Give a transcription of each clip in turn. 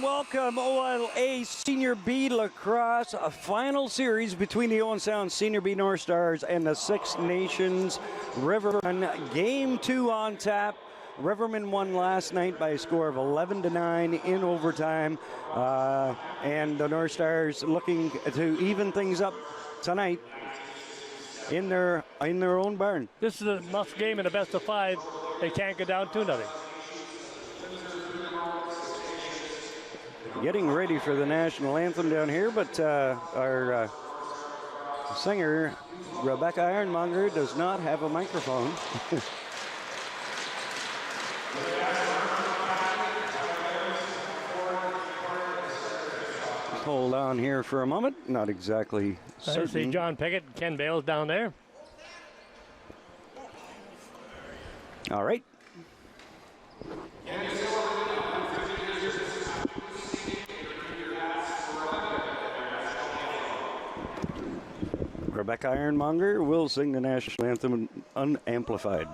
welcome OLA Sr B Lacrosse, a final series between the Owen Sound Sr B North Stars and the Six Nations Rivermen. Game 2 on tap. Rivermen won last night by a score of 11-9 in overtime, and the North Stars looking to even things up tonight in their own barn. This is a must game in a best of 5. They can't go down 2-0. Getting ready for the national anthem down here, but our singer, Rebecca Ironmonger, does not have a microphone. Just hold on here for a moment. Not exactly certain. I see John Pickett and Ken Bales down there. All right. Rebecca Ironmonger will sing the national anthem unamplified.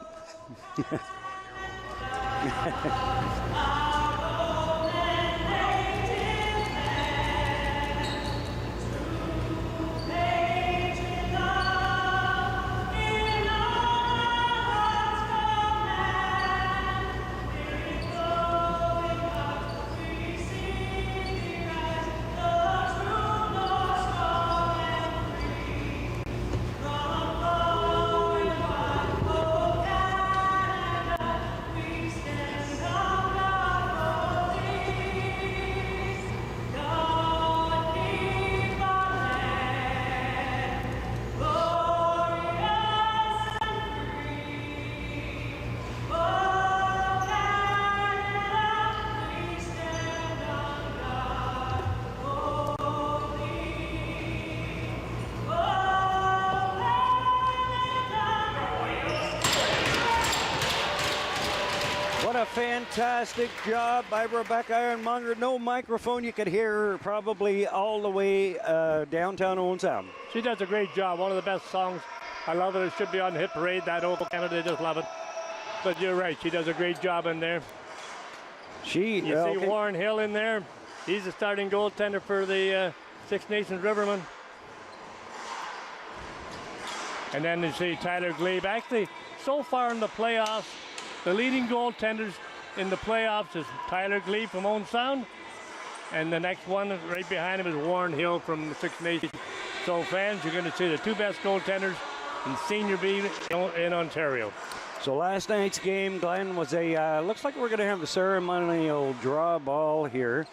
What a fantastic job by Rebecca Ironmonger. No microphone. You could hear her probably all the way downtown Owen Sound. She does a great job. One of the best songs. I love it. It should be on the hit parade. That old Canada, just love it. But you're right. She does a great job in there. You see Warren Hill in there. He's the starting goaltender for the Six Nations Rivermen. And then you see Tyler Glebe. Actually, so far in the playoffs, the leading goaltenders in the playoffs is Tyler Glebe from Owen Sound, and the next one right behind him is Warren Hill from the Six Nations. So fans, you're going to see the two best goaltenders in Senior B in Ontario. So last night's game, Glenn, was a, looks like we're going to have a ceremonial draw ball here.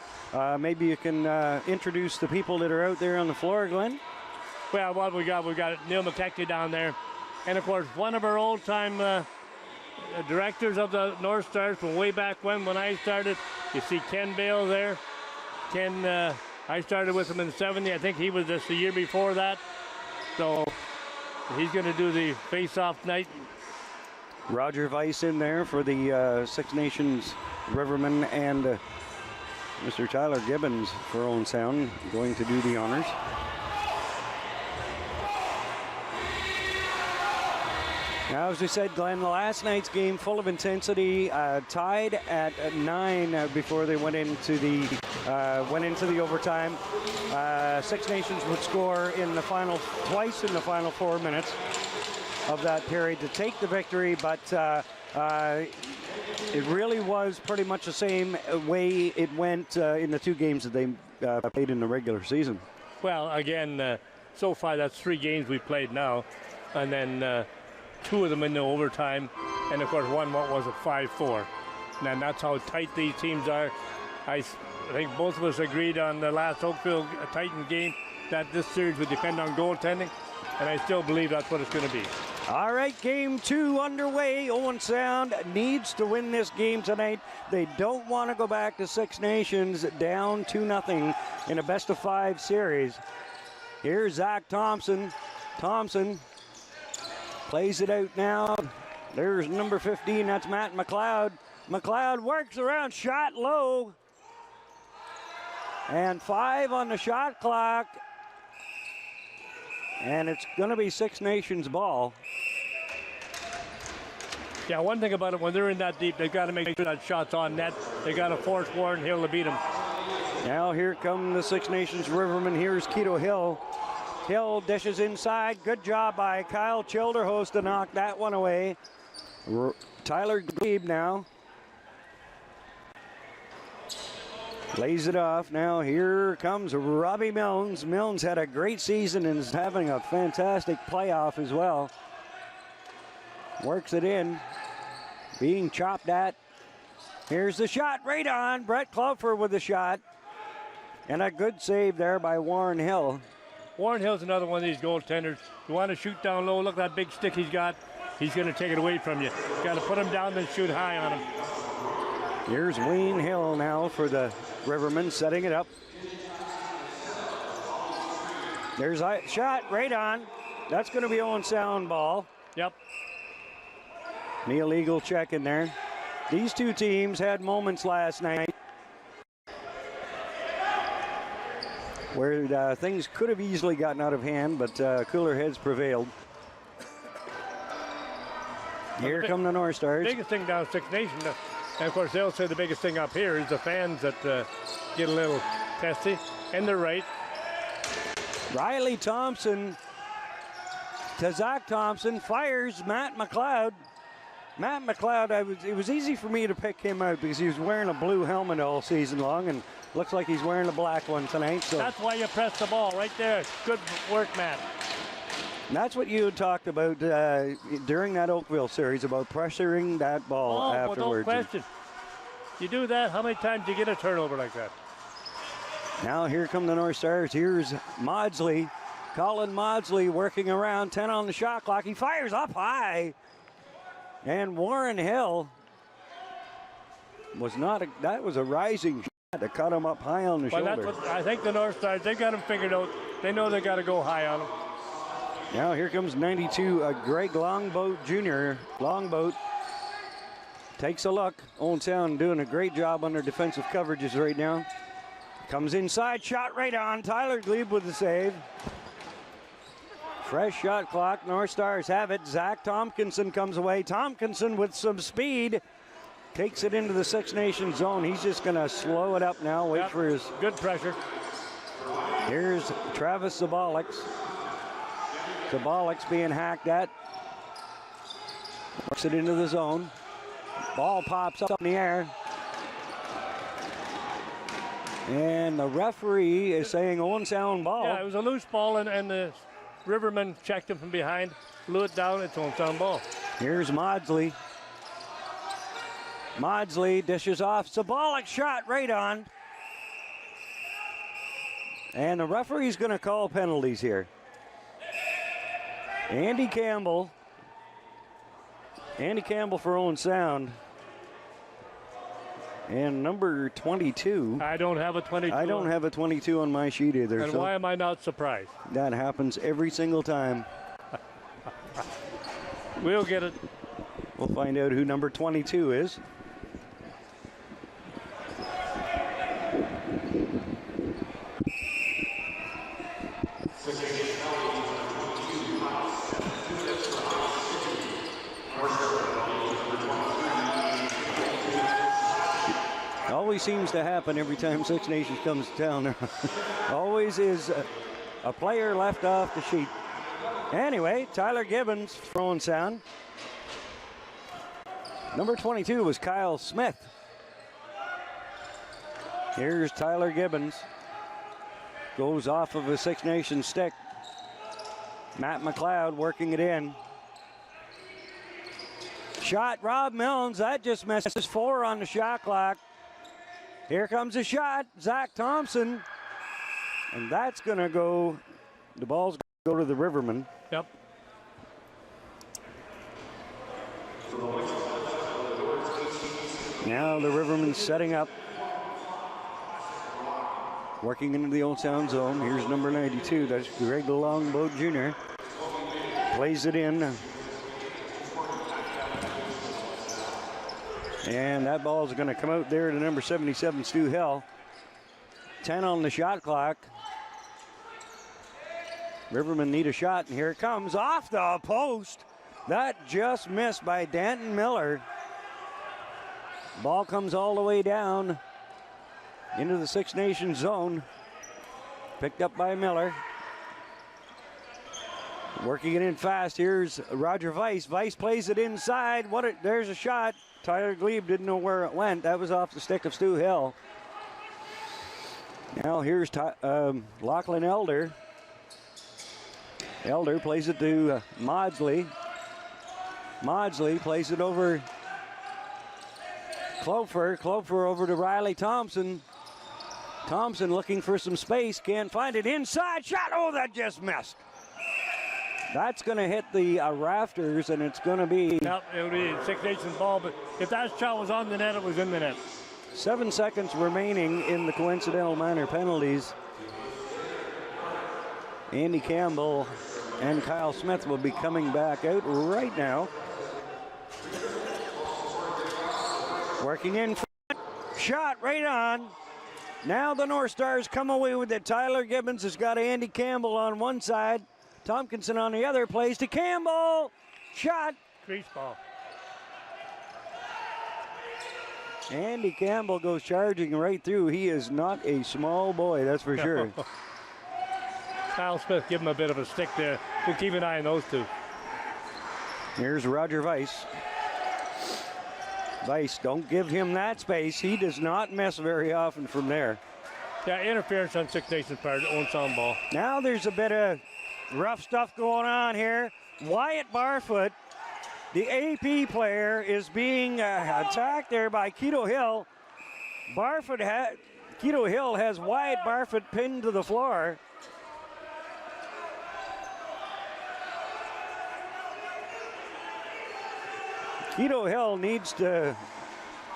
Maybe you can introduce the people that are out there on the floor, Glenn. Well, what we got Neil McKechnie down there. And of course, one of our old-time directors of the North Stars from way back when I started. You see Ken Bale there. Ken, I started with him in '70. I think he was just the year before that. So he's going to do the face-off night. Roger Weiss in there for the Six Nations Rivermen, and Mr. Tyler Gibbons for Owen Sound going to do the honors. Now, as we said, Glenn, last night's game full of intensity, tied at 9 before they went into the overtime. Six Nations would score twice in the final 4 minutes of that period to take the victory, but it really was pretty much the same way it went in the two games that they played in the regular season. Well, again, so far that's 3 games we played now, and then 2 of them in the overtime, and of course one was a 5-4. And that's how tight these teams are. I think both of us agreed on the last Oakville Titan game that this series would depend on goaltending, and I still believe that's what it's going to be. All right, game 2 underway. Owen Sound needs to win this game tonight. They don't want to go back to Six Nations down 2-0 in a best-of-5 series. Here's Zach Thompson. Thompson plays it out now. There's number 15, that's Matt McLeod. McLeod works around, shot low. And 5 on the shot clock. And it's going to be Six Nations ball. Yeah, one thing about it, when they're in that deep, they've got to make sure that shot's on net. They've got to force Warren Hill to beat them. Now here come the Six Nations Rivermen. Here's Keto Hill. Hill dishes inside. Good job by Kyle Childerhost to knock that one away. Tyler Glebe now. Lays it off. Now here comes Robbie Milnes. Milnes had a great season and is having a fantastic playoff as well. Works it in. Being chopped at. Here's the shot right on. Brett Clougher with the shot. And a good save there by Warren Hill. Warren Hill's another one of these goaltenders. You want to shoot down low, look at that big stick he's got. He's going to take it away from you. You got to put him down and shoot high on him. Here's Wayne Hill now for the Rivermen, setting it up. There's a shot right on. That's going to be Owen Sound ball. Yep. An illegal check in there. These two teams had moments last night where things could have easily gotten out of hand, but cooler heads prevailed. Here come the North Stars. Biggest thing down Six Nations, and of course they'll say the biggest thing up here is the fans that get a little testy, and they're right. Riley Thompson to Zach Thompson, fires Matt McLeod. Matt McLeod, it was easy for me to pick him out because he was wearing a blue helmet all season long, and looks like he's wearing a black one tonight. So that's why you press the ball right there. Good work, Matt. And that's what you had talked about during that Oakville series, about pressuring that ball afterwards. Well, no question. You do that, how many times do you get a turnover like that? Now here come the North Stars. Here's Maudsley. Colin Maudsley working around, 10 on the shot clock. He fires up high. And Warren Hill that was a rising shot to cut him up high on the shoulder. That's what I think the North Stars, they've got him figured out. They know they got to go high on him. Now here comes 92, Greg Longboat Jr. Longboat takes a look. Owen Sound doing a great job on their defensive coverages right now. Comes inside, shot right on. Tyler Glebe with the save. Fresh shot clock. North Stars have it. Zach Tompkinson comes away. Tompkinson with some speed takes it into the Six Nations zone. He's just going to slow it up now. Wait for his good pressure. Here's Travis Zabolics. Zabolics being hacked at. Works it into the zone. Ball pops up in the air. And the referee is saying Owen Sound ball. Yeah, it was a loose ball, and the Rivermen checked him from behind, blew it down. It's Owen Sound ball. Here's Maudsley. Maudsley dishes off. Zabolic shot right on. And the referee's going to call penalties here. Andy Campbell for Owen Sound. And number 22. I don't have a 22. I don't have a 22 on my sheet either. And why am I not surprised? That happens every single time. We'll get it. We'll find out who number 22 is. Always seems to happen every time Six Nations comes to town. Always is a player left off the sheet. Anyway, Tyler Gibbons throwing sound. Number 22 was Kyle Smith. Here's Tyler Gibbons. Goes off of a Six Nations stick. Matt McLeod working it in. Shot, Rob Milnes. That just misses. 4 on the shot clock. Here comes a shot, Zach Thompson. And that's going to go, the ball's going to go to the Rivermen. Yep. Now the Rivermen setting up. Working into the Old Sound zone. Here's number 92, that's Greg Longboat Jr. Plays it in. And that ball is going to come out there to number 77, Stu Hill. 10 on the shot clock. Rivermen need a shot, and here it comes off the post. That just missed by Danton Miller. Ball comes all the way down. into the Six Nations zone. Picked up by Miller. Working it in fast. Here's Roger Weiss. Weiss plays it inside. There's a shot. Tyler Glebe didn't know where it went. That was off the stick of Stu Hill. Now here's Lachlan Elder. Elder plays it to Maudsley. Maudsley plays it over Clover. Clover over to Riley Thompson. Thompson looking for some space. Can't find it. Inside shot. Oh, that just missed. That's going to hit the rafters, and it's going to be... Yep, it'll be a Six Nations ball, but if that shot was on the net, it was in the net. 7 seconds remaining in the coincidental minor penalties. Andy Campbell and Kyle Smith will be coming back out right now. Working in front. Shot right on. Now the North Stars come away with it. Tyler Gibbons has got Andy Campbell on one side. Tompkinson on the other, plays to Campbell. Shot. Crease ball. Andy Campbell goes charging right through. He is not a small boy, that's for sure. Kyle Smith give him a bit of a stick there. We'll keep an eye on those two. Here's Roger Weiss. Weiss, don't give him that space. He does not miss very often from there. Yeah, interference on Six Nations part, Owen Sound ball. Now there's a bit of rough stuff going on here. Wyatt Barfoot, the AP player, is being attacked there by Keto Hill. Keto Hill has Wyatt Barfoot pinned to the floor. Keto Hill needs to...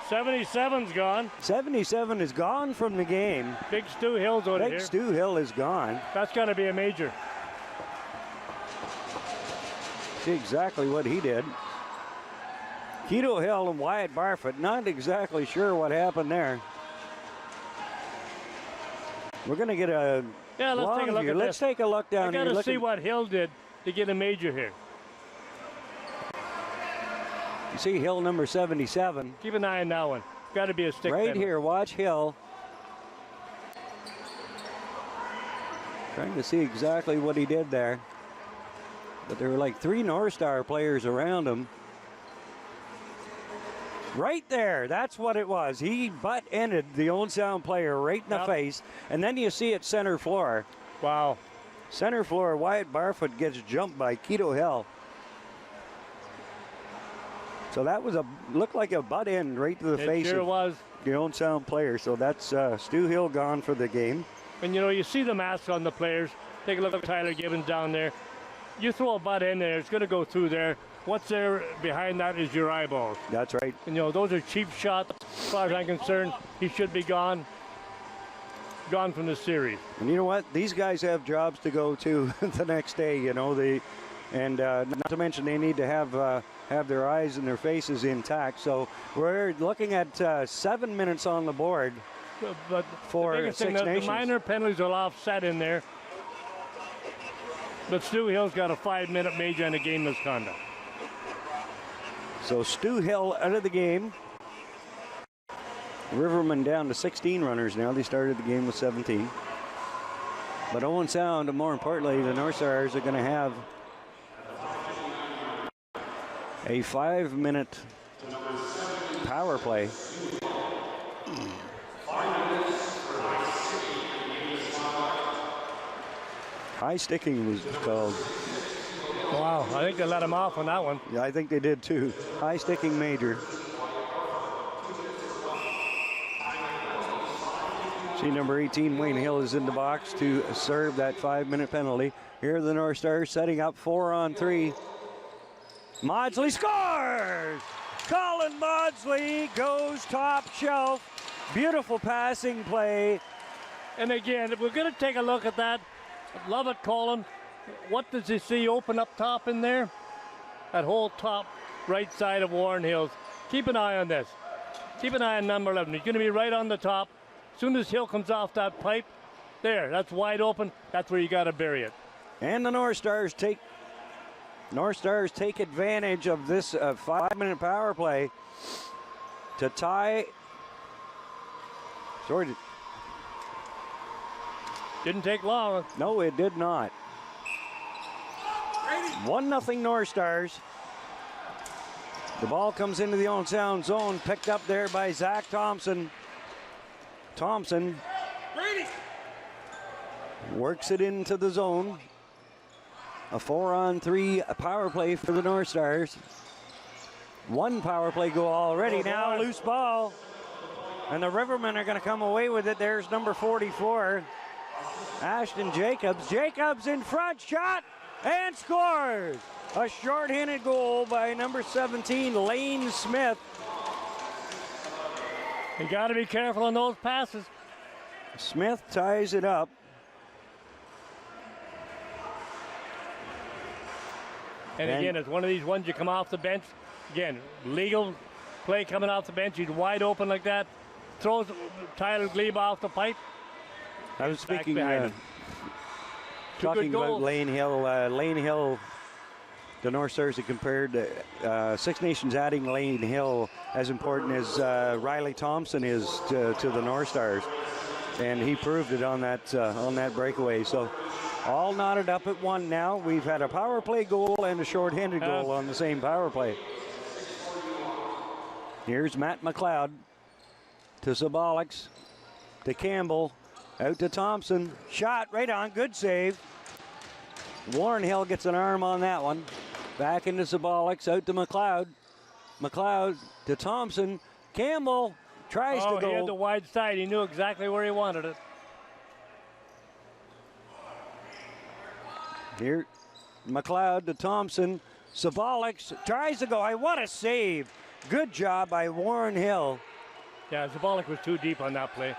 77's gone. 77 is gone from the game. Big Stu Hill's out of here. Big Stu Hill is gone. That's got to be a major. See exactly what he did. Keto Hill and Wyatt Barfoot, not exactly sure what happened there. We're going to get a let's take a look here. at Let's this. take a look down here. I got to see what Hill did to get a major here. You see Hill number 77. Keep an eye on that one. Got to be a stick. Right penalty. here, watch Hill. Trying to see exactly what he did there. But there were like 3 North Star players around him. Right there, that's what it was. He butt-ended the Owen Sound player right in the face. And then you see it center floor. Wow. Center floor, Wyatt Barfoot gets jumped by Keto Hill. So that was looked like a butt end right to the face sure of was. the Owen Sound player. So that's Stu Hill gone for the game. And you know, you see the masks on the players. Take a look at Tyler Gibbons down there. You throw a butt in there, it's going to go through there. What's there behind that is your eyeballs. That's right. And you know, those are cheap shots. As far as I'm concerned, he should be gone from the series. And you know what? These guys have jobs to go to the next day. You know, not to mention they need to have their eyes and their faces intact. So we're looking at 7 minutes on the board. But for the biggest thing, Six the Nations. minor penalties will offset in there. But Stu Hill's got a 5-minute major and a game misconduct. So Stu Hill out of the game. Riverman down to 16 runners now. They started the game with 17. But Owen Sound, and more importantly, the North Stars are going to have a 5-minute power play. High sticking was called. Wow, I think they let him off on that one. Yeah, I think they did too. High sticking major. See, number 18, Wayne Hill, is in the box to serve that 5-minute penalty. Here are the North Stars setting up 4-on-3. Maudsley scores! Colin Maudsley goes top shelf. Beautiful passing play. And again, we're going to take a look at that. Love it, Colin. What does he see open up top in there? That whole top right side of Warren Hills. Keep an eye on this. Keep an eye on number 11. He's going to be right on the top. As soon as Hill comes off that pipe, there, that's wide open. That's where you got to bury it. And the North Stars take advantage of this 5-minute power play to tie. Didn't take long. No, it did not. 1-0 North Stars. The ball comes into the Owen Sound zone, picked up there by Zach Thompson. Thompson works it into the zone. A 4-on-3 power play for the North Stars. 1 power play goal already. Now loose ball. And the Rivermen are going to come away with it. There's number 44, Ashton Jacobs. Jacobs in front, shot, and scores. A short-handed goal by number 17, Lane Smith. You got to be careful on those passes. Smith ties it up. And again, it's one of these ones you come off the bench. Again, legal play coming off the bench. He's wide open like that. Throws Tyler Glebe off the pipe. I was speaking, talking about Lane Hill. Lane Hill, the North Stars have compared Six Nations adding Lane Hill as important as Riley Thompson is to the North Stars. And he proved it on that breakaway. So all knotted up at 1 now. We've had a power play goal and a short-handed goal on the same power play. Here's Matt McLeod to Zabolics, to Campbell, out to Thompson. Shot right on, good save. Warren Hill gets an arm on that one. Back into Zabolics, out to McLeod. McLeod to Thompson. Campbell tries to go. He had the wide side. He knew exactly where he wanted it. Here, McLeod to Thompson. Zabolics tries to go. What a save. Good job by Warren Hill. Yeah, Zabolic was too deep on that play.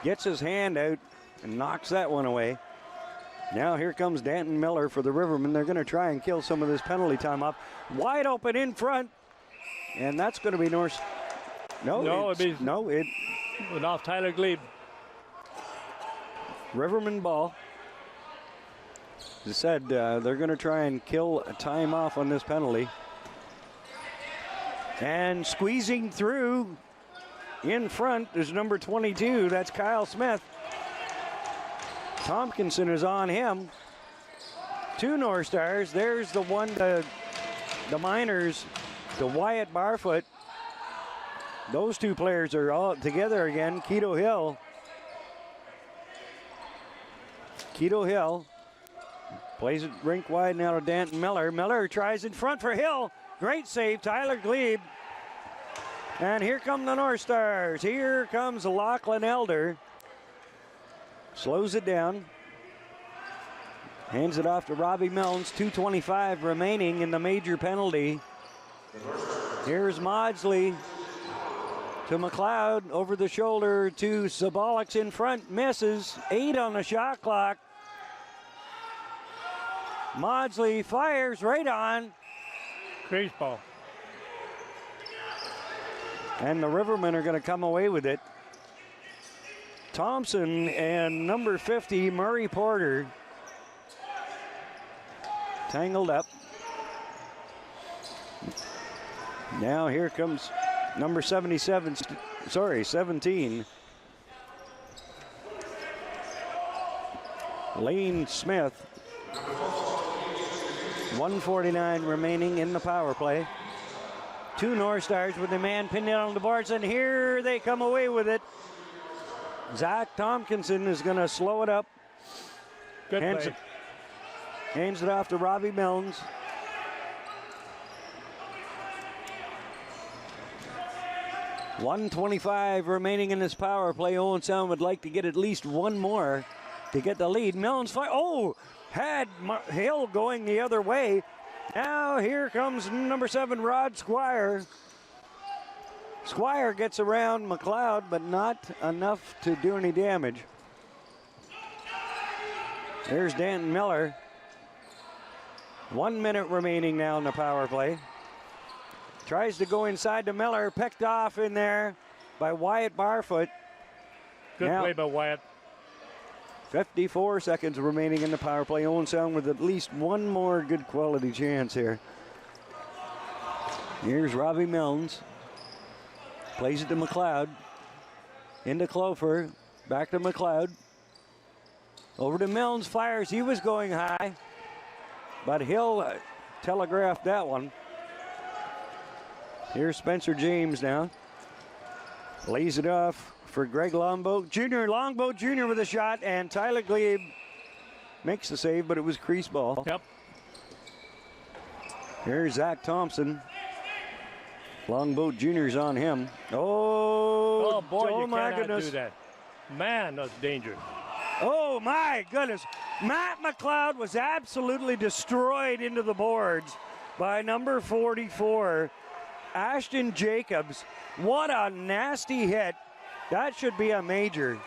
Gets his hand out and knocks that one away. Now here comes Danton Miller for the Rivermen. They're going to try and kill some of this penalty time up. Wide open in front. And that's going to be North. It went off Tyler Glebe. Riverman ball. As I said, they're going to try and kill a time off on this penalty. And squeezing through in front is number 22. That's Kyle Smith. Tompkinson is on him. 2 North Stars. There's the one to the Miners, to Wyatt Barfoot. Those 2 players are all together again. Keto Hill plays it rink wide now to Danton Miller. Miller tries in front for Hill. Great save, Tyler Glebe. And here come the North Stars. Here comes Lachlan Elder. Slows it down. Hands it off to Robbie Milnes. 2:25 remaining in the major penalty. Here's Maudsley to McLeod. Over the shoulder to Zabolics in front. Misses. 8 on the shot clock. Maudsley fires right on. Crease ball. And the Rivermen are going to come away with it. Thompson and number 50, Murray Porter, tangled up. Now here comes number 17. Lane Smith. 1:49 remaining in the power play. 2 North Stars with the man pinned down on the boards, and here they come away with it. Zach Tompkinson is going to slow it up. Good play. Hands it off to Robbie Milnes. $1:25 remaining in this power play. Owen Sound would like to get at least 1 more to get the lead. Milnes fire. Had Hill going the other way. Now here comes number 7, Rod Squire. Squire gets around McLeod, but not enough to do any damage. There's Danton Miller. 1 minute remaining now in the power play. Tries to go inside to Miller, picked off in there by Wyatt Barfoot. Good play by Wyatt. 54 seconds remaining in the power play. Owen Sound with at least 1 more good quality chance here. Here's Robbie Milnes. Plays it to McLeod. Into Clofer. Back to McLeod. Over to Milnes, fires. He was going high, but Hill telegraphed that one. Here's Spencer James now. Lays it off for Greg Longboat Jr. Longboat Jr. with a shot, and Tyler Glebe makes the save, but it was crease ball. Yep. Here's Zach Thompson. Longboat Jr.'s on him. Oh boy, oh you my cannot goodness. do that. Man, that's dangerous. Oh my goodness. Matt McLeod was absolutely destroyed into the boards by number 44, Ashton Jacobs. What a nasty hit. That should be a major.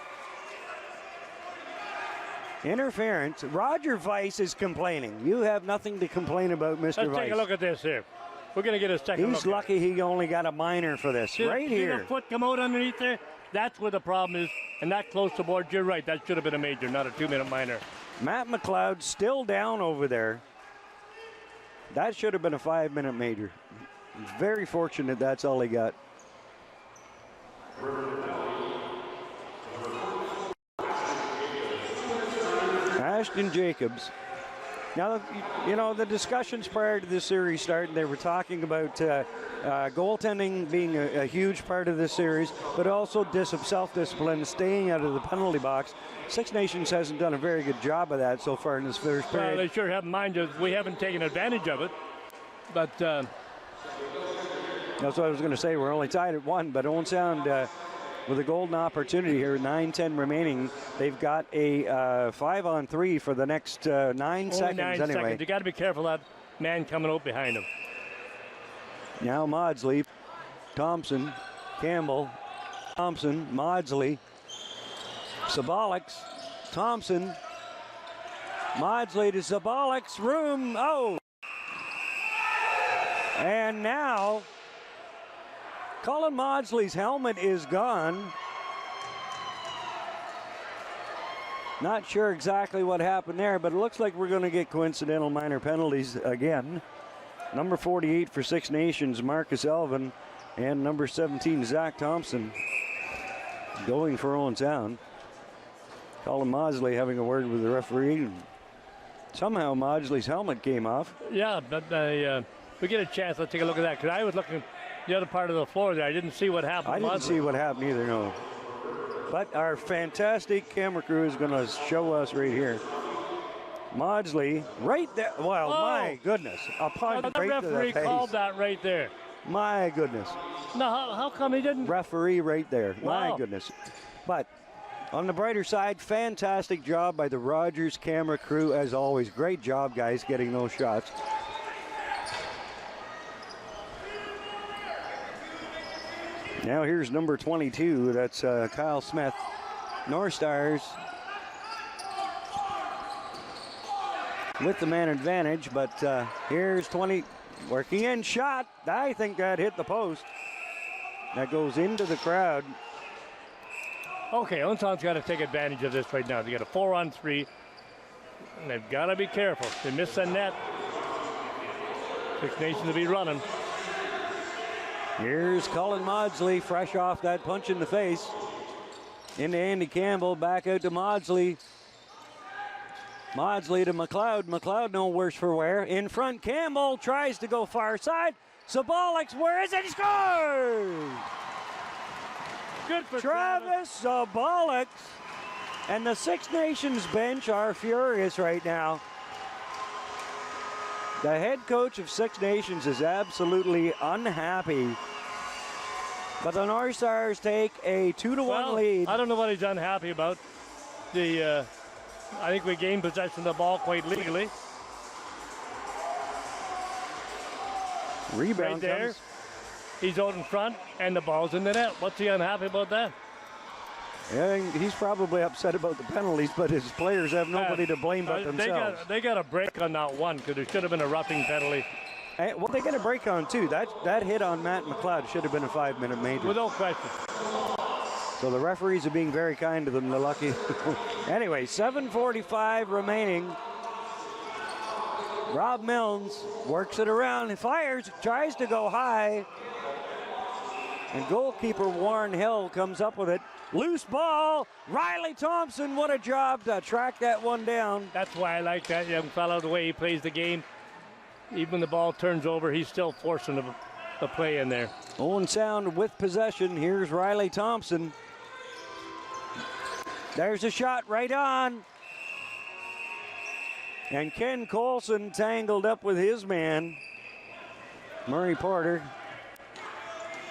Interference. Roger Weiss is complaining. You have nothing to complain about, Mr. Let's Weiss. take a look at this here. We're going to get a second look. He's lucky he only got a minor for this. Right See here. the foot come out underneath there? That's where the problem is. And that close to board, you're right. That should have been a major, not a 2-minute minor. Matt McLeod still down over there. That should have been a 5-minute major. Very fortunate that's all he got. Ashton Jacobs. Now, you know, the discussions prior to this series starting, they were talking about goaltending being a huge part of this series, but also self-discipline, staying out of the penalty box. Six Nations hasn't done a very good job of that so far in this first period. Well, they sure haven't. Mind you, we haven't taken advantage of it, but... That's what I was going to say. We're only tied at 1, but Owen Sound with a golden opportunity here, 9:10 remaining. They've got a 5-on-3 for the next 9 seconds 9 anyway. seconds. You got to be careful of that man coming out behind him. Now Maudsley, Thompson, Campbell, Thompson, Maudsley, Sabolics, Thompson, Maudsley to Sabolics, room, oh! And now Colin Maudsley's helmet is gone. Not sure exactly what happened there, but it looks like we're going to get coincidental minor penalties again. Number 48 for Six Nations, Marcus Elvin, and number 17, Zach Thompson, going for Owen Sound. Colin Maudsley having a word with the referee. Somehow Maudsley's helmet came off. Yeah, but we get a chance. Let's take a look at that, because I was looking the other part of the floor there. I didn't see what happened. I didn't see what happened either, no. But our fantastic camera crew is going to show us right here. Maudsley, right there. Well, my goodness. A punch the right to the referee face. called that right there. My goodness. No, how come he didn't? Referee right there. Wow. My goodness. But on the brighter side, fantastic job by the Rogers camera crew as always. Great job, guys, getting those shots. Now here's number 22. That's Kyle Smith. North Stars with the man advantage, but here's 20 working in shot. I think that hit the post. That goes into the crowd. Okay, Owen Sound's got to take advantage of this right now. They got a 4-on-3, and they've got to be careful. They miss the net. Six Nations will be running. Here's Colin Maudsley, fresh off that punch in the face. Into Andy Campbell, back out to Maudsley. Maudsley to McLeod. McLeod no worse for wear. In front, Campbell tries to go far side. Sabolics, where is it? He scores! Good for Travis Sabolics. And the Six Nations bench are furious right now. The head coach of Six Nations is absolutely unhappy. But the North Stars take a 2-1 lead. I don't know what he's unhappy about. I think we gained possession of the ball quite legally. Rebound right there. comes. He's out in front, and the ball's in the net. What's he unhappy about that? Yeah, he's probably upset about the penalties, but his players have nobody to blame but themselves. They got a break on that one, because there should have been a roughing penalty. Well, they got a break on two. That hit on Matt McLeod should have been a 5-minute major. Without question. So the referees are being very kind to them. They're lucky. Anyway, 7:45 remaining. Rob Milnes works it around, fires, tries to go high. And goalkeeper Warren Hill comes up with it. Loose ball. Riley Thompson, what a job to track that one down. That's why I like that young fellow, the way he plays the game. Even when the ball turns over, he's still forcing the play in there. Owen Sound with possession. Here's Riley Thompson. There's a shot right on. And Ken Colson tangled up with his man, Murray Porter.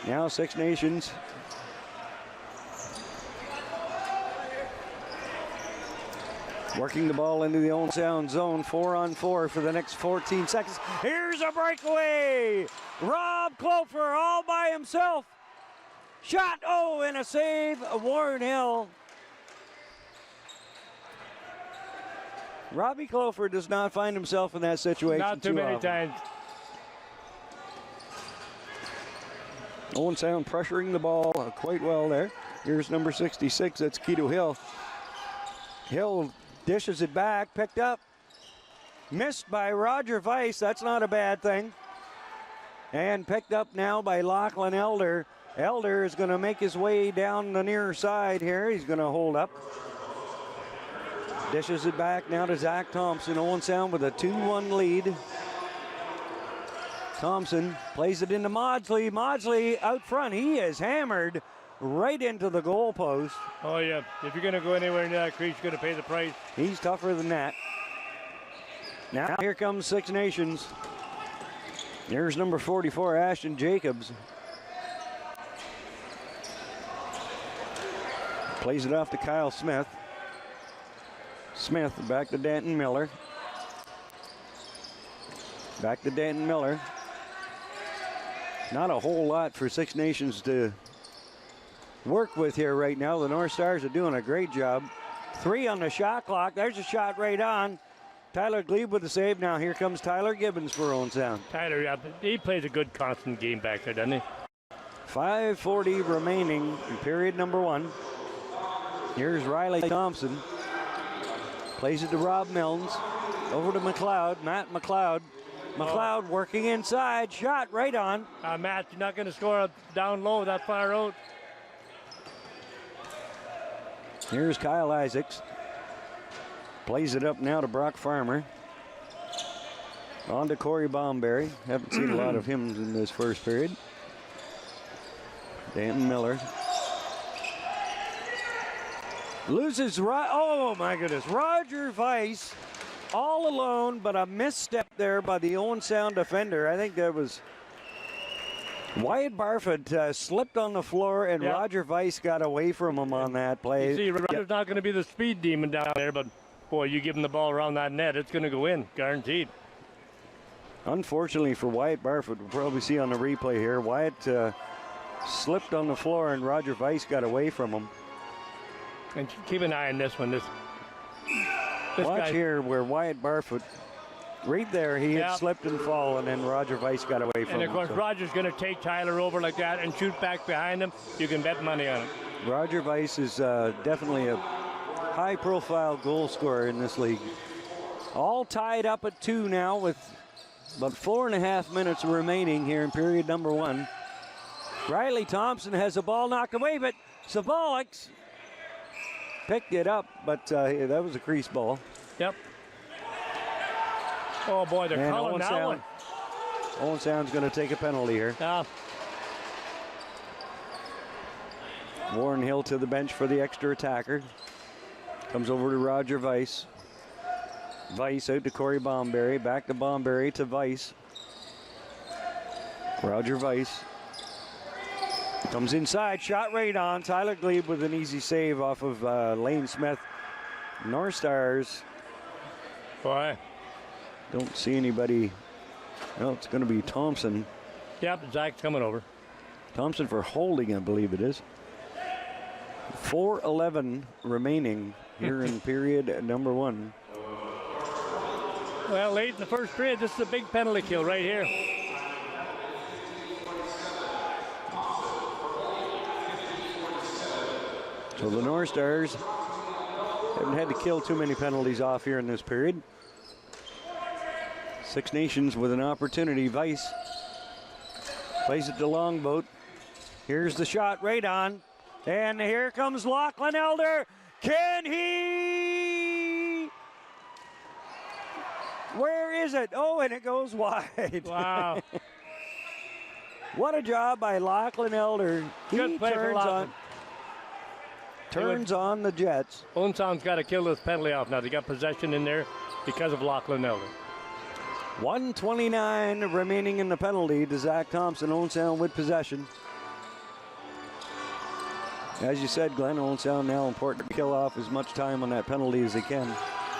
Now Six Nations. Working the ball into the Owen Sound zone, 4-on-4 for the next 14 seconds. Here's a breakaway. Rob Clofer all by himself. Shot, oh, and a save of Warren Hill. Robbie Clofer does not find himself in that situation. Not too many times. Owen Sound pressuring the ball quite well there. Here's number 66, that's Keto Hill. Hill dishes it back, picked up. Missed by Roger Weiss, that's not a bad thing. And picked up now by Lachlan Elder. Elder is going to make his way down the near side here. He's going to hold up. Dishes it back now to Zach Thompson. Owen Sound with a 2-1 lead. Thompson plays it into Maudsley. Maudsley out front. He is hammered right into the goalpost. Oh, yeah. If you're going to go anywhere near that crease, you're going to pay the price. He's tougher than that. Now here comes Six Nations. There's number 44, Ashton Jacobs. Plays it off to Kyle Smith. Smith back to Danton Miller. Back to Danton Miller. Not a whole lot for Six Nations to work with here right now. The North Stars are doing a great job. 3 on the shot clock. There's a shot right on. Tyler Glebe with the save. Now here comes Tyler Gibbons for Owen Sound. Tyler, yeah, he plays a good constant game back there, doesn't he? 5:40 remaining in period number 1. Here's Riley Thompson. Plays it to Rob Milnes. Over to McLeod. Matt McLeod. McLeod working inside. Shot right on. Matt, you're not going to score down low that far out. Here's Kyle Isaacs. Plays it up now to Brock Farmer. On to Corey Bomberry. Haven't seen a lot of him in this first period. Danton Miller. Loses, oh my goodness, Roger Weiss all alone, but a misstep there by the Owen Sound defender. I think that was Wyatt Barfoot slipped on the floor, and yep. Roger Weiss got away from him on that play. You see, Roger's not going to be the speed demon down there, but boy, you give him the ball around that net, it's going to go in, guaranteed. Unfortunately for Wyatt Barfoot, we'll probably see on the replay here, Wyatt slipped on the floor, and Roger Weiss got away from him. And keep an eye on this one. This Watch guy here where Wyatt Barfoot, right there, he had slipped and fallen, and Roger Weiss got away from him. And of course, Roger's going to take Tyler over like that and shoot back behind him. You can bet money on it. Roger Weiss is definitely a high-profile goal scorer in this league. All tied up at 2 now with about 4.5 minutes remaining here in period number 1. Riley Thompson has the ball knocked away, but Sabolics picked it up, but that was a crease ball. Yep. Oh, boy, they're calling that one. Owen Sound's going to take a penalty here. Yeah. Warren Hill to the bench for the extra attacker. Comes over to Roger Weiss. Weiss out to Corey Bomberry. Back to Bomberry to Weiss. Roger Weiss. Comes inside, shot right on. Tyler Glebe with an easy save off of Lane Smith. North Stars. Boy. Don't see anybody. Well, it's going to be Thompson. Yep, Zach's coming over. Thompson for holding, I believe it is. 4:11 remaining here in period number 1. Well, late in the first period, this is a big penalty kill right here. So the North Stars haven't had to kill too many penalties off here in this period. Six Nations with an opportunity. Weiss plays it to Longboat. Here's the shot right on. And here comes Lachlan Elder. Can he? Where is it? Oh, and it goes wide. Wow. What a job by Lachlan Elder. Good play for Lachlan. Turns on the Jets. Owen Sound's got to kill this penalty off now. They got possession in there because of Lachlan Elder. 1:29 remaining in the penalty to Zach Thompson. Owen Sound with possession. As you said, Glenn, Owen Sound now important to kill off as much time on that penalty as they can.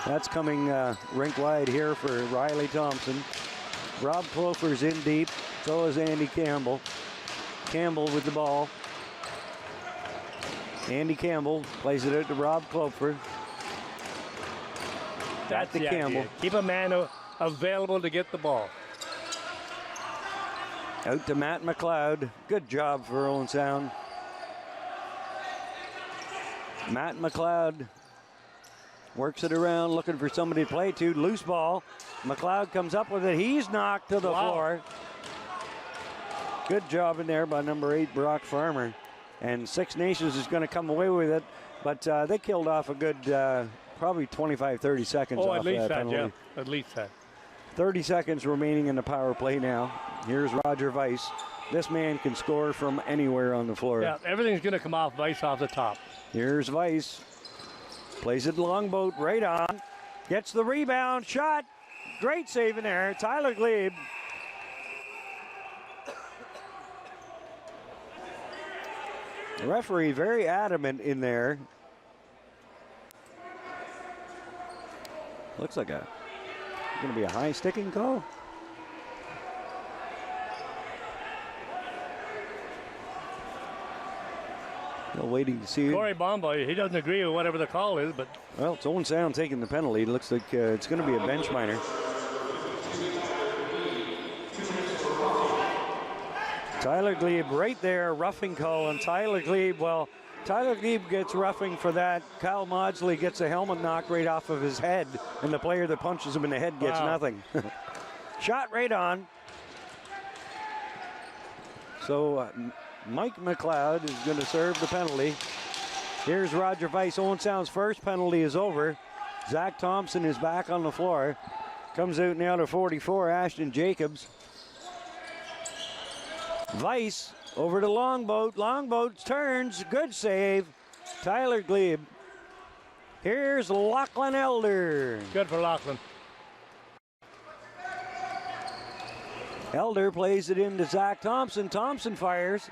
That's coming rink wide here for Riley Thompson. Rob Clofer's in deep. So is Andy Campbell. Campbell with the ball. Andy Campbell plays it out to Rob Clofer. That's the Campbell. Idea. Keep a man available to get the ball. Out to Matt McLeod. Good job for Owen Sound. Matt McLeod works it around, looking for somebody to play to. Loose ball. McLeod comes up with it. He's knocked to the floor. Good job in there by number 8, Brock Farmer. And Six Nations is going to come away with it. But they killed off a good probably 25, 30 seconds off that penalty. Yeah. At least that. 30 seconds remaining in the power play now. Here's Roger Weiss. This man can score from anywhere on the floor. Yeah, everything's going to come off Weiss off the top. Here's Weiss. Plays it longboat right on. Gets the rebound. Shot. Great save in there. Tyler Glebe. The referee very adamant in there. Looks like going to be a high sticking call. Still waiting to see. Corey Bomba, he doesn't agree with whatever the call is, but. Well, it's Owen Sound taking the penalty. It looks like it's going to be a bench minor. Tyler Glebe right there, roughing call on Tyler Glebe. Well, Tyler Glebe gets roughing for that. Kyle Maudsley gets a helmet knock right off of his head, and the player that punches him in the head gets nothing. Shot right on. So Mike McLeod is going to serve the penalty. Here's Roger Weiss. Owen Sound's first penalty is over. Zach Thompson is back on the floor. Comes out now to 44, Ashton Jacobs. Weiss over to Longboat. Longboat turns. Good save. Tyler Glebe. Here's Lachlan Elder. Good for Lachlan. Elder plays it into Zach Thompson. Thompson fires.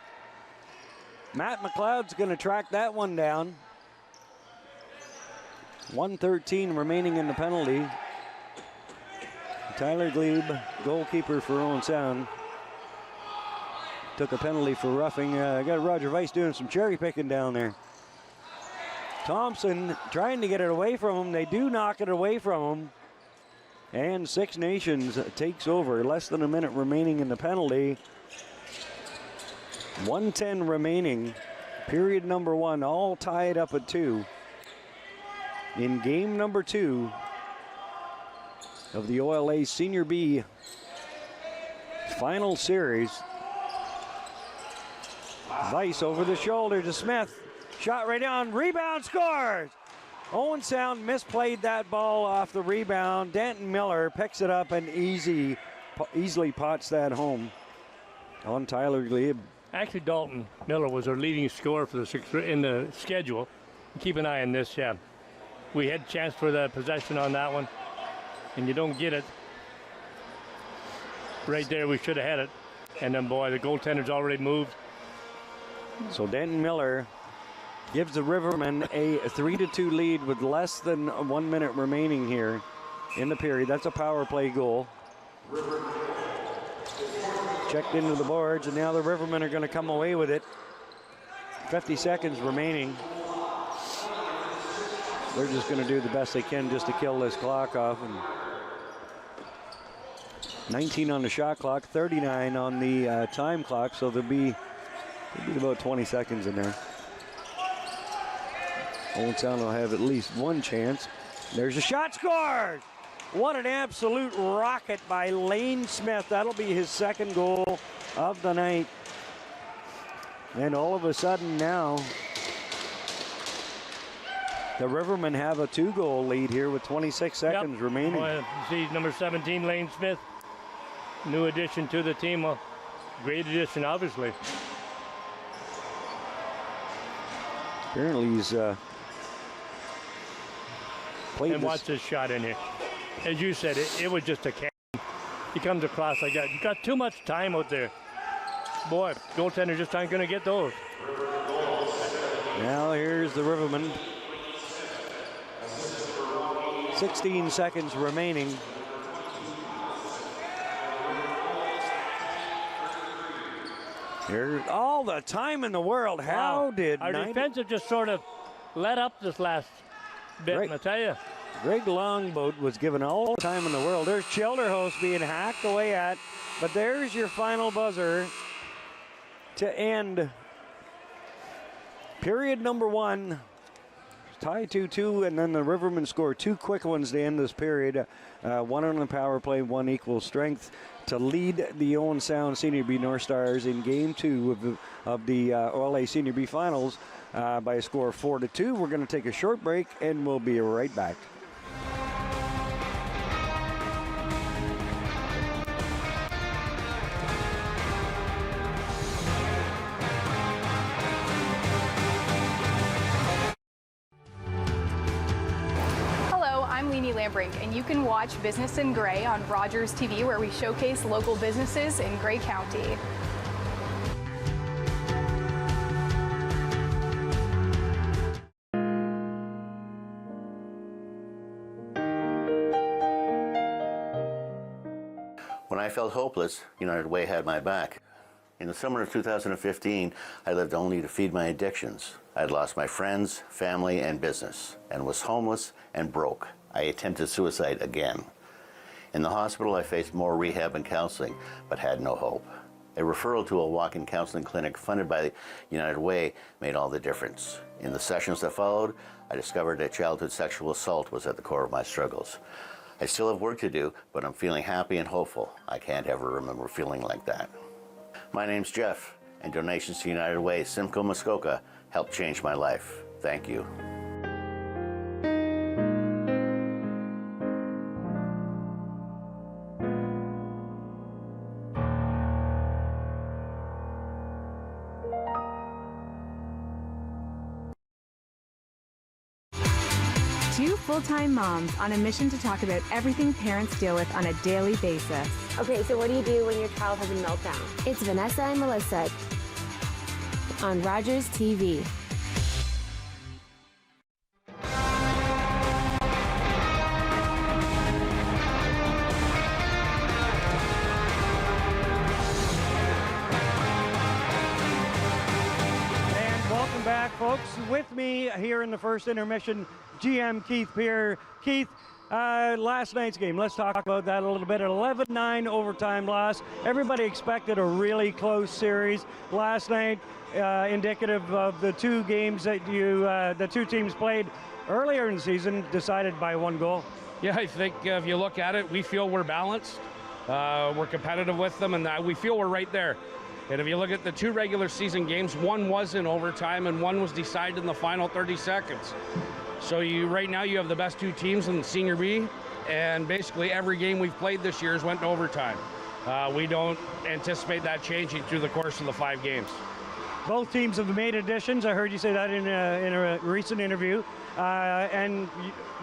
Matt McLeod's going to track that one down. 1:13 remaining in the penalty. Tyler Glebe, goalkeeper for Owen Sound, took a penalty for roughing. Got Roger Weiss doing some cherry picking down there. Thompson trying to get it away from him. They do knock it away from him. And Six Nations takes over. Less than a minute remaining in the penalty. 1:10 remaining. Period number 1, all tied up at 2. In game number 2 of the OLA Senior B final series. Weiss over the shoulder to Smith. Shot right on. Rebound, scores. Owen Sound misplayed that ball off the rebound. Denton Miller picks it up and easily pots that home on Tyler Glebe. Actually, Dalton Miller was our leading scorer for in the schedule. Keep an eye on this, yeah. We had a chance for the possession on that one, and you don't get it. Right there, we should have had it. And then, boy, the goaltender's already moved. So Denton Miller gives the Rivermen a 3-2 lead with less than 1 minute remaining here in the period. That's a power play goal. Checked into the boards, and now the Rivermen are going to come away with it. 50 seconds remaining. They're just going to do the best they can just to kill this clock off. And 19 on the shot clock, 39 on the time clock, so there'll be about 20 seconds in there. Owen Sound will have at least one chance. There's a shot, scored! What an absolute rocket by Lane Smith. That'll be his second goal of the night. And all of a sudden now, The Rivermen have a 2-goal lead here with 26 seconds remaining. Well, see number 17, Lane Smith, new addition to the team. A great addition, obviously. Apparently he's played and watch this shot in here. As you said, it was just a can. He comes across like that. You got too much time out there. Boy, goaltender just aren't going to get those. Now here's the Rivermen. 16 seconds remaining. Here's all the time in the world. How did our defensive just sort of let up this last bit, and I tell you. Greg Longboat was given all the time in the world. There's Childerhouse being hacked away at, but there's your final buzzer to end period number 1. Tie 2-2, and then the Rivermen score 2 quick ones to end this period. 1 on the power play, 1 equal strength to lead the Owen Sound Senior B North Stars in Game 2 of the OLA Senior B Finals by a score of 4-2. We're going to take a short break, and we'll be right back. And you can watch Business in Gray on Rogers TV, where we showcase local businesses in Gray County. When I felt hopeless, United Way had my back. In the summer of 2015, I lived only to feed my addictions. I had lost my friends, family, and business, and was homeless and broke. I attempted suicide again. In the hospital, I faced more rehab and counseling, but had no hope. A referral to a walk-in counseling clinic funded by the United Way made all the difference. In the sessions that followed, I discovered that childhood sexual assault was at the core of my struggles. I still have work to do, but I'm feeling happy and hopeful. I can't ever remember feeling like that. My name's Jeff, and donations to United Way Simcoe Muskoka helped change my life. Thank you. Two full-time moms on a mission to talk about everything parents deal with on a daily basis. Okay, so what do you do when your child has a meltdown? It's Vanessa and Melissa on Rogers TV. And welcome back, folks. With me here in the first intermission, GM Keith Peer. Keith, last night's game, let's talk about that a little bit. An 11-9 overtime loss. Everybody expected a really close series last night, indicative of the 2 games that the 2 teams played earlier in the season, decided by 1 goal. Yeah, I think if you look at it, we feel we're balanced. We're competitive with them, and we feel we're right there. And if you look at the 2 regular season games, 1 was in overtime and 1 was decided in the final 30 seconds. So right now you have the best 2 teams in Senior B, and basically every game we've played this year has went to overtime. We don't anticipate that changing through the course of the 5 games. Both teams have made additions. I heard you say that in a recent interview. And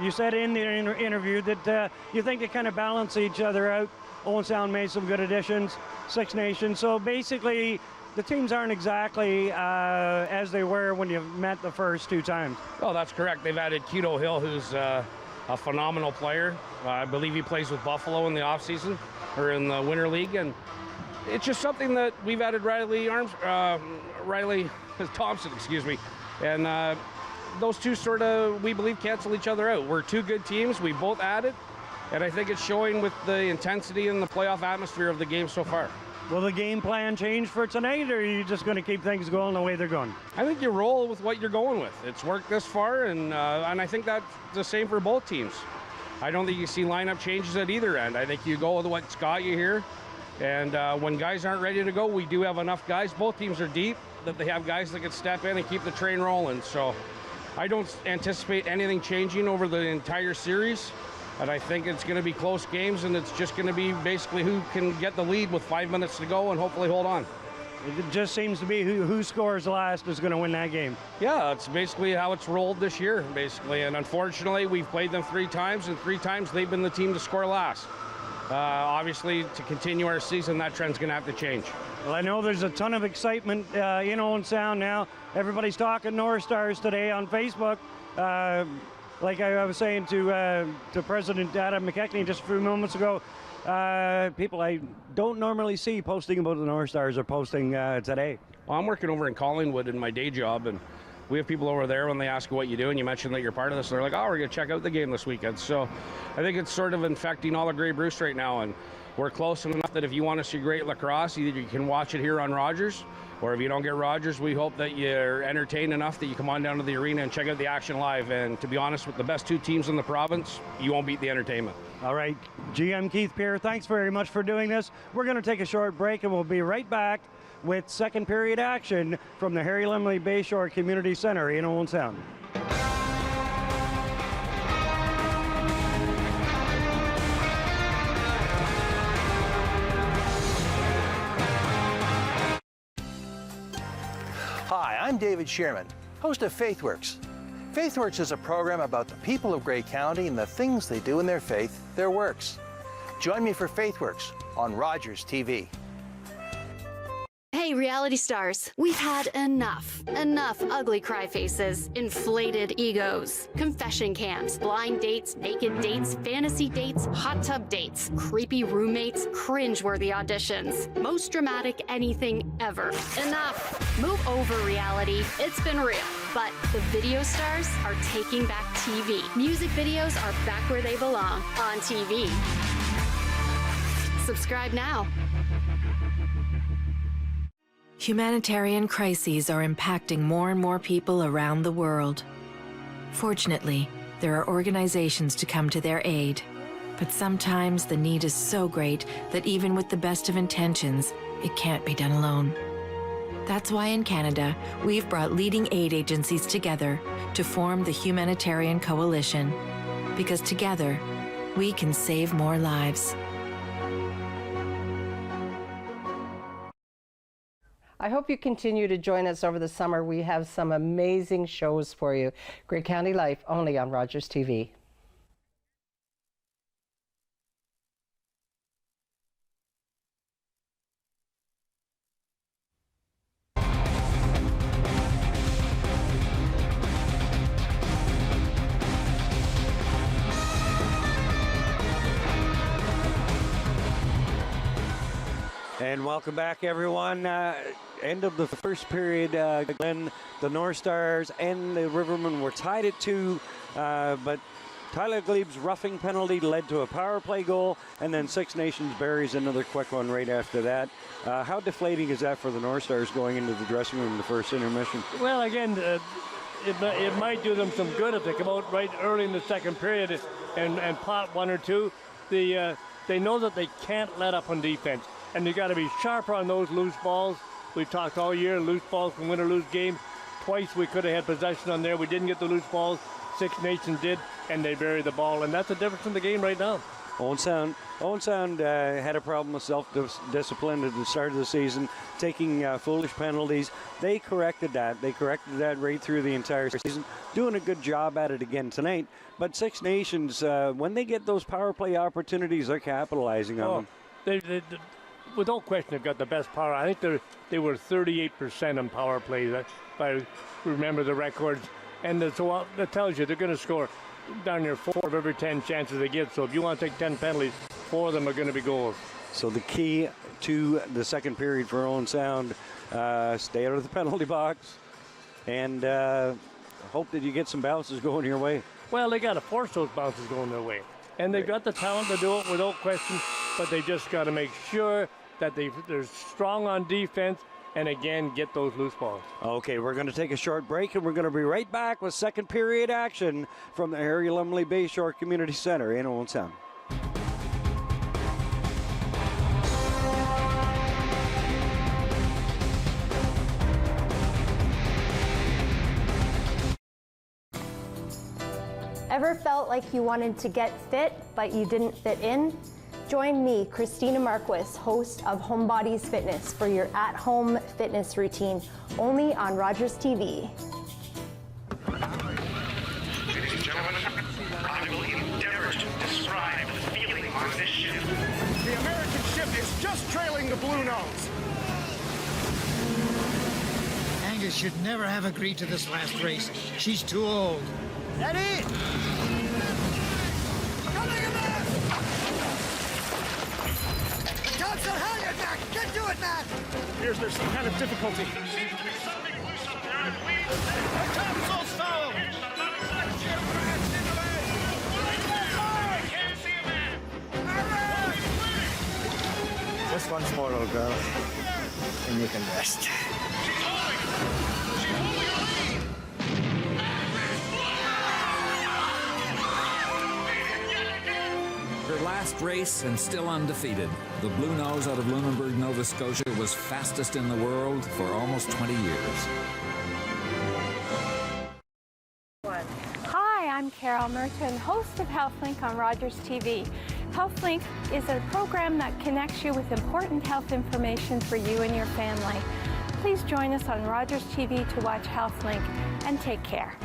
you said in the interview that you think they kind of balance each other out. Owen Sound made some good additions, 6 Nations. So basically, the teams aren't exactly as they were when you met the first 2 times. Oh, that's correct. They've added Keto Hill, who's a phenomenal player. I believe he plays with Buffalo in the offseason, or in the Winter League. And it's just something that we've added Riley Thompson, and those 2 sort of, we believe, cancel each other out. We're 2 good teams. We both added, and I think it's showing with the intensity and the playoff atmosphere of the game so far. Will the game plan change for tonight, or are you just going to keep things going the way they're going? I think you roll with what you're going with. It's worked this far, and I think that's the same for both teams. I don't think you see lineup changes at either end. I think you go with what's got you here, and when guys aren't ready to go, we do have enough guys. Both teams are deep, that they have guys that can step in and keep the train rolling. So I don't anticipate anything changing over the entire series. And I think it's going to be close games, and it's just going to be basically who can get the lead with 5 minutes to go and hopefully hold on. It just seems to be who scores last is going to win that game. Yeah, that's basically how it's rolled this year, basically. And unfortunately, we've played them 3 times, and 3 times they've been the team to score last. Obviously, to continue our season, that trend's going to have to change. Well, I know there's a ton of excitement in Owen Sound now. Everybody's talking North Stars today on Facebook. Like I was saying to President Adam McKechnie just a few moments ago, people I don't normally see posting about the North Stars are posting today. Well, I'm working over in Collingwood in my day job, and we have people over there when they ask you what you do and you mention that you're part of this, they're like, oh, we're going to check out the game this weekend. So I think it's sort of infecting all of Grey Bruce right now, and we're close enough that if you want to see great lacrosse, either you can watch it here on Rogers, or if you don't get Rogers, we hope that you're entertained enough that you come on down to the arena and check out the action live. And to be honest, with the best 2 teams in the province, you won't beat the entertainment. All right, GM Keith Peer, thanks very much for doing this. We're going to take a short break, and we'll be right back with second period action from the Harry Lumley Bayshore Community Center in Owen Sound. Hi, I'm David Shearman, host of FaithWorks. FaithWorks is a program about the people of Grey County and the things they do in their faith, their works. Join me for FaithWorks on Rogers TV. Hey, reality stars, we've had enough. Enough ugly cry faces, inflated egos, confession cams, blind dates, naked dates, fantasy dates, hot tub dates, creepy roommates, cringe-worthy auditions, most dramatic anything ever. Enough. Move over, reality. It's been real. But the video stars are taking back TV. Music videos are back where they belong, on TV. Subscribe now. Humanitarian crises are impacting more and more people around the world. Fortunately, there are organizations to come to their aid. But sometimes the need is so great that even with the best of intentions, it can't be done alone. That's why in Canada, we've brought leading aid agencies together to form the Humanitarian Coalition. Because together, we can save more lives. I hope you continue to join us over the summer. We have some amazing shows for you. Grey County Life, only on Rogers TV. And welcome back, everyone. End of the first period, Glenn, the North Stars and the Rivermen were tied at 2, but Tyler Glebe's roughing penalty led to a power play goal, and then Six Nations buries another quick one right after that. How deflating is that for the North Stars going into the dressing room in the first intermission? Well, again, it might do them some good if they come out right early in the second period and pot 1 or 2. They know that they can't let up on defense, and you got to be sharper on those loose balls. We've talked all year, loose balls can win or lose games. Twice we could have had possession on there. We didn't get the loose balls. Six Nations did, and they buried the ball, and that's the difference in the game right now. Owen Sound had a problem with self-discipline at the start of the season, taking foolish penalties. They corrected that. They corrected that right through the entire season, doing a good job at it again tonight. But Six Nations, when they get those power play opportunities, they're capitalizing on them. They, without question, they've got the best power. I think they were 38% on power plays, if I remember the records. And so that tells you they're going to score down near 4 of every 10 chances they get. So if you want to take 10 penalties, 4 of them are going to be goals. So the key to the second period for Owen Sound, stay out of the penalty box and hope that you get some bounces going your way. Well, they got to force those bounces going their way. And they've got the talent to do it without question, but they just got to make sure that they're strong on defense and, again, get those loose balls. Okay, we're going to take a short break, and we're going to be right back with second period action from the Harry Lumley Bayshore Community Center in Owen Sound. Ever felt like you wanted to get fit, but you didn't fit in? Join me, Christina Marquis, host of Homebodies Fitness, for your at-home fitness routine, only on Rogers TV. Ladies and gentlemen, I will endeavor to describe the feeling on this ship. The American ship is just trailing the Blue Nose. Angus should never have agreed to this last race. She's too old. Eddie! Coming in there! The guns are hanging, Mac! Get to it, Mac! Here's there's some kind of difficulty. There seems to be something loose up there, and we... The topsails foul! Here's the bottom side ship crashed into land! I can't see a man! Just once more, little girl, and you can rest. She's holding! She's holding her lead! Her last race and still undefeated, the Blue Nose out of Lunenburg, Nova Scotia was fastest in the world for almost 20 years. Hi, I'm Carol Merton, host of HealthLink on Rogers TV. HealthLink is a program that connects you with important health information for you and your family. Please join us on Rogers TV to watch HealthLink, and take care.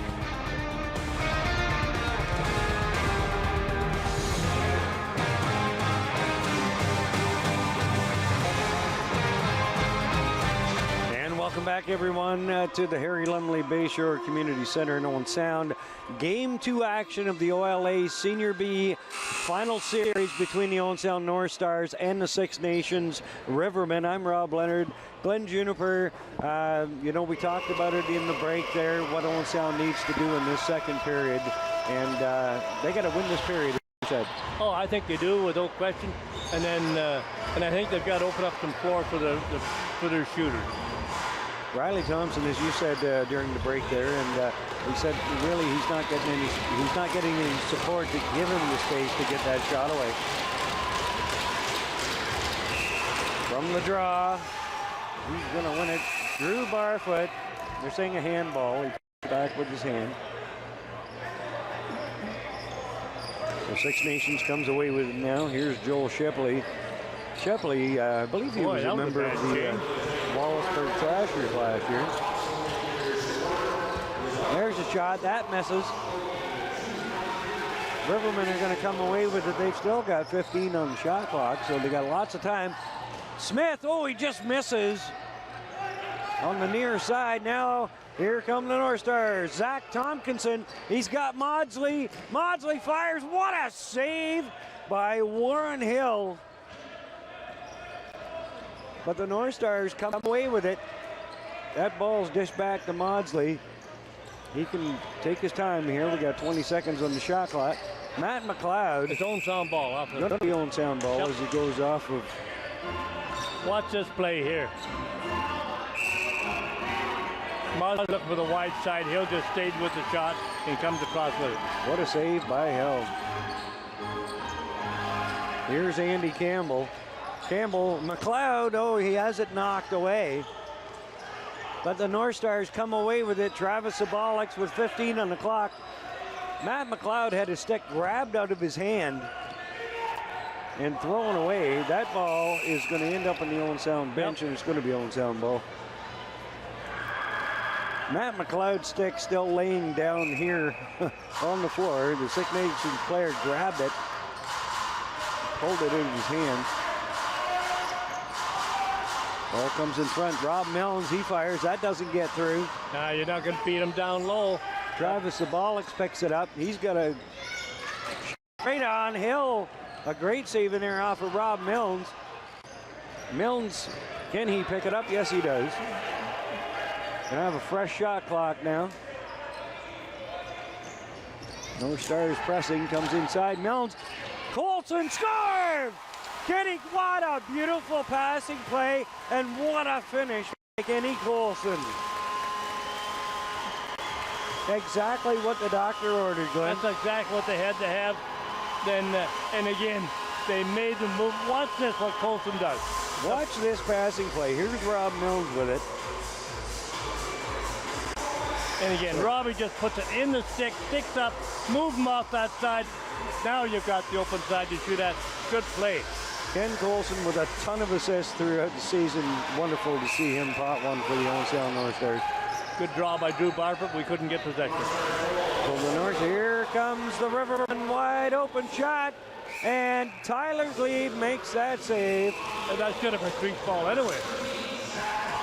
Welcome back, everyone, to the Harry Lumley Bayshore Community Center in Owen Sound. Game 2 action of the OLA Senior B final series between the Owen Sound North Stars and the Six Nations Rivermen. I'm Rob Leonard. Glenn Juniper, you know, we talked about it in the break there, what Owen Sound needs to do in this second period, and they got to win this period. Oh, I think they do, without question. And then, and I think they've got to open up some floor for their shooters. Riley Thompson, as you said during the break there, and he said really he's not getting any support to give him the space to get that shot away. From the draw, he's going to win it. Drew Barfoot. They're saying a handball. He put it back with his hand. So Six Nations comes away with it now. Here's Joel Shepley. Shepley, I believe he was a member of the Wallaceburg Thrashers last year. There's a shot. That misses. Rivermen are going to come away with it. They've still got 15 on the shot clock, so they got lots of time. Smith, oh, he just misses on the near side. Now, here come the North Stars. Zach Tompkinson, he's got Maudsley. Maudsley fires. What a save by Warren Hill. But the North Stars come away with it. That ball's dished back to Maudsley. He can take his time here. We got 20 seconds on the shot clock. Matt McLeod. It's Owen Sound ball. Off Going to be Owen Sound ball as he goes off of. Watch this play here. Maudsley looking for the wide side. He'll just stay with the shot and comes across with it. What a save by Hill. Here's Andy Campbell. Campbell, McLeod, oh, he has it knocked away. But the North Stars come away with it. Travis Sabalix with 15 on the clock. Matt McLeod had his stick grabbed out of his hand and thrown away. That ball is going to end up on the Owen Sound bench, and it's going to be Owen Sound ball. Matt McLeod's stick still laying down here on the floor. The Six Nations player grabbed it, pulled it in his hand. Ball comes in front. Rob Mellons, he fires. That doesn't get through. Nah, you're not going to beat him down low. Travis Sabalix picks it up. He's got a straight on Hill. A great save in there off of Rob Mellons. Mellons, can he pick it up? Yes, he does. Gonna have a fresh shot clock now. North Stars pressing, comes inside. Mellons, Colson scores! Kenny, what a beautiful passing play, and what a finish by Kenny Colson. Exactly what the doctor ordered, Glenn. That's exactly what they had to have. Then, and again, they made the move. Watch this, what Colson does. Watch this passing play. Here's Rob Mills with it. And again, Robbie just puts it in the stick, sticks up, move him off that side. Now you've got the open side to shoot at. Good play. Ken Colson with a ton of assists throughout the season. Wonderful to see him pot one for the Owen Sound North Stars. Good draw by Drew Barfoot. We couldn't get possession. From the north, here comes the Riverman wide open shot. And Tyler Glebe makes that save. And that should have been crease ball anyway.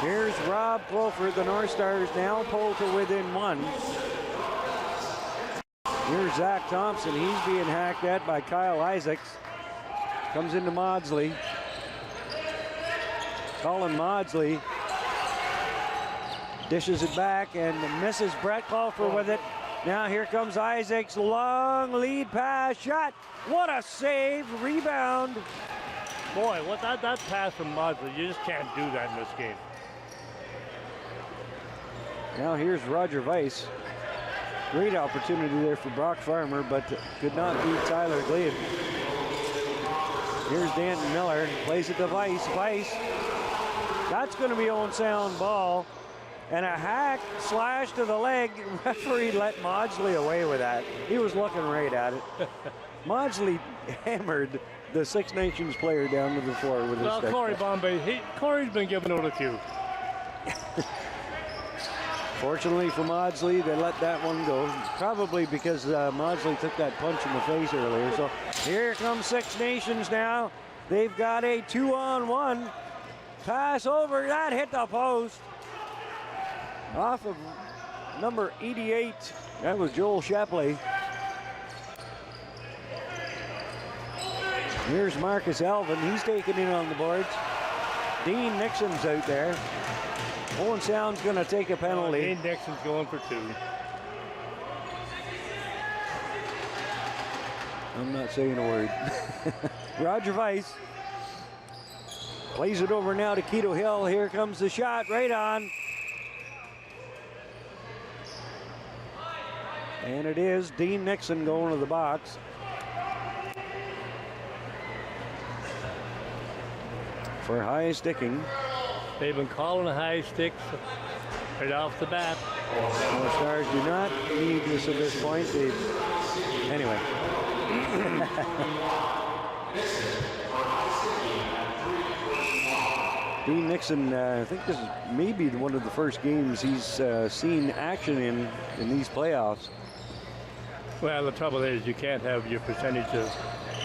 Here's Rob Cloford. The North Stars now pull to within one. Here's Zach Thompson. He's being hacked at by Kyle Isaacs. Comes into Maudsley. Colin Maudsley dishes it back and misses Brett Cloford with it. Now here comes Isaacs. Long lead pass shot. What a save. Rebound. Boy, what that pass from Maudsley, you just can't do that in this game. Now here's Roger Weiss. Great opportunity there for Brock Farmer, but could not beat Tyler Glebe. Here's Danton Miller, plays it to Weiss. Weiss, that's going to be Owen Sound ball. And a hack slash to the leg. Referee let Maudsley away with that. He was looking right at it. Maudsley hammered the Six Nations player down to the floor with his stick. Corey Bombay, Corey's been giving out a few. Fortunately for Maudsley, they let that one go. Probably because Maudsley took that punch in the face earlier. So here comes Six Nations now. They've got a 2-on-1. Pass over, that hit the post. Off of number 88, that was Joel Shapley. Here's Marcus Alvin, he's taken in on the boards. Dean Nixon's out there. Owen Sound's gonna take a penalty. Dean Nixon's going for two. I'm not saying a word. Roger Weiss plays it over now to Keto Hill. Here comes the shot, right on. And it is Dean Nixon going to the box. For high sticking. They've been calling a high stick right off the bat. The Stars do not need this at this point. Anyway. Dean Nixon, I think this is maybe one of the first games he's seen action in these playoffs. Well, the trouble is you can't have your percentage of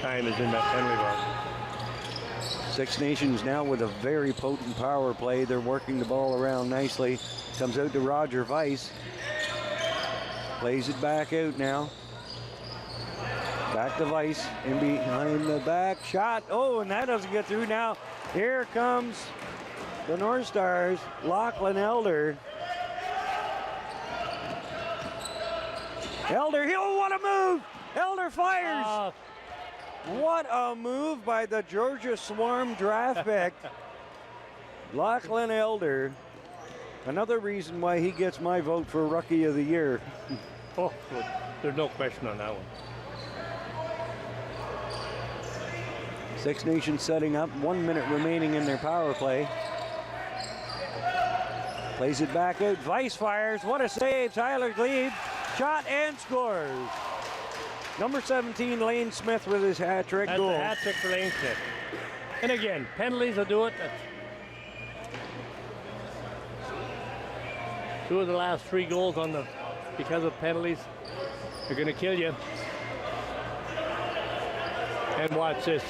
time is in that penalty box. Six Nations now with a very potent power play. They're working the ball around nicely. Comes out to Roger Weiss. Plays it back out now. Back to Weiss. In behind the back. Shot. Oh, and that doesn't get through now. Here comes the North Stars. Lachlan Elder. Elder, oh, what a move! Elder fires! What a move by the Georgia Swarm draft pick. Lachlan Elder. Another reason why he gets my vote for Rookie of the Year. Oh, there's no question on that one. Six Nations setting up. 1 minute remaining in their power play. Plays it back out. Weiss fires. What a save. Tyler Glebe. Shot and scores. Number 17, Lane Smith with his hat trick goal. That's a hat trick for Lane Smith. And again, penalties will do it. Two of the last three goals because of penalties. They're going to kill you. And watch this.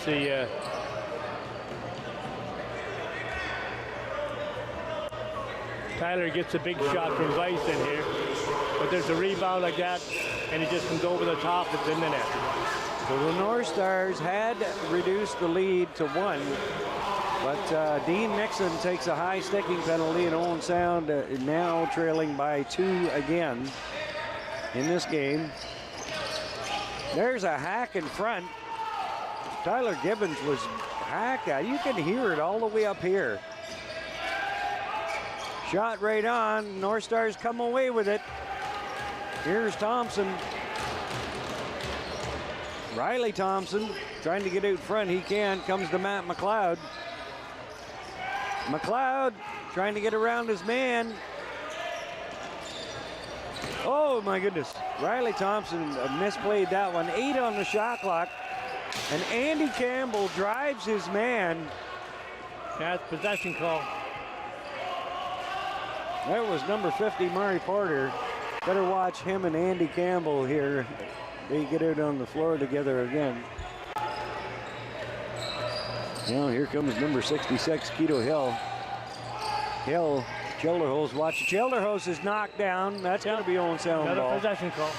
Tyler gets a big shot from Weiss in here. But there's a rebound like that, and he just comes over the top. It's in the net. So the North Stars had reduced the lead to 1, but Dean Nixon takes a high sticking penalty, and Owen Sound now trailing by 2 again in this game. There's a hack in front. Tyler Gibbons was hacked at. You can hear it all the way up here. Shot right on. North Stars come away with it. Here's Thompson. Riley Thompson trying to get out front. He can't. Comes to Matt McLeod. McLeod trying to get around his man. Oh my goodness. Riley Thompson misplayed that one. 8 on the shot clock. And Andy Campbell drives his man. That's possession call. That was number 50, Murray Porter. Better watch him and Andy Campbell here. They get out on the floor together again. Now here comes number 66, Keto Hill. Hill, Childerhose, watch. Childerhose is knocked down. That's going to be Owen Sound ball. Another possession call.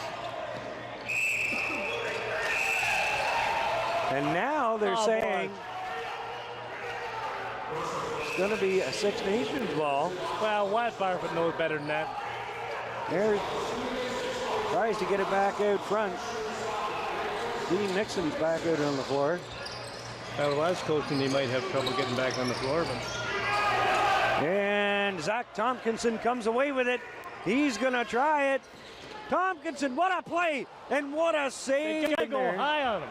And now they're saying it's going to be a Six Nations ball. Well, Wyatt Barfoot knows better than that. There, tries to get it back out front. Dean Nixon's back out on the floor. Well, I was coaching, he might have trouble getting back on the floor. But... And Zach Tompkinson comes away with it. He's going to try it. Tompkinson, what a play, and what a save. They gotta go high on him.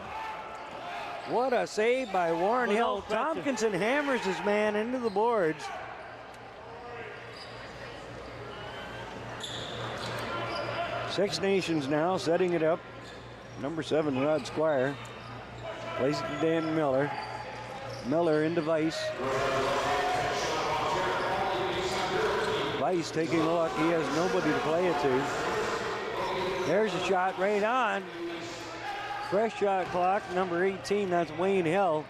What a save by Warren Hill. Tompkinson hammers his man into the boards. Six Nations now setting it up. Number 7, Rod Squire. Plays it to Dan Miller. Miller into Weiss. Weiss taking a look. He has nobody to play it to. There's a shot right on. Fresh shot clock, number 18, that's Wayne Hill.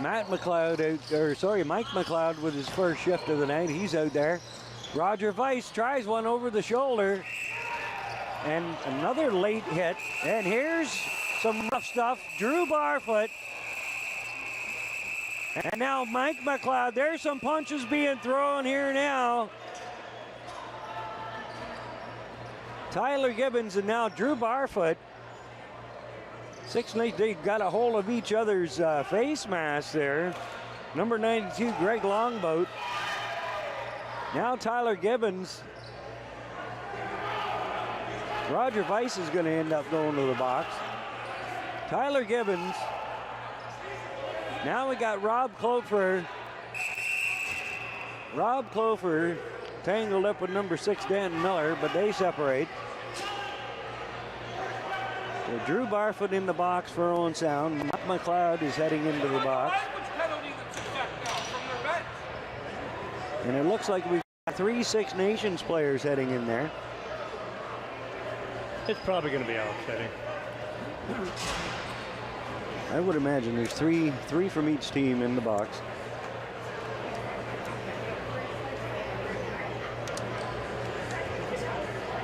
Mike McLeod with his first shift of the night. He's out there. Roger Weiss tries one over the shoulder. And another late hit. And here's some rough stuff. Drew Barfoot. And now Mike McLeod. There's some punches being thrown here now. Tyler Gibbons and now Drew Barfoot. Six Nations, they got a hold of each other's face mask there. Number 92, Greg Longboat. Now Tyler Gibbons. Roger Weiss is going to end up going to the box. Tyler Gibbons. Now we got Rob Clofer. Rob Clofer tangled up with number 6, Dan Miller, but they separate. So Drew Barfoot in the box for Owen Sound. Mike McLeod is heading into the box. And it looks like we've got 3 Six Nations players heading in there. It's probably going to be outsetting. I would imagine there's three from each team in the box.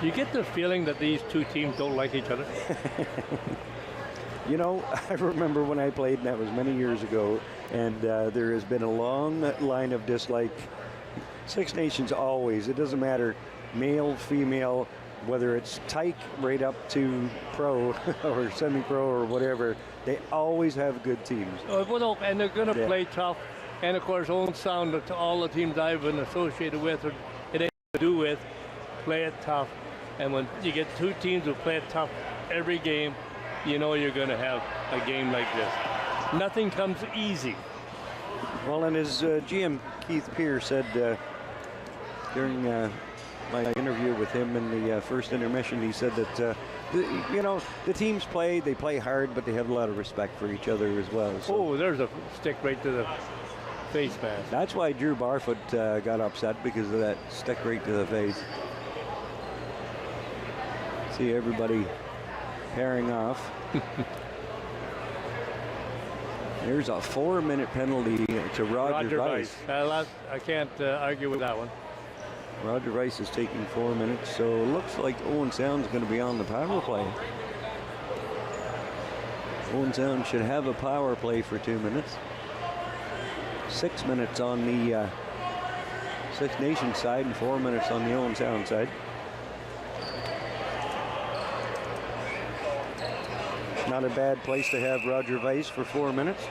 You get the feeling that these two teams don't like each other? You know, I remember when I played, and that was many years ago, and there has been a long line of dislike. Six Nations always, it doesn't matter, male, female, whether it's tyke right up to pro or semi-pro or whatever, they always have good teams. And they're going to play tough. And of course, Owen Sound, to all the teams I've been associated with, or it ain't to do with, play it tough. And when you get two teams who play it tough every game, you know you're going to have a game like this. Nothing comes easy. Well, and as GM Keith Pierce said during my interview with him in the first intermission, he said that, you know, the teams play hard, but they have a lot of respect for each other as well. So. Oh, there's a stick right to the face mask. That's why Drew Barfoot got upset, because of that stick right to the face. See everybody pairing off. There's a 4-minute penalty to Roger Weiss. I can't argue with that one. Roger Weiss is taking 4 minutes, so it looks like Owen Sound's going to be on the power play. Owen Sound should have a power play for 2 minutes. 6 minutes on the Six Nations side and 4 minutes on the Owen Sound side. Not a bad place to have Roger Weiss for 4 minutes.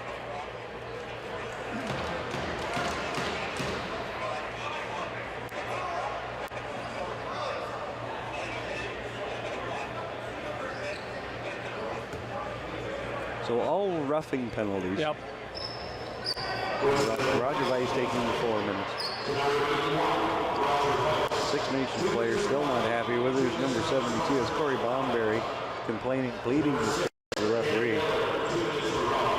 So all roughing penalties. Yep. Roger Weiss taking the 4 minutes. Six Nations player still not happy with it. Number 72 is Corey Bomberry, complaining, pleading with the referee.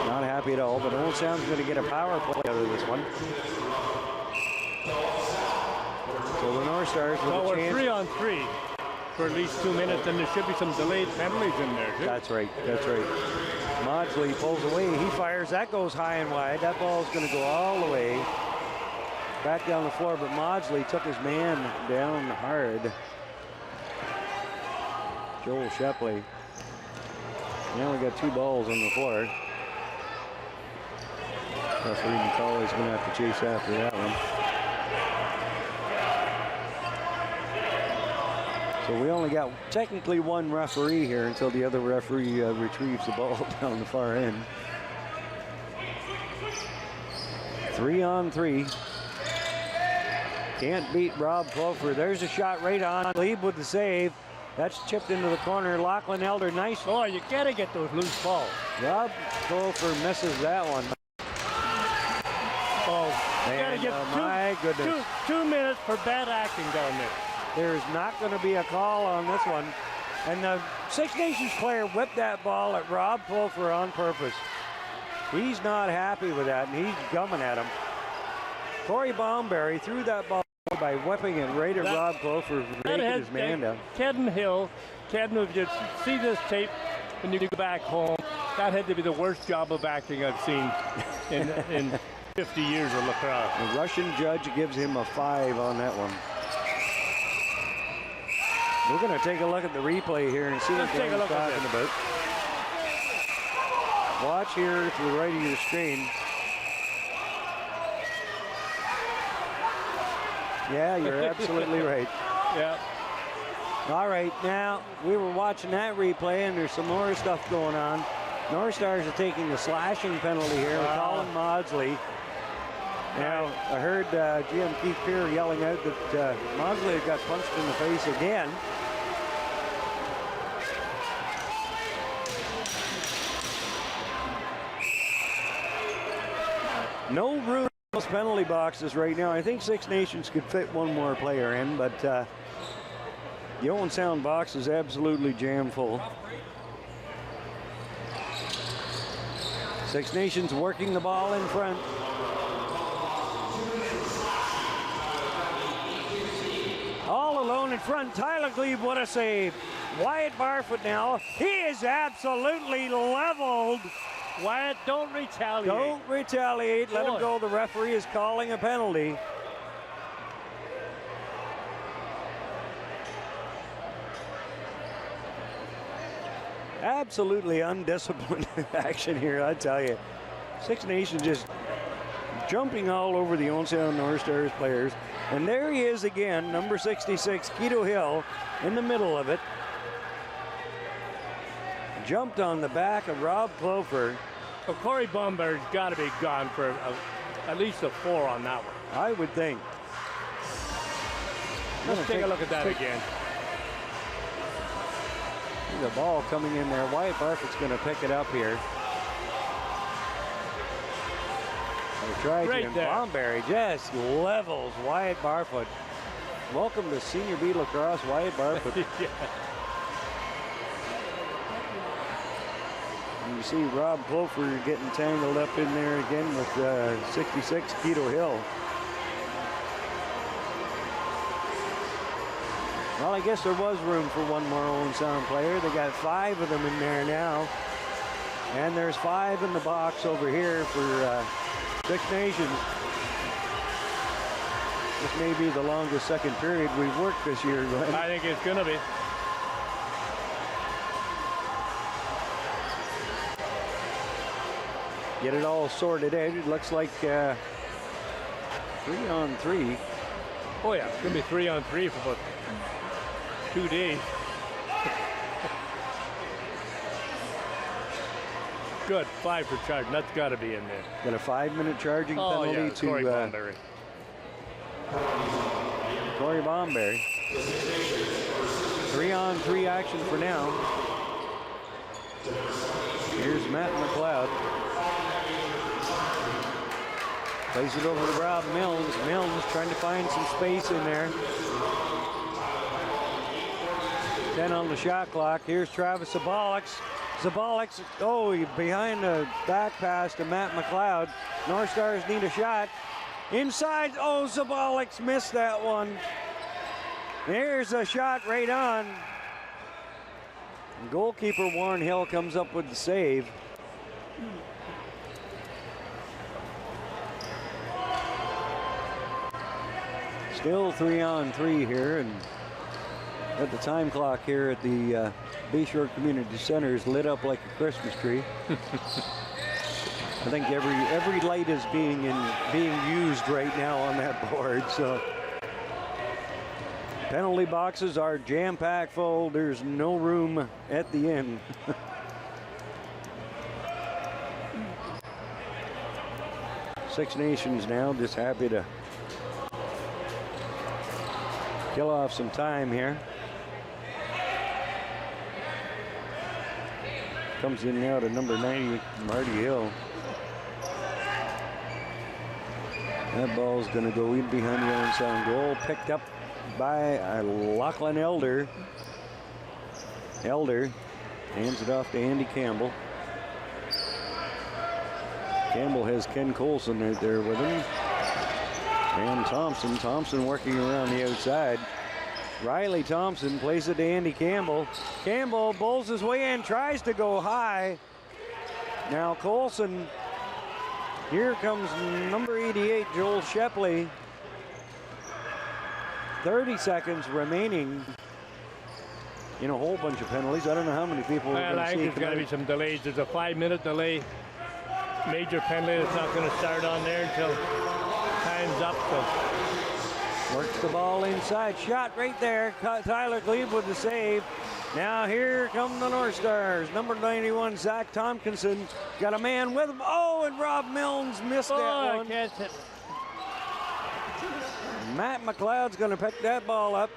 Not happy at all, but Owen Sound's going to get a power play out of this one. So the North Stars with a chance. We're 3-on-3 for at least 2 minutes, and there should be some delayed penalties in there, too. That's right, that's right. Maudsley pulls away, he fires, that goes high and wide. That ball's going to go all the way back down the floor, but Maudsley took his man down hard. Joel Shepley. Now we got 2 balls on the floor. Referee McCauley's going to have to chase after that one. So we only got technically 1 referee here until the other referee retrieves the ball down the far end. 3-on-3. Can't beat Rob Clover. There's a shot right on. Glebe with the save. That's chipped into the corner. Lachlan Elder, nice. Oh, you gotta get those loose balls. Rob Clover misses that one. Oh, you gotta get my goodness. 2 minutes for bad acting down there. There's not going to be a call on this one. And the Six Nations player whipped that ball at Rob Clover on purpose. He's not happy with that, and he's gumming at him. Corey Bomberry threw that ball by whipping it right at Rob Clover, making his man down. Kedden Hill, if you see this tape when you go back home, that had to be the worst job of acting I've seen in 50 years of lacrosse. The Russian judge gives him a 5 on that one. We're going to take a look at the replay here and see what Dan's talking about. Watch here to the right of your screen. Yeah, you're absolutely right. Yeah. All right, now we were watching that replay, and there's some more stuff going on. North Stars are taking a slashing penalty here with Colin Maudsley. Now, I heard GM Keith Peer yelling out that Maudsley got punched in the face again. No room in those penalty boxes right now. I think Six Nations could fit 1 more player in, but the Owen Sound box is absolutely jam full. Six Nations working the ball in front. All alone in front, Tyler Glebe, what a save. Wyatt Barfoot now, he is absolutely leveled. Wyatt, don't retaliate. Don't retaliate, let him go. The referee is calling a penalty. Absolutely undisciplined action here, I tell you. Six Nations just jumping all over the Owen Sound North Stars players. And there he is again, number 66, Keto Hill, in the middle of it. Jumped on the back of Rob Clover. Well, Corey Bomberry's got to be gone for at least a 4 on that one. I would think. Let's take a look at that again. The ball coming in there. Wyatt Barfoot's going to pick it up here. They tried right to, there. Bomberry just levels Wyatt Barfoot. Welcome to Senior B Lacrosse, Wyatt Barfoot. Yeah. And you see Rob Clover getting tangled up in there again with 66, Keto Hill. Well, I guess there was room for 1 more Owen Sound player. They got 5 of them in there now. And there's 5 in the box over here for Six Nations. This may be the longest second period we've worked this year, Glenn. I think it's going to be. Get it all sorted out. It looks like 3 on 3. Oh, yeah, it's going to be 3 on 3 for about 2 days. Good, 5 for charging. That's got to be in there. Got a 5-minute charging penalty to Corey Bomberry. Corey Bomberry. 3 on 3 action for now. Here's Matt McLeod. Plays it over to Rob Milnes. Milnes trying to find some space in there. 10 on the shot clock. Here's Travis Zabolics. Zabolics, behind the back pass to Matt McLeod. North Stars need a shot. Inside, Zabolics missed that one. There's a shot right on. Goalkeeper Warren Hill comes up with the save. Still 3-on-3 here, and at the time clock here at the Bayshore Community Center is lit up like a Christmas tree. I think every light is being used right now on that board. So penalty boxes are jam-packed full. There's no room at the end. Six Nations now just happy to kill off some time here. Comes in now to number 90, Marty Hill. That ball's going to go in behind the Owen Sound goal. Picked up by Lachlan Elder. Elder hands it off to Andy Campbell. Campbell has Ken Colson right there with him. And Thompson working around the outside. Riley Thompson plays it to Andy Campbell. Campbell bowls his way in, tries to go high. Now Colson. Here comes number 88, Joel Shepley. 30 seconds remaining in a whole bunch of penalties. I don't know how many people are going to see. There's got to be some delays. There's a 5-minute delay. Major penalty that's not going to start on there until time's up. So. Works the ball inside. Shot right there. Tyler Glebe with the save. Now here come the North Stars. Number 91, Zach Tompkinson. Got a man with him. And Rob Milnes missed that one. Matt McLeod's going to pick that ball up.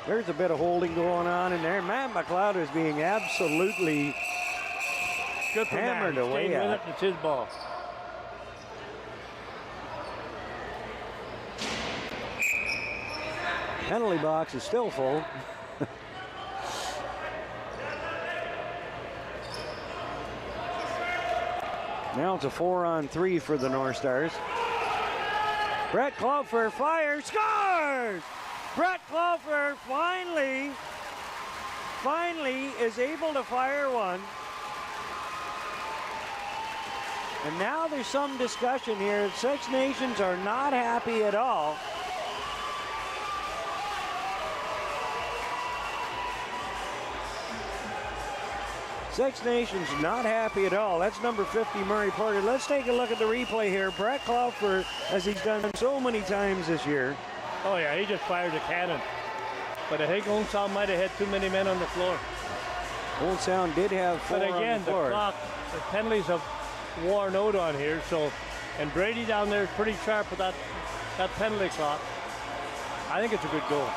There's a bit of holding going on in there. Matt McLeod is being absolutely hammered away at it. It's his ball. Penalty box is still full. Now it's a 4-on-3 for the North Stars. Brett Clougher fires, scores! Brett Clougher finally is able to fire one. And now there's some discussion here. Six Nations are not happy at all. Six Nations not happy at all. That's number 50, Murray Porter. Let's take a look at the replay here. Brett Clougher, as he's done so many times this year. Oh yeah, he just fired a cannon. But I think Owen Sound might have had too many men on the floor. Owen Sound did have 4 on the floor. But again, the clock, the penalties have worn out on here. So, and Brady down there is pretty sharp with that penalty clock. I think it's a good goal.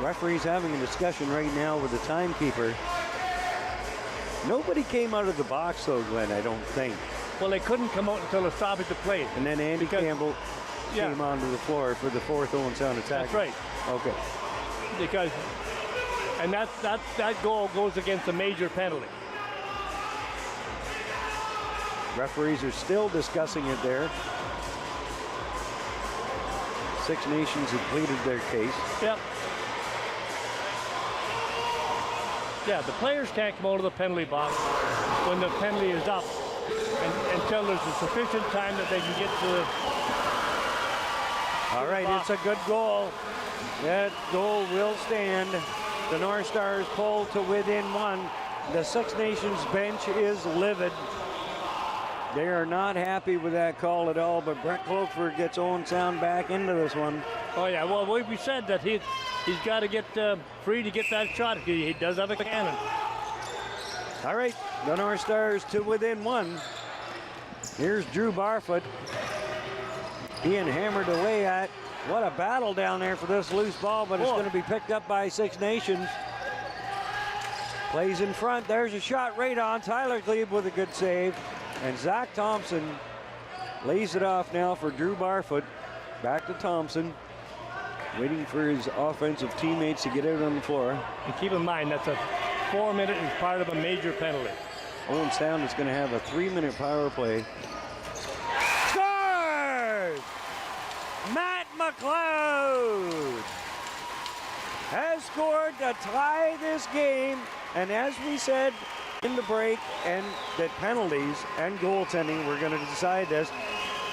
Referee's having a discussion right now with the timekeeper. Nobody came out of the box though, Glenn, I don't think. Well, they couldn't come out until the stoppage of play. And then Andy Campbell came onto the floor for the fourth Owen Sound attack. That's right. Okay. Because, and that goal goes against a major penalty. Referees are still discussing it there. Six Nations have pleaded their case. Yep. Yeah, the players can't come out of the penalty box when the penalty is up until there's a sufficient time that they can get to the All right, it's a good goal. That goal will stand. The North Stars pull to within one. The Six Nations bench is livid. They are not happy with that call at all, but Brett Clougher gets Owen Sound back into this one. Oh yeah, well we said that he's got to get free to get that shot. He does have a cannon. All right, the North Stars to within one. Here's Drew Barfoot being hammered away at. What a battle down there for this loose ball, but it's going to be picked up by Six Nations. Plays in front. There's a shot right on. Tyler Glebe with a good save. And Zach Thompson lays it off now for Drew Barfoot. Back to Thompson, waiting for his offensive teammates to get out on the floor. And keep in mind, that's a 4-minute and part of a major penalty. Owen Sound is going to have a 3-minute power play. Scores! Matt McLeod has scored to tie this game. And as we said in the break, and that penalties and goaltending were going to decide this.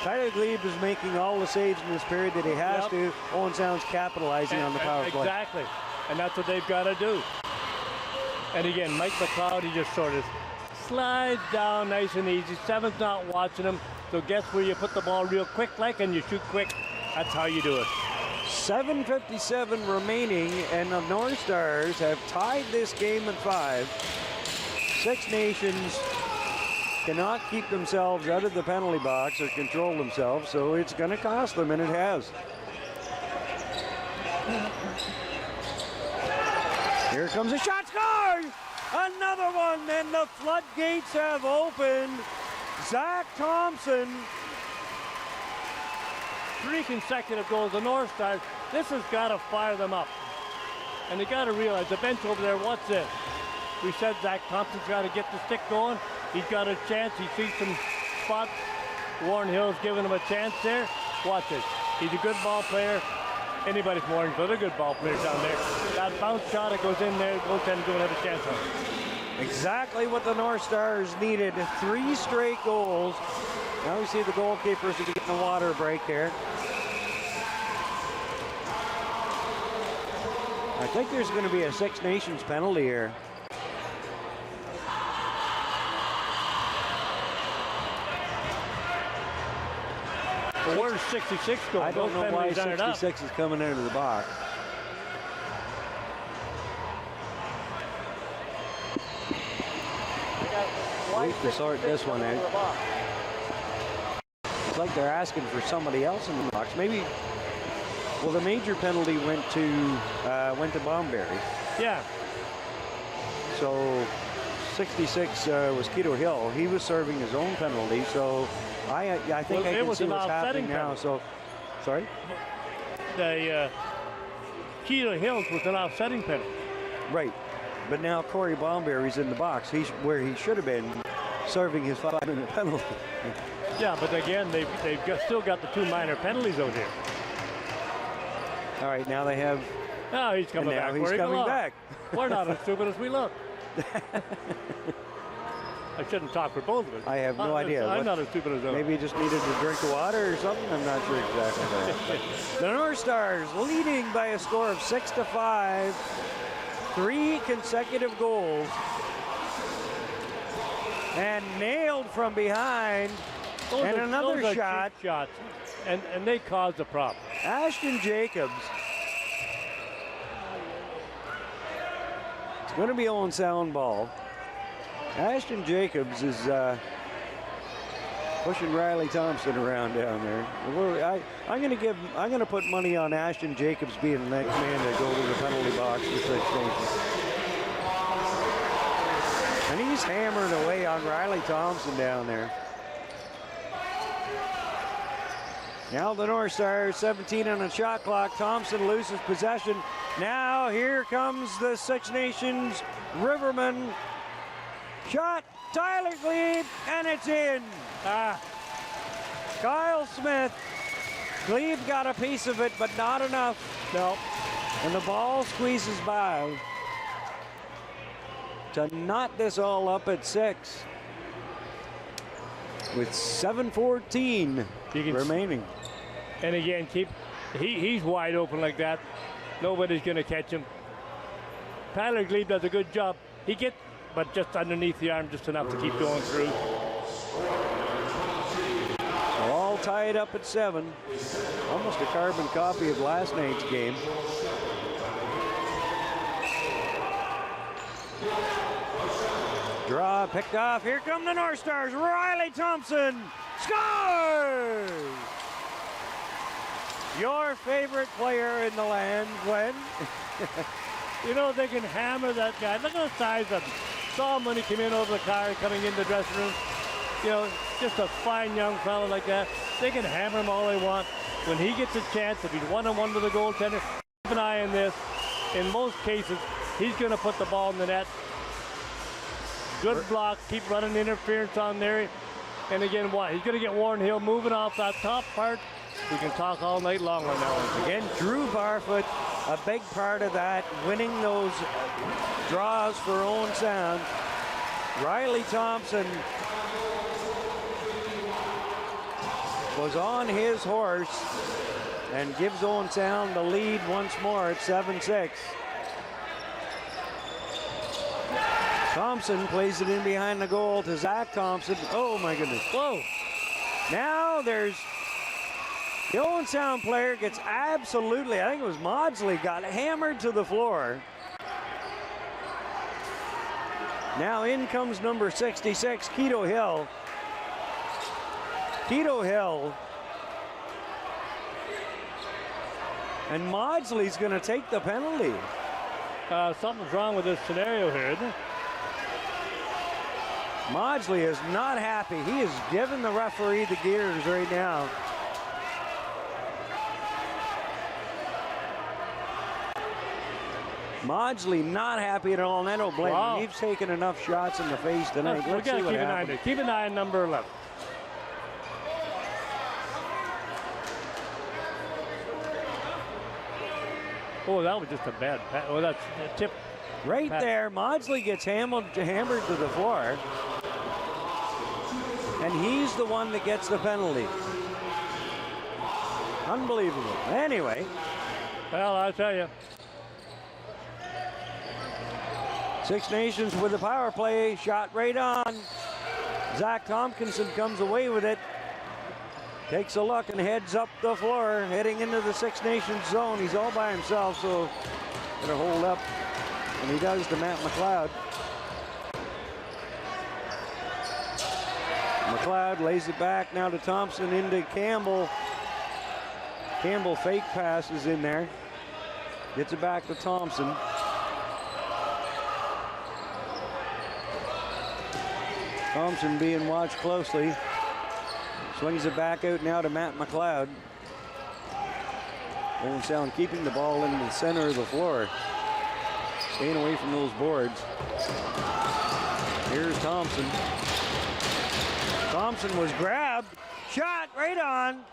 Tyler Glebe is making all the saves in this period that he has to. Owen Sound's capitalizing on the power play. Exactly. And that's what they've got to do. And again, Mike McLeod, he just sort of slides down nice and easy. Seven's not watching him. So guess where you put the ball real quick like, and you shoot quick. That's how you do it. 7:57 remaining, and the North Stars have tied this game at 5. Six Nations cannot keep themselves out of the penalty box or control themselves, so it's going to cost them, and it has. Here comes a shot, score! Another one, and the floodgates have opened. Zach Thompson. 3 consecutive goals. The North Stars, this has got to fire them up. And they got to realize the bench over there, what's this? We said Zach Thompson's got to get the stick going. He's got a chance. He sees some spots. Warren Hill's giving him a chance there. Watch it. He's a good ball player. Anybody from Warrensville, they're good ball players down there. That bounce shot, it goes in there. Goaltender don't have a chance on it. Exactly what the North Stars needed. 3 straight goals. Now we see the goalkeepers are getting a water break here. I think there's going to be a Six Nations penalty here. Well, where's 66 going? I don't know why 66 is coming into the box. We have to sort this one out. It's like they're asking for somebody else in the box. Maybe. Well, the major penalty went to Bomberry. Yeah. So 66 was Keto Hill. He was serving his own penalty. So I think I can see what's happening now. So, sorry. The Keto Hills was an offsetting penalty. Right, but now Corey Bomberry's in the box. He's where he should have been, serving his 5-minute penalty. Yeah, but again, they've still got the 2 minor penalties out here. All right, now they have. Oh, he's coming back. He's coming back. We're not as stupid as we look. I shouldn't talk for both of us. I have no idea. I'm not as stupid as those. Maybe he just needed a drink of water or something. I'm not sure exactly. The North Stars leading by a score of 6-5. 3 consecutive goals. And nailed from behind. And another shot. Shots. And they caused a problem. Ashton Jacobs. It's going to be Owen Sound ball. Ashton Jacobs is pushing Riley Thompson around down there. I'm going to put money on Ashton Jacobs being the next man to go to the penalty box for Six Nations. And he's hammering away on Riley Thompson down there. Now the North Stars, 17 on the shot clock. Thompson loses possession. Now here comes the Six Nations Riverman. Shot, Tyler Glebe, and it's in. Kyle Smith. Glebe got a piece of it, but not enough. No. And the ball squeezes by to knot this all up at 6. With 7:14 remaining. And again, he's wide open like that. Nobody's going to catch him. Tyler Glebe does a good job. He gets, but just underneath the arm, just enough to keep going through. All tied up at 7. Almost a carbon copy of last night's game. Draw picked off. Here come the North Stars. Riley Thompson scores! Your favorite player in the land, Glenn. You know, they can hammer that guy. Look at the size of him. Saw him when he came in over the car, coming in the dressing room. you know, just a fine young fellow like that. They can hammer him all they want. When he gets a chance, if he's one-on-one with the goaltender, keep an eye on this. In most cases, he's going to put the ball in the net. Good block, keep running interference on there. And again, what? He's going to get Warren Hill moving off that top part. We can talk all night long on that one. Again, Drew Barfoot, a big part of that, winning those draws for Owen Sound. Riley Thompson was on his horse and gives Owen Sound the lead once more at 7-6. Thompson plays it in behind the goal to Zach Thompson. Oh my goodness. Whoa. Now there's the Owen Sound player gets absolutely, I think it was Maudsley, got hammered to the floor. Now in comes number 66, Keto Hill. Keto Hill. And Maudsley's going to take the penalty. Something's wrong with this scenario here, isn't it? Maudsley is not happy. He is giving the referee the gears right now. Maudsley not happy at all, and I don't blame him. He's taken enough shots in the face tonight. We got to keep an eye on it. Keep an eye on number 11. Oh, that was just a bad pass. Oh, that's a tip. Right there, Maudsley gets hammered to the floor. And he's the one that gets the penalty. Unbelievable. Anyway. Well, I'll tell you. Six Nations with the power play. Shot right on. Zach Tompkinson comes away with it. Takes a look and heads up the floor, heading into the Six Nations zone. He's all by himself, so gonna hold up. And he does to Matt McLeod. McLeod lays it back now to Thompson into Campbell. Campbell fake passes in there. Gets it back to Thompson. Thompson being watched closely. Swings it back out now to Matt McLeod. Owen Sound keeping the ball in the center of the floor. Staying away from those boards. Here's Thompson. Thompson was grabbed. Shot right on.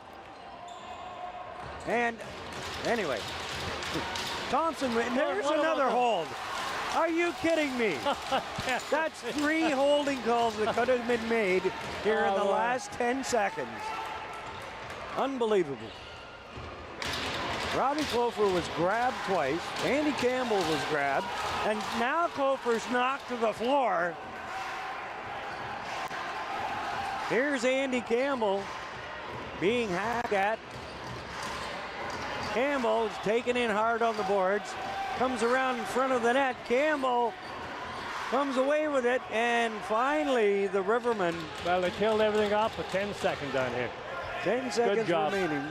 And anyway, Thompson, there's another hold. Are you kidding me? That's 3 holding calls that could have been made here in the last 10 seconds. Unbelievable. Robbie Clofer was grabbed twice. Andy Campbell was grabbed. And now Clofer's knocked to the floor. Here's Andy Campbell being hacked at. Campbell's taken in hard on the boards. Comes around in front of the net. Campbell comes away with it, and finally the Rivermen. Well, they killed everything off with 10 seconds on here. 10 seconds remaining.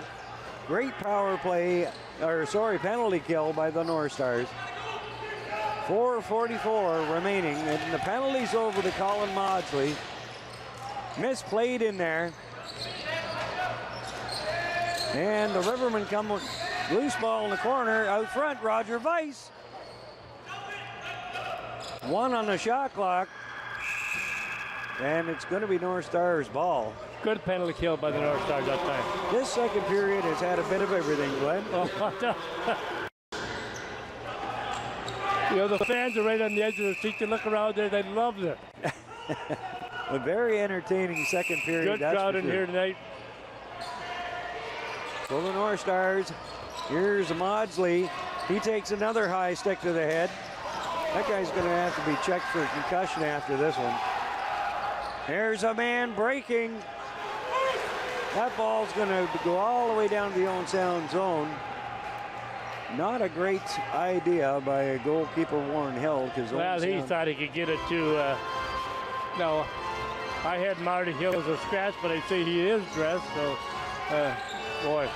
Great power play, penalty kill by the North Stars. 4:44 remaining, and the penalty's over to Colin Maudsley. Misplayed in there. And the Rivermen come with loose ball in the corner. Out front, Roger Weiss. 1 on the shot clock. And it's going to be North Stars' ball. Good penalty kill by the North Stars that time. This second period has had a bit of everything, Glenn. You know, the fans are right on the edge of the seat. You look around there, they love it. A very entertaining second period. Good crowd in here tonight. So the North Stars, here's Maudsley. He takes another high stick to the head. That guy's going to have to be checked for concussion after this one. There's a man breaking. That ball's going to go all the way down to the Owen Sound zone. Not a great idea by goalkeeper Warren Hill. Well, he thought he could get it to, no, I had Marty Hill as a scratch, but I say he is dressed, so, boy.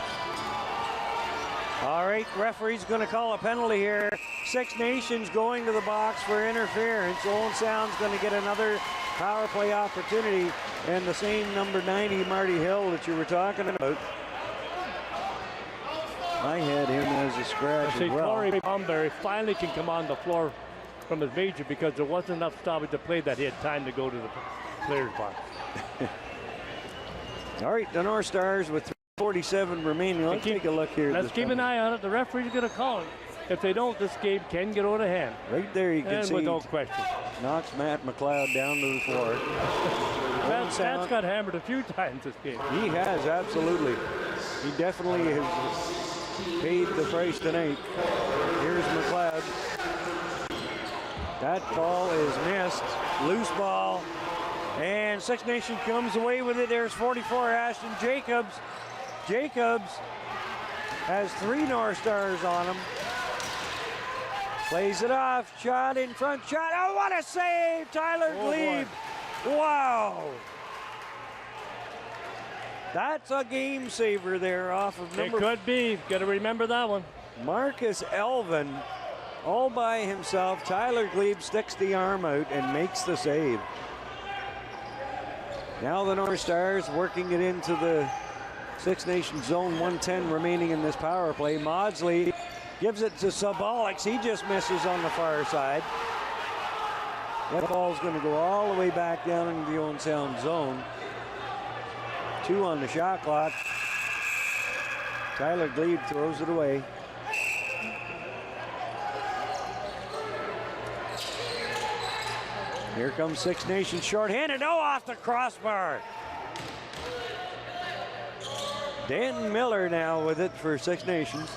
All right, referee's going to call a penalty here. Six Nations going to the box for interference. Owen Sound's going to get another power play opportunity, and the same number 90, Marty Hill, that you were talking about. I had him as a scratch as well. Corey Bomberry finally can come on the floor from his major because there wasn't enough stoppage to play that he had time to go to the player's box. All right, the North Stars with 3:47 remaining. Let's take a look here. Let's keep an eye on it. The referee's going to call it. If they don't, this game can get out of hand. Right there, you can see. Without question. Knocks Matt McLeod down to the floor. Matt's got hammered a few times this game. He has, absolutely. He definitely has paid the price tonight. Here's McLeod. That ball is missed. Loose ball. And Six Nation comes away with it. There's 44, Ashton Jacobs. Jacobs has 3 North Stars on him. Plays it off. Shot in front. Shot. Oh, what a save. Tyler Glebe. Wow. That's a game saver there off of number. It could be. Got to remember that one. Marcus Elvin all by himself. Tyler Glebe sticks the arm out and makes the save. Now the North Stars working it into the Six Nations zone. 1:10 remaining in this power play. Maudsley gives it to Sabalix. He just misses on the far side. That ball's going to go all the way back down into the Owen Sound zone. 2 on the shot clock. Tyler Glebe throws it away. Here comes Six Nations shorthanded. Oh, off the crossbar. Dan Miller now with it for Six Nations.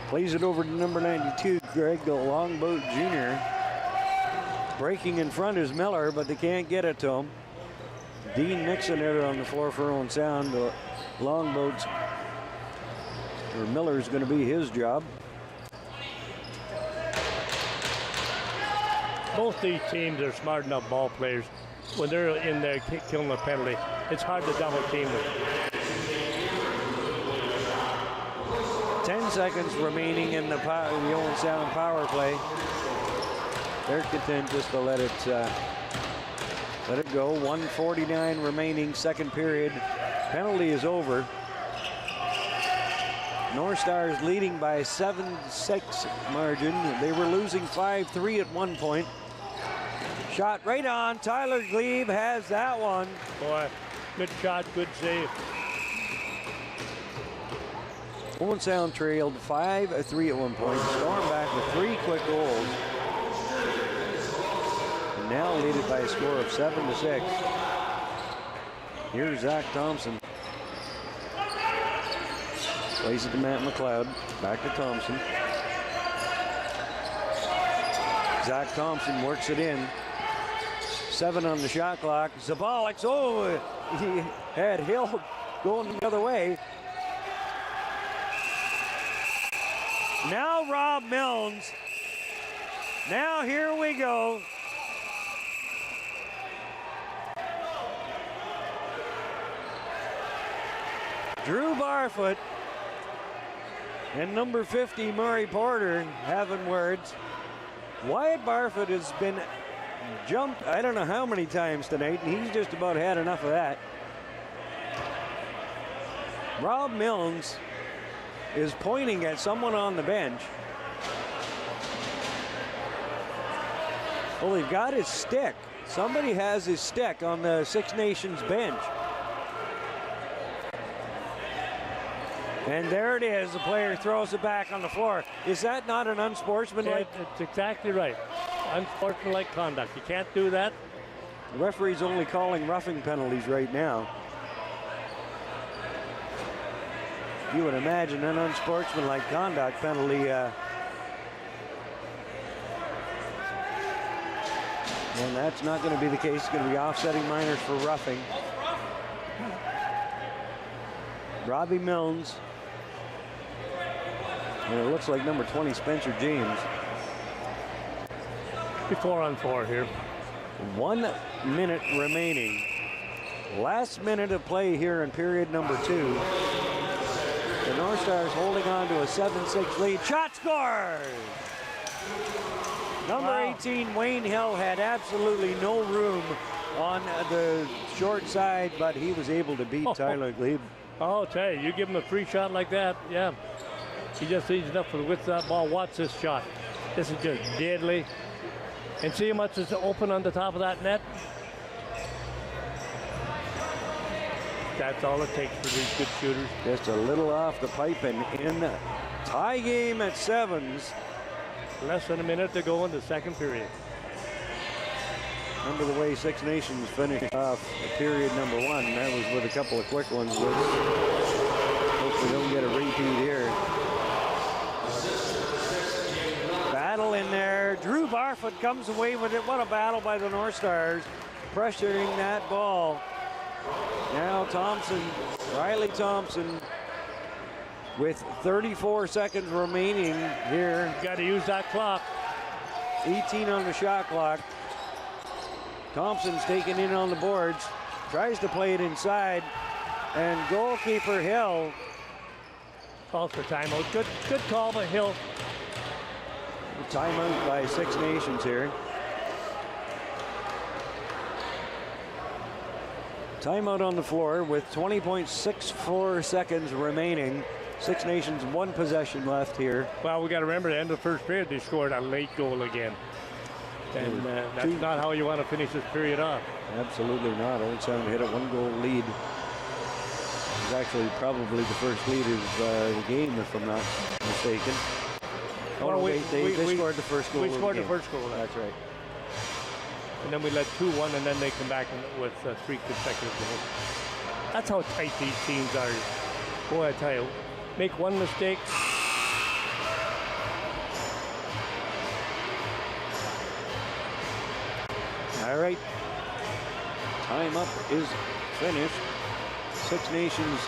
Plays it over to number 92, Greg Longboat Jr. Breaking in front is Miller, but they can't get it to him. Dean Nixon there on the floor for Owen Sound. Longboat's, or Miller's going to be his job. Both these teams are smart enough ball players. When they're in there killing a penalty, it's hard to double team them. 10 seconds remaining in the Owen Sound power play. They're content just to let it go. 1:49 remaining, second period. Penalty is over. North Stars leading by a 7-6 margin. They were losing 5-3 at one point. Shot right on. Tyler Glebe has that one. Boy, good shot, good save. Owen Sound trailed 5-3 at one point. Storm back with 3 quick goals. And now lead it by a score of 7-6. Here's Zach Thompson. Plays it to Matt McLeod. Back to Thompson. Zach Thompson works it in. 7 on the shot clock. Zabalix, oh, he had Hill going the other way. Now Rob Milnes. Now here we go. Drew Barfoot and number 50, Murray Porter, having words. Wyatt Barfoot has been jumped I don't know how many times tonight, and he's just about had enough of that. Rob Milnes is pointing at someone on the bench. Well, they've got his stick. Somebody has his stick on the Six Nations bench. And there it is. The player throws it back on the floor. Is that not an unsportsmanlike? It's exactly right. Unsportsmanlike conduct. You can't do that. The referee's only calling roughing penalties right now. You would imagine an unsportsmanlike conduct penalty. Well, that's not going to be the case. It's going to be offsetting minors for roughing. Robbie Milnes. And it looks like number 20, Spencer James. 4-on-4 here. 1 minute remaining. Last minute of play here in period number 2. The North Stars holding on to a 7-6 lead. Shot scores! Number 18, Wayne Hill, had absolutely no room on the short side, but he was able to beat Tyler Glebe. I'll tell you give him a free shot like that, yeah. He just needs enough for the width of that ball. Watch this shot. This is just deadly. And see how much is open on the top of that net? That's all it takes for these good shooters. Just a little off the pipe and in. Tie game at 7s. Less than a minute to go in the second period. Remember the way Six Nations finished off period number 1. That was with a couple of quick ones. Hopefully don't get a repeat here. Battle in there. Drew Barfoot comes away with it. What a battle by the North Stars. Pressuring that ball. Now Thompson, Riley Thompson, with 34 seconds remaining here. Got to use that clock. 18 on the shot clock. Thompson's taken in on the boards, tries to play it inside, and goalkeeper Hill calls for timeout. Good call by Hill. Timeout by Six Nations here. Timeout on the floor with 20.64 seconds remaining. Six Nations, 1 possession left here. Well, we got to remember at the end of the first period, they scored a late goal again. And that's not how you want to finish this period off. Absolutely not. Owen Sound hit a 1-goal lead. It's actually probably the first lead of the game, if I'm not mistaken. Well, they scored the first goal. We scored the first goal. That's right. And then we led 2-1, and then they come back with 3 consecutive goals. That's how tight these teams are. Boy, I tell you, make one mistake. All right. Time up is finished. Six Nations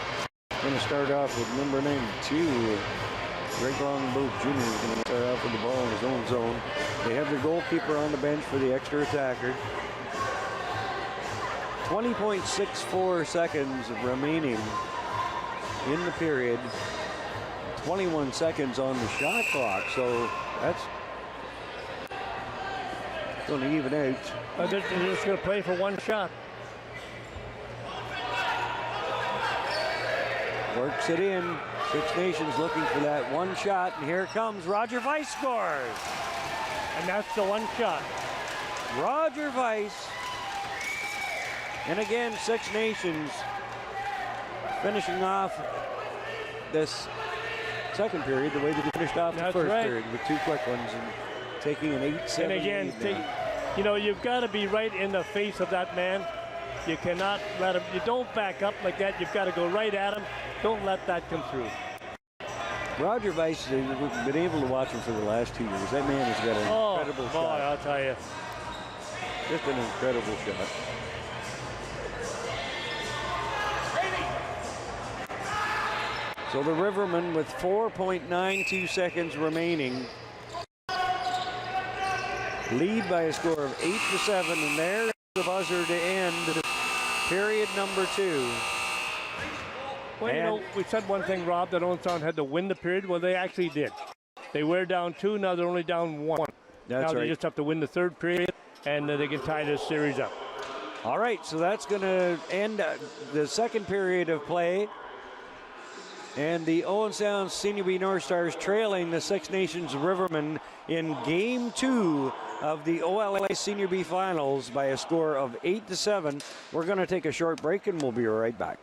going to start off with number 92. Greg Longboat Jr. is going to start off with the ball in his own zone. They have the goalkeeper on the bench for the extra attacker. 20.64 seconds remaining in the period. 21 seconds on the shot clock, so that's going to even out. They're just going to play for 1 shot. Works it in. Six Nations looking for that 1 shot, and here comes Roger Weiss scores. And that's the 1 shot. Roger Weiss. And again, Six Nations finishing off this second period the way that they finished off the first period with 2 quick ones and taking an 8-7 And again, you know, you've got to be right in the face of that man. You cannot let him, you don't back up like that. You've got to go right at him. Don't let that come through. Roger Weiss, we've been able to watch him for the last 2 years. That man has got an incredible shot. I'll tell you. Just an incredible shot. So the Rivermen with 4.92 seconds remaining lead by a score of 8-7, and there's the buzzer to end period number 2. Well, you know, we said one thing, Rob, that Owen Sound had to win the period. Well, they actually did. They were down 2, now they're only down 1. That's now right. They just have to win the 3rd period, and they can tie this series up. All right, so that's going to end the second period of play. And the Owen Sound Senior B North Stars trailing the Six Nations Rivermen in Game 2 of the OLA Senior B Finals by a score of 8-7. We're going to take a short break, and we'll be right back.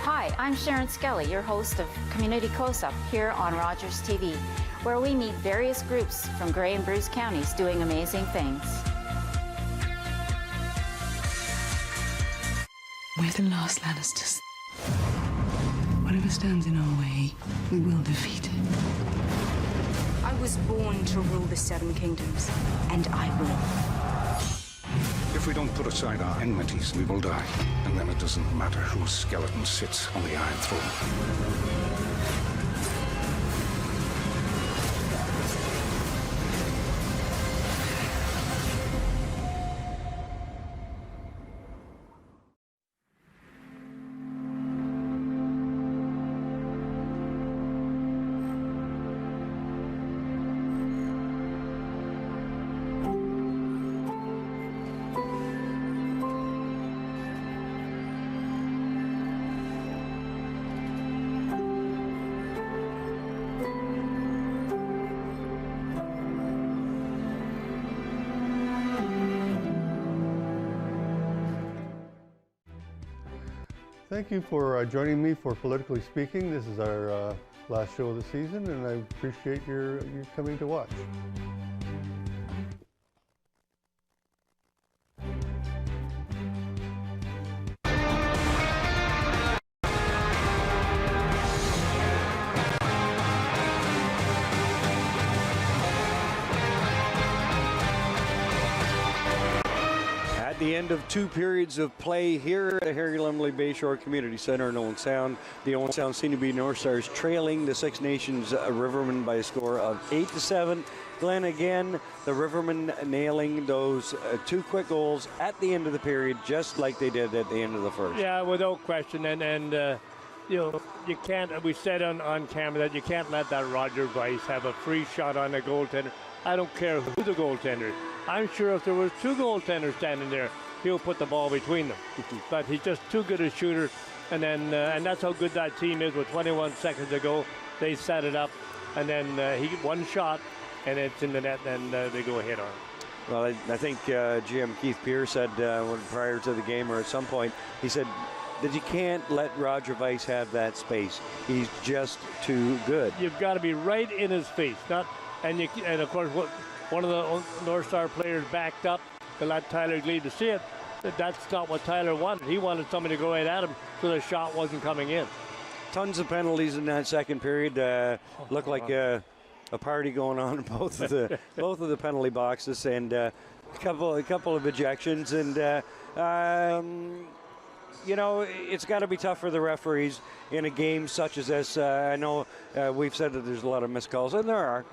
Hi, I'm Sharon Skelly, your host of Community Close-Up here on Rogers TV, where we meet various groups from Grey and Bruce counties doing amazing things. We're the last Lannisters. Whatever stands in our way, we will defeat it. I was born to rule the Seven Kingdoms, and I will. If we don't put aside our enmities, we will die. And then it doesn't matter whose skeleton sits on the Iron Throne. Thank you for joining me for Politically Speaking. This is our last show of the season, and I appreciate you coming to watch. At the end of 2 periods of play here at the Harry Lumley Bayshore Community Center in Owen Sound, the Owen Sound Senior B North Stars trailing the Six Nations Rivermen by a score of 8-7. Glenn, again, the Rivermen nailing those 2 quick goals at the end of the period, just like they did at the end of the first. Yeah, without question, and you know, you can't. We said on camera that you can't let that Roger Weiss have a free shot on the goaltender. I don't care who the goaltender is. I'm sure if there was 2 goaltenders standing there, he'll put the ball between them. But he's just too good a shooter, and then and that's how good that team is. With 21 seconds to go, they set it up, and then he one shot, and it's in the net, and they go ahead on it. Well, I think GM Keith Pierce said prior to the game, or at some point, he said that you can't let Roger Weiss have that space. He's just too good. You've got to be right in his face, not and of course one of the North Star players backed up to let Tyler Gleed to see it. That's not what Tyler wanted. He wanted somebody to go right at him so the shot wasn't coming in. Tons of penalties in that second period. Looked like a party going on in both of the penalty boxes, and a couple of ejections, and you know, it's got to be tough for the referees in a game such as this. I know we've said that there's a lot of missed calls, and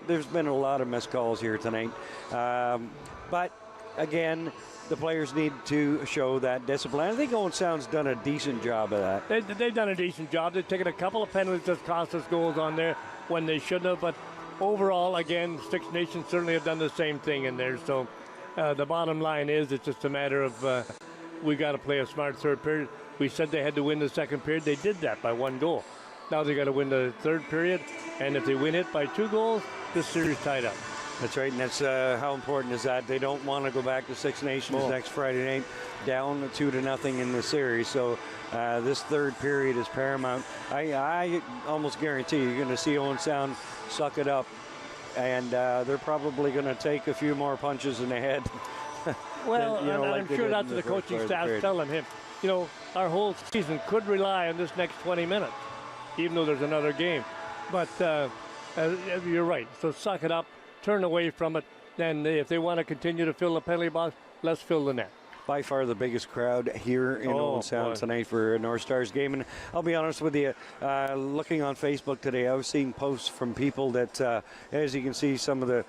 there's been a lot of missed calls here tonight. But again, the players need to show that discipline. I think Owen Sound's done a decent job of that. They've done a decent job. They've taken a couple of penalties that cost us goals on there when they shouldn't have. But overall, again, Six Nations certainly have done the same thing in there. So the bottom line is it's just a matter of we got to play a smart third period. We said they had to win the second period. They did that by 1 goal. Now they got to win the third period, and if they win it by 2 goals, the series tied up. That's right, and that's how important is that. They don't want to go back to Six Nations next Friday night, down 2-0 in the series. So this third period is paramount. I almost guarantee you're going to see Owen Sound suck it up, and they're probably going to take a few more punches in the head. Well, I'm sure that's what the coaching staff's telling him. You know, our whole season could rely on this next 20 minutes, even though there's another game. But you're right. So suck it up, turn away from it. Then if they want to continue to fill the penalty box, let's fill the net. By far the biggest crowd here in Owen Sound tonight for a North Stars game. And I'll be honest with you, looking on Facebook today, I was seeing posts from people that, as you can see, some of the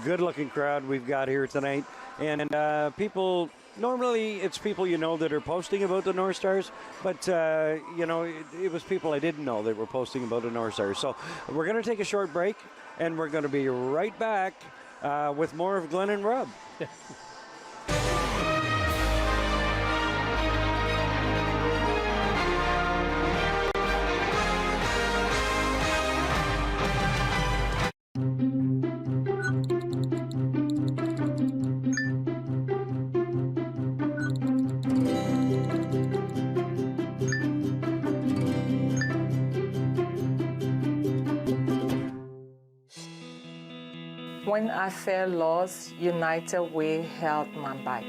good-looking crowd we've got here tonight. And people, normally it's people you know that are posting about the North Stars, but you know, it was people I didn't know that were posting about the North Stars. So we're going to take a short break, and we're going to be right back with more of Glenn and Rob. When I felt lost, United Way held my back.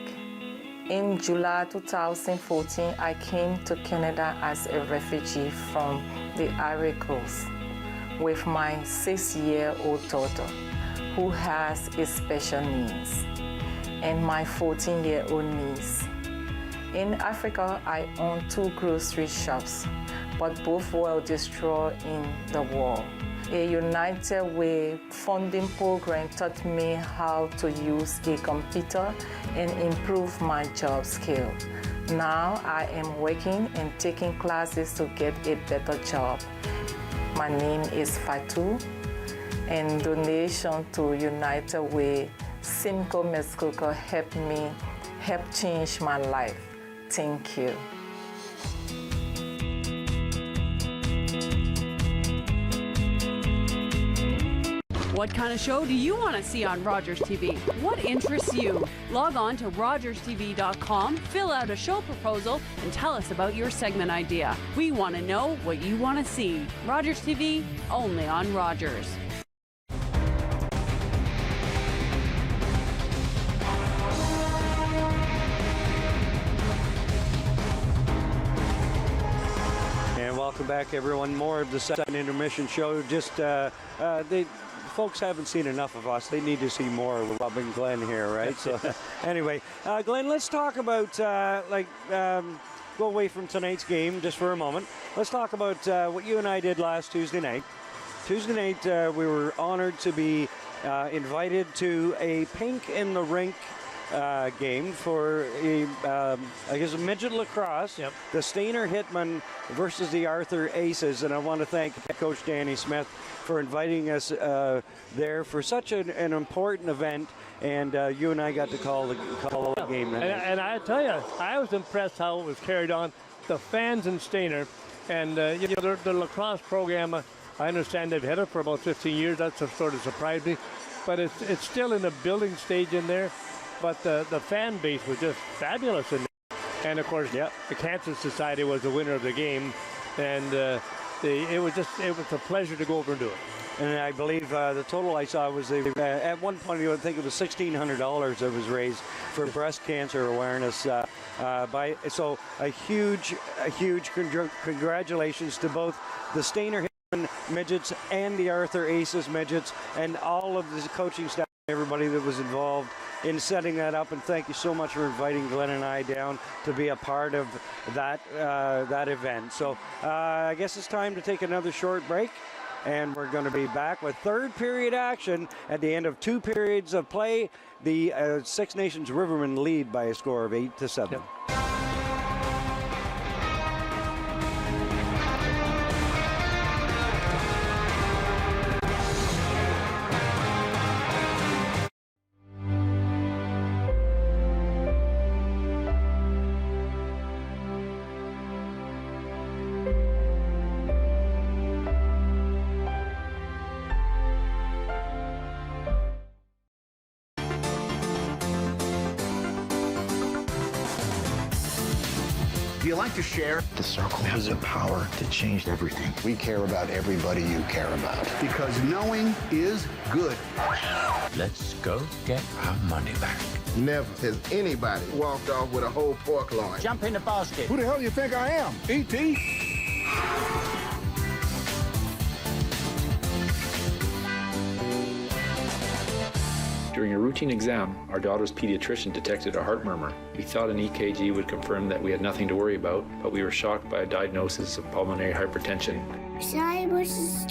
In July 2014, I came to Canada as a refugee from the Ivory Coast with my 6-year-old daughter, who has special needs, and my 14-year-old niece. In Africa, I owned 2 grocery shops, but both were destroyed in the war. A United Way funding program taught me how to use a computer and improve my job skill. Now I am working and taking classes to get a better job. My name is Fatou, and donation to United Way Simcoe Mescoco helped change my life. Thank you. What kind of show do you want to see on Rogers TV? What interests you? Log on to rogerstv.com, fill out a show proposal, and tell us about your segment idea. We want to know what you want to see. Rogers TV, only on Rogers. Welcome back, everyone. More of the second intermission show. Just folks haven't seen enough of us. They need to see more with Rob and Glenn here, right? So, anyway, Glenn, let's talk about go away from tonight's game just for a moment. Let's talk about what you and I did last Tuesday night. Tuesday night, we were honored to be invited to a Pink in the Rink game for I guess a midget lacrosse. Yep. The Stainer Hitmen versus the Arthur Aces, and I want to thank Coach Danny Smith for inviting us there for such an important event. And you and I got to call the game. And I tell you, I was impressed how it was carried on. The fans in Stainer, and you know, the lacrosse program. I understand they've had it for about 15 years. That's sort of surprised me, but it's still in the building stage in there. But the fan base was just fabulous in there. And of course, the Cancer Society was the winner of the game, and it was a pleasure to go over and do it. And I believe the total I saw was at one point I think it was $1,600 that was raised for breast cancer awareness. So a huge congratulations to both the Stainer Hitmen midgets and the Arthur Aces midgets and all of the coaching staff, everybody that was involved in setting that up, and thank you so much for inviting Glenn and I down to be a part of that event. So I guess it's time to take another short break, and we're going to be back with third period action at the end of 2 periods of play. The Six Nations Rivermen lead by a score of 8-7. Yep. Do you like to share? The circle has the power to change everything. We care about everybody you care about. Because knowing is good. Let's go get our money back. Never has anybody walked off with a whole pork loin. Jump in the basket. Who the hell do you think I am? E.T.? During a routine exam, our daughter's pediatrician detected a heart murmur. We thought an EKG would confirm that we had nothing to worry about, but we were shocked by a diagnosis of pulmonary hypertension. I was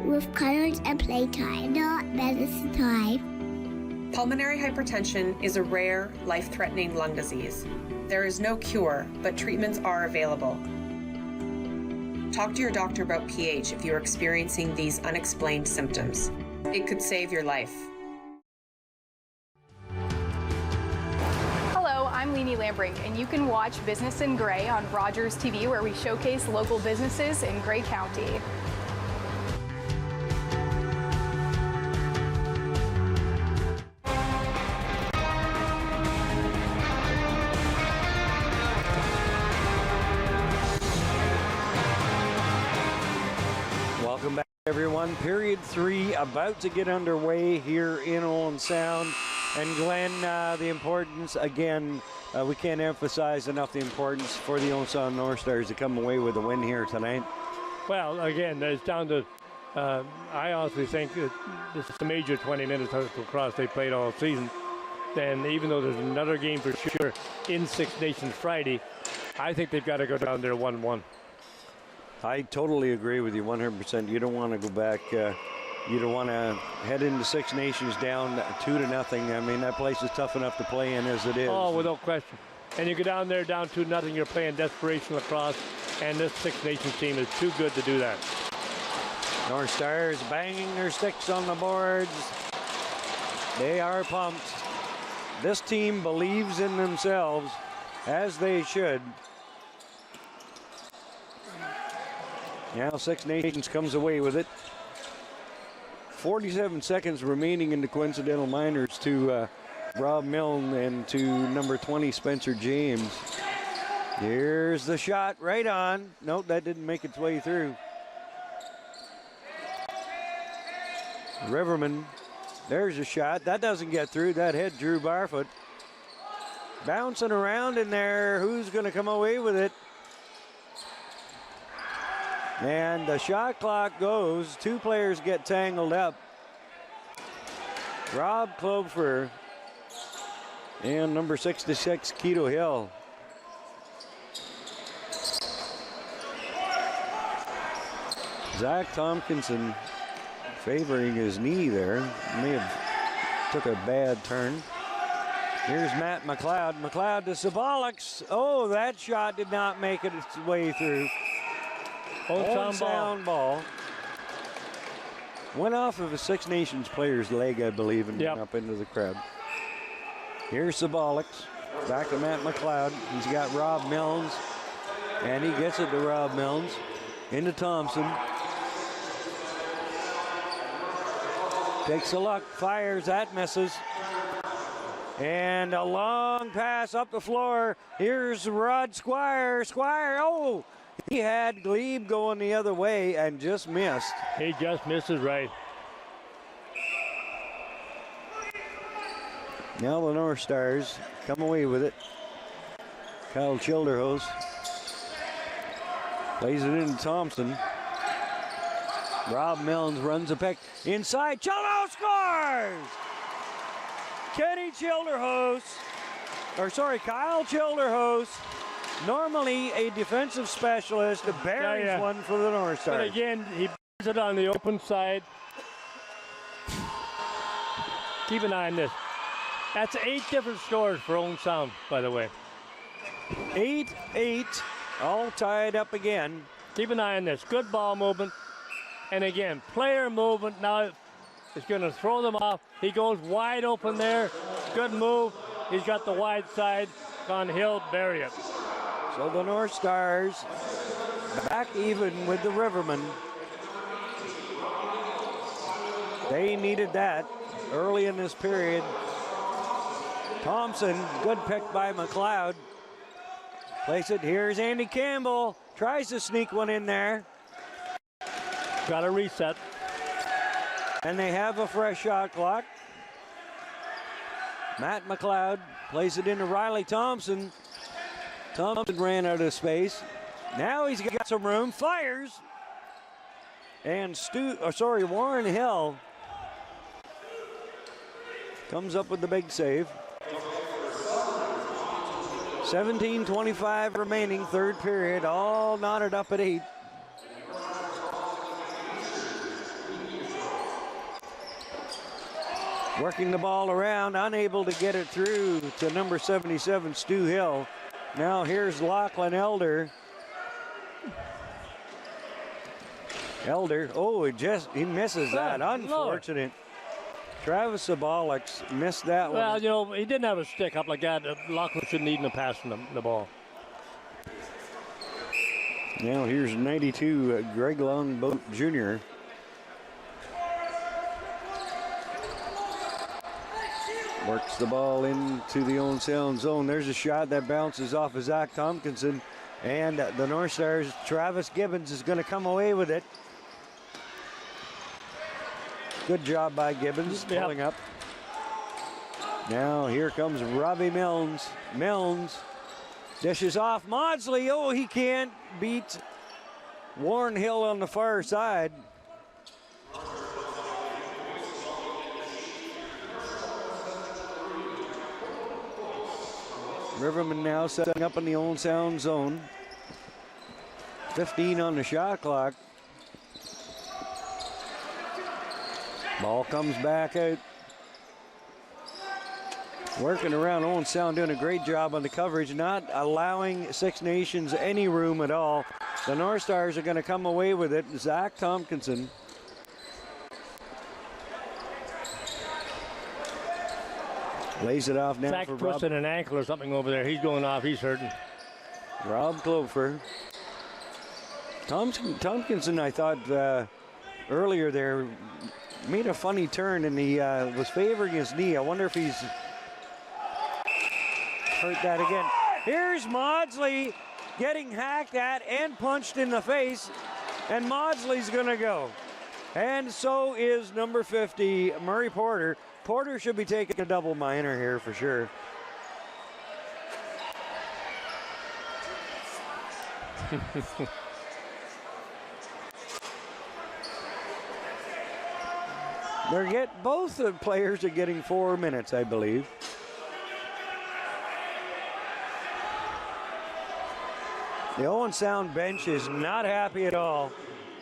with colors and playtime, not medicine time. Pulmonary hypertension is a rare, life-threatening lung disease. There is no cure, but treatments are available. Talk to your doctor about pH if you are experiencing these unexplained symptoms. It could save your life. I'm Leanie Lambrink, and you can watch Business in Gray on Rogers TV, where we showcase local businesses in Gray County. Welcome back, everyone. Period 3 about to get underway here in Owen Sound. And Glenn, the importance, again, we can't emphasize enough the importance for the Owen Sound North Stars to come away with a win here tonight. Well, again, it's down to, I honestly think that this is the major 20 minutes of lacrosse they played all season. And even though there's another game for sure in Six Nations Friday, I think they've got to go down there 1-1. I totally agree with you 100%. You don't want to go back. You don't want to head into Six Nations down 2-0. I mean, that place is tough enough to play in as it is. Oh, without question. And you go down there down 2-0, you're playing desperation lacrosse, and this Six Nations team is too good to do that. North Stars banging their sticks on the boards. They are pumped. This team believes in themselves, as they should. Now Six Nations comes away with it. 47 seconds remaining in the coincidental minors to Rob Milne and to number 20, Spencer James. Here's the shot right on. Nope, that didn't make its way through. Riverman, there's a shot. That doesn't get through. That hit Drew Barfoot. Bouncing around in there. Who's going to come away with it? And the shot clock goes. 2 players get tangled up. Rob Clover and number 66, Keto Hill. Zach Tompkinson favoring his knee there. May have took a bad turn. Here's Matt McLeod. McLeod to Sabolics. Oh, that shot did not make it its way through. Owen Sound ball. Went off of a Six Nations player's leg, I believe, and went up into the crowd. Here's Sabolics. Back to Matt McLeod. He's got Rob Milnes. And he gets it to Rob Milnes. Into Thompson. Takes a look, fires, that misses. And a long pass up the floor. Here's Rod Squire. Squire, oh! He had Glebe going the other way and just missed. He just misses right. Now the North Stars come away with it. Kyle Childerhose plays it into Thompson. Rob Milnes runs a pick inside. Childerhose scores! Kenny Childerhose, Kyle Childerhose, normally a defensive specialist, buries one for the North Stars. But again, he puts it on the open side. Keep an eye on this. That's 8 different scores for Owen Sound, by the way. 8-8, all tied up again. Keep an eye on this. Good ball movement. And again, player movement. Now it's going to throw them off. He goes wide open there. Good move. He's got the wide side. On Hill, bury it. So the North Stars back even with the Rivermen. They needed that early in this period. Thompson, good pick by McLeod. Place it, here's Andy Campbell. Tries to sneak one in there. Got a reset. And they have a fresh shot clock. Matt McLeod plays it into Riley Thompson. Thompson ran out of space. Now he's got some room, fires. And Warren Hill comes up with the big save. 17:25 remaining, third period, all knotted up at 8. Working the ball around, unable to get it through to number 77, Stu Hill. Now here's Lachlan Elder. Oh, he misses that. Unfortunate. Travis Sabolics missed that one. Well, you know, he didn't have a stick up like that. Lachlan shouldn't even have passed the ball. Now here's 92, Greg Longboat Jr. Works the ball into the Owen Sound zone. There's a shot that bounces off of Zach Tompkinson. And the North Stars, Travis Gibbons is going to come away with it. Good job by Gibbons, pulling up. Now here comes Robbie Milnes. Milnes dishes off Maudsley. Oh, he can't beat Warren Hill on the far side. Riverman now setting up in the Owen Sound zone. 15 on the shot clock. Ball comes back out. Working around Owen Sound, doing a great job on the coverage, not allowing Six Nations any room at all. The North Stars are going to come away with it. Zach Tompkinson. Lays it off now Zach for Rob. twisted an ankle or something over there. He's going off. He's hurting. Rob Clover. Tompkinson, I thought earlier there, made a funny turn, and he was favoring his knee. I wonder if he's hurt that again. Here's Maudsley getting hacked at and punched in the face, and Maudsley's gonna go. And so is number 50, Murray Porter. Porter should be taking a double minor here for sure. Both the players are getting 4 minutes, I believe. The Owen Sound bench is not happy at all.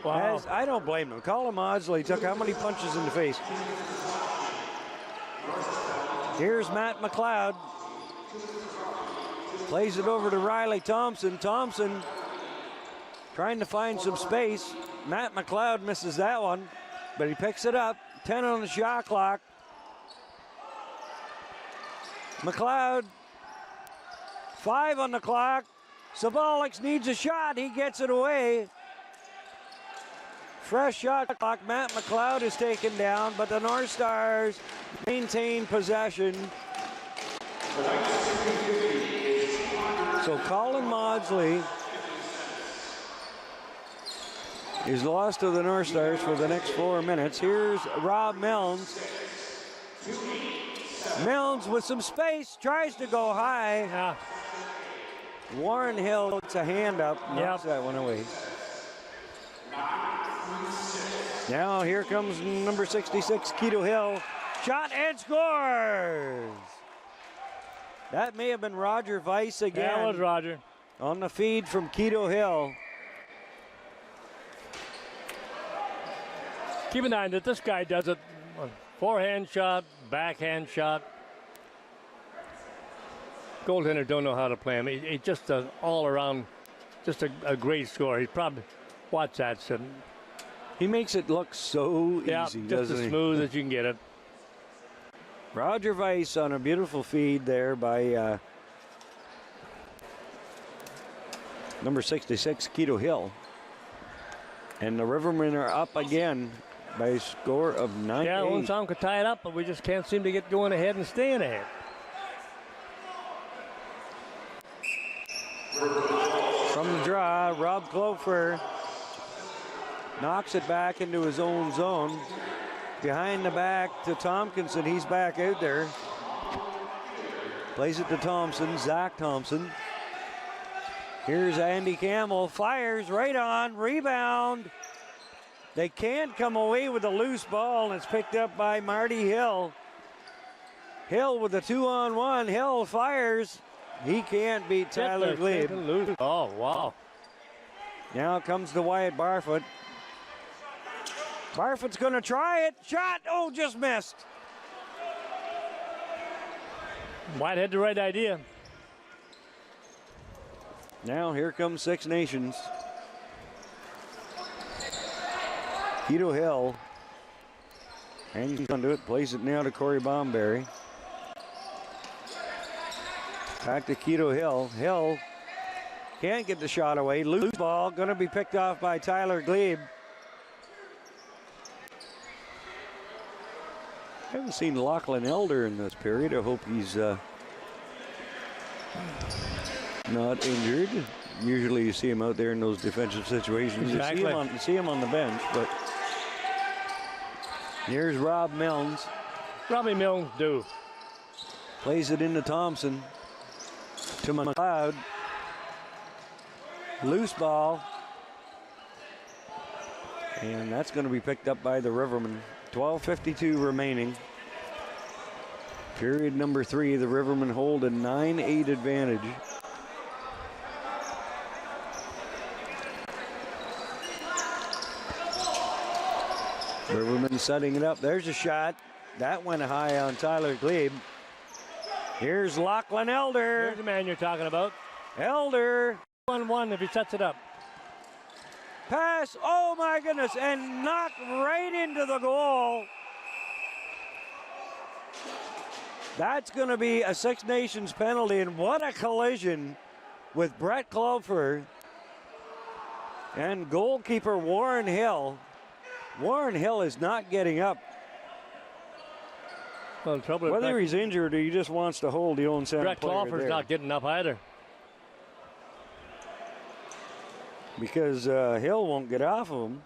Wow. I don't blame them. Colin Maudsley took how many punches in the face? Here's Matt McLeod. Plays it over to Riley Thompson. Thompson trying to find some space. Matt McLeod misses that one, but he picks it up. 10 on the shot clock. McLeod, 5 on the clock. Sabalix needs a shot. He gets it away. Fresh shot clock. Matt McLeod is taken down, but the North Stars maintain possession. So Colin Maudsley is lost to the North Stars for the next 4 minutes. Here's Rob Milnes. Milnes with some space, tries to go high. Yeah. Warren Hill gets a hand up, knocks that one away. Now here comes number 66, Keto Hill. Shot and scores! That may have been Roger Weiss again. That was Roger. On the feed from Keto Hill. Keep in mind that this guy does it. Forehand shot, backhand shot. Goaltender don't know how to play him. He just does all around, just a great score. He probably watch that. So. He makes it look so easy, just doesn't as he? smooth as you can get it. Roger Weiss on a beautiful feed there by number 66, Keto Hill. And the Rivermen are up again by a score of 9-8. Yeah, Owen Sound could tie it up, but we just can't seem to get going ahead and staying ahead. From the draw, Rob Clofer knocks it back into his own zone. Behind the back to Tompkinson. He's back out there. Plays it to Thompson, Zach Thompson. Here's Andy Campbell, fires right on, rebound. They can't come away with a loose ball, and it's picked up by Marty Hill. Hill with a 2-on-1. Hill fires. He can't beat Tyler Glebe. Oh, wow. Now comes the Wyatt Barfoot. Barfoot's going to try it. Shot. Oh, just missed. White had the right idea. Now here comes Six Nations. Keto Hill. And he's going to do it. Plays it now to Corey Bomberry. Back to Keto Hill. Hill can't get the shot away. Loose ball. Going to be picked off by Tyler Glebe. I haven't seen Lachlan Elder in this period. I hope he's not injured. Usually you see him out there in those defensive situations. Exactly. You see him on the bench, but here's Rob Milnes. Robbie Milnes do. Plays it into Thompson. To McLeod. Loose ball. And that's going to be picked up by the Rivermen. 12:52 remaining. Period number 3. The Rivermen hold a 9-8 advantage. Rivermen setting it up. There's a shot. That went high on Tyler Glebe. Here's Lachlan Elder. Here's the man you're talking about. Elder. 1-1 if he sets it up. Pass, oh my goodness, and knocked right into the goal. That's going to be a Six Nations penalty, and what a collision with Brett Clofer and goalkeeper Warren Hill. Warren Hill is not getting up. Well, the trouble whether he's injured or he just wants to hold the Owen Sound Brett player Crawford's there. not getting up either. Because Hill won't get off of him.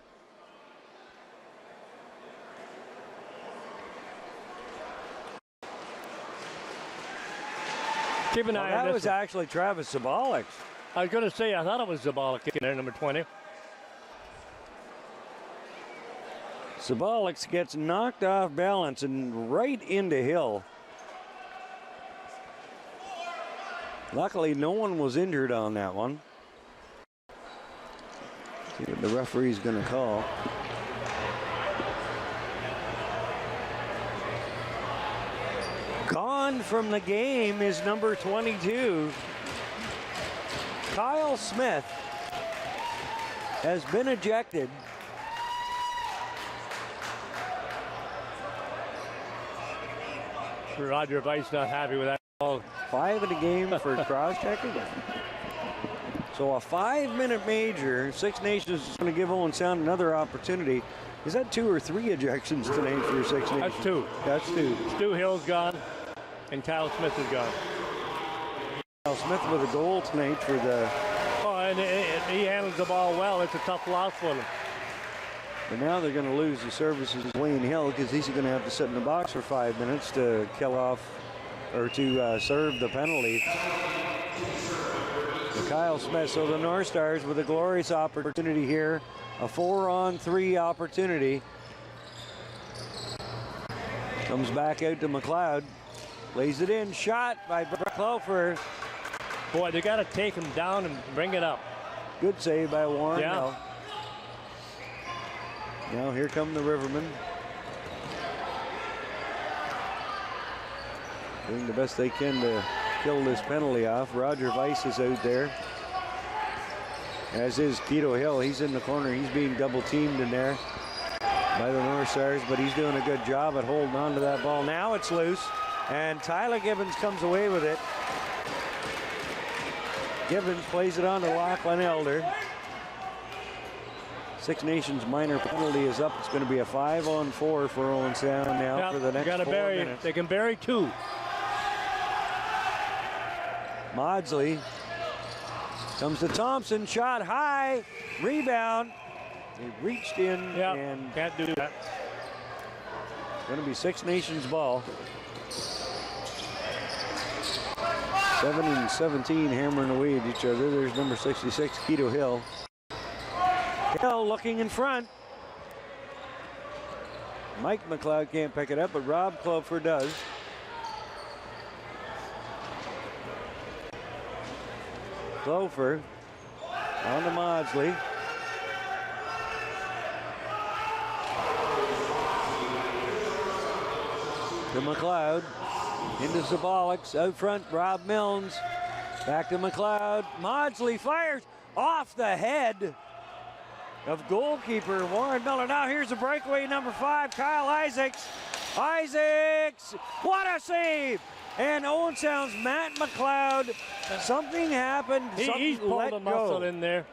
Keep an eye on That this was one. actually Travis Zabalik. I was going to say, I thought it was Zabalik in there, number 20. Zabalik gets knocked off balance and right into Hill. Luckily, no one was injured on that one. See what the referee's going to call. Gone from the game is number 22. Kyle Smith has been ejected. Roger Weiss not happy with that ball. 5 in the game for cross-checking. So a 5-minute major. Six Nations is going to give Owen Sound another opportunity. Is that 2 or 3 ejections tonight for Six Nations? That's 2. That's 2. Stu Hill's gone, and Kyle Smith is gone. Kyle Smith with a goal tonight for the... Oh, and he handles the ball well. It's a tough loss for him. But now they're going to lose the services of Wayne Hill because he's going to have to sit in the box for 5 minutes to kill off or to serve the penalty. So Kyle Smith, so the North Stars with a glorious opportunity here, a 4-on-3 opportunity. Comes back out to McLeod, lays it in, shot by Brett Clofer. Boy, they got to take him down and bring it up. Good save by Warren Yeah. Hill. Now here come the Rivermen. Doing the best they can to kill this penalty off. Roger Weiss is out there. As is Keto Hill. He's in the corner. He's being double teamed in there by the North Stars, but he's doing a good job at holding on to that ball. Now it's loose, and Tyler Gibbons comes away with it. Gibbons plays it on to Lachlan Elder. Six Nations minor penalty is up. It's going to be a 5-on-4 for Owen Sound now for the next 4 minutes. They can bury 2. Maudsley comes to Thompson, shot high, rebound. He reached in and can't do that. It's going to be Six Nations ball. 7 and 17 hammering away at each other. There's number 66, Keto Hill. Hill looking in front. Mike McLeod can't pick it up, but Rob Clofer does. Clofer on to Maudsley. To McLeod. Into Zabalik. Out front, Rob Milnes. Back to McLeod. Maudsley fires off the head of goalkeeper Warren Miller. Now here's the breakaway, number 5, Kyle Isaacs. Isaacs, what a save! And Owen Sound's Matt McLeod. Something happened. He's pulled a muscle in there.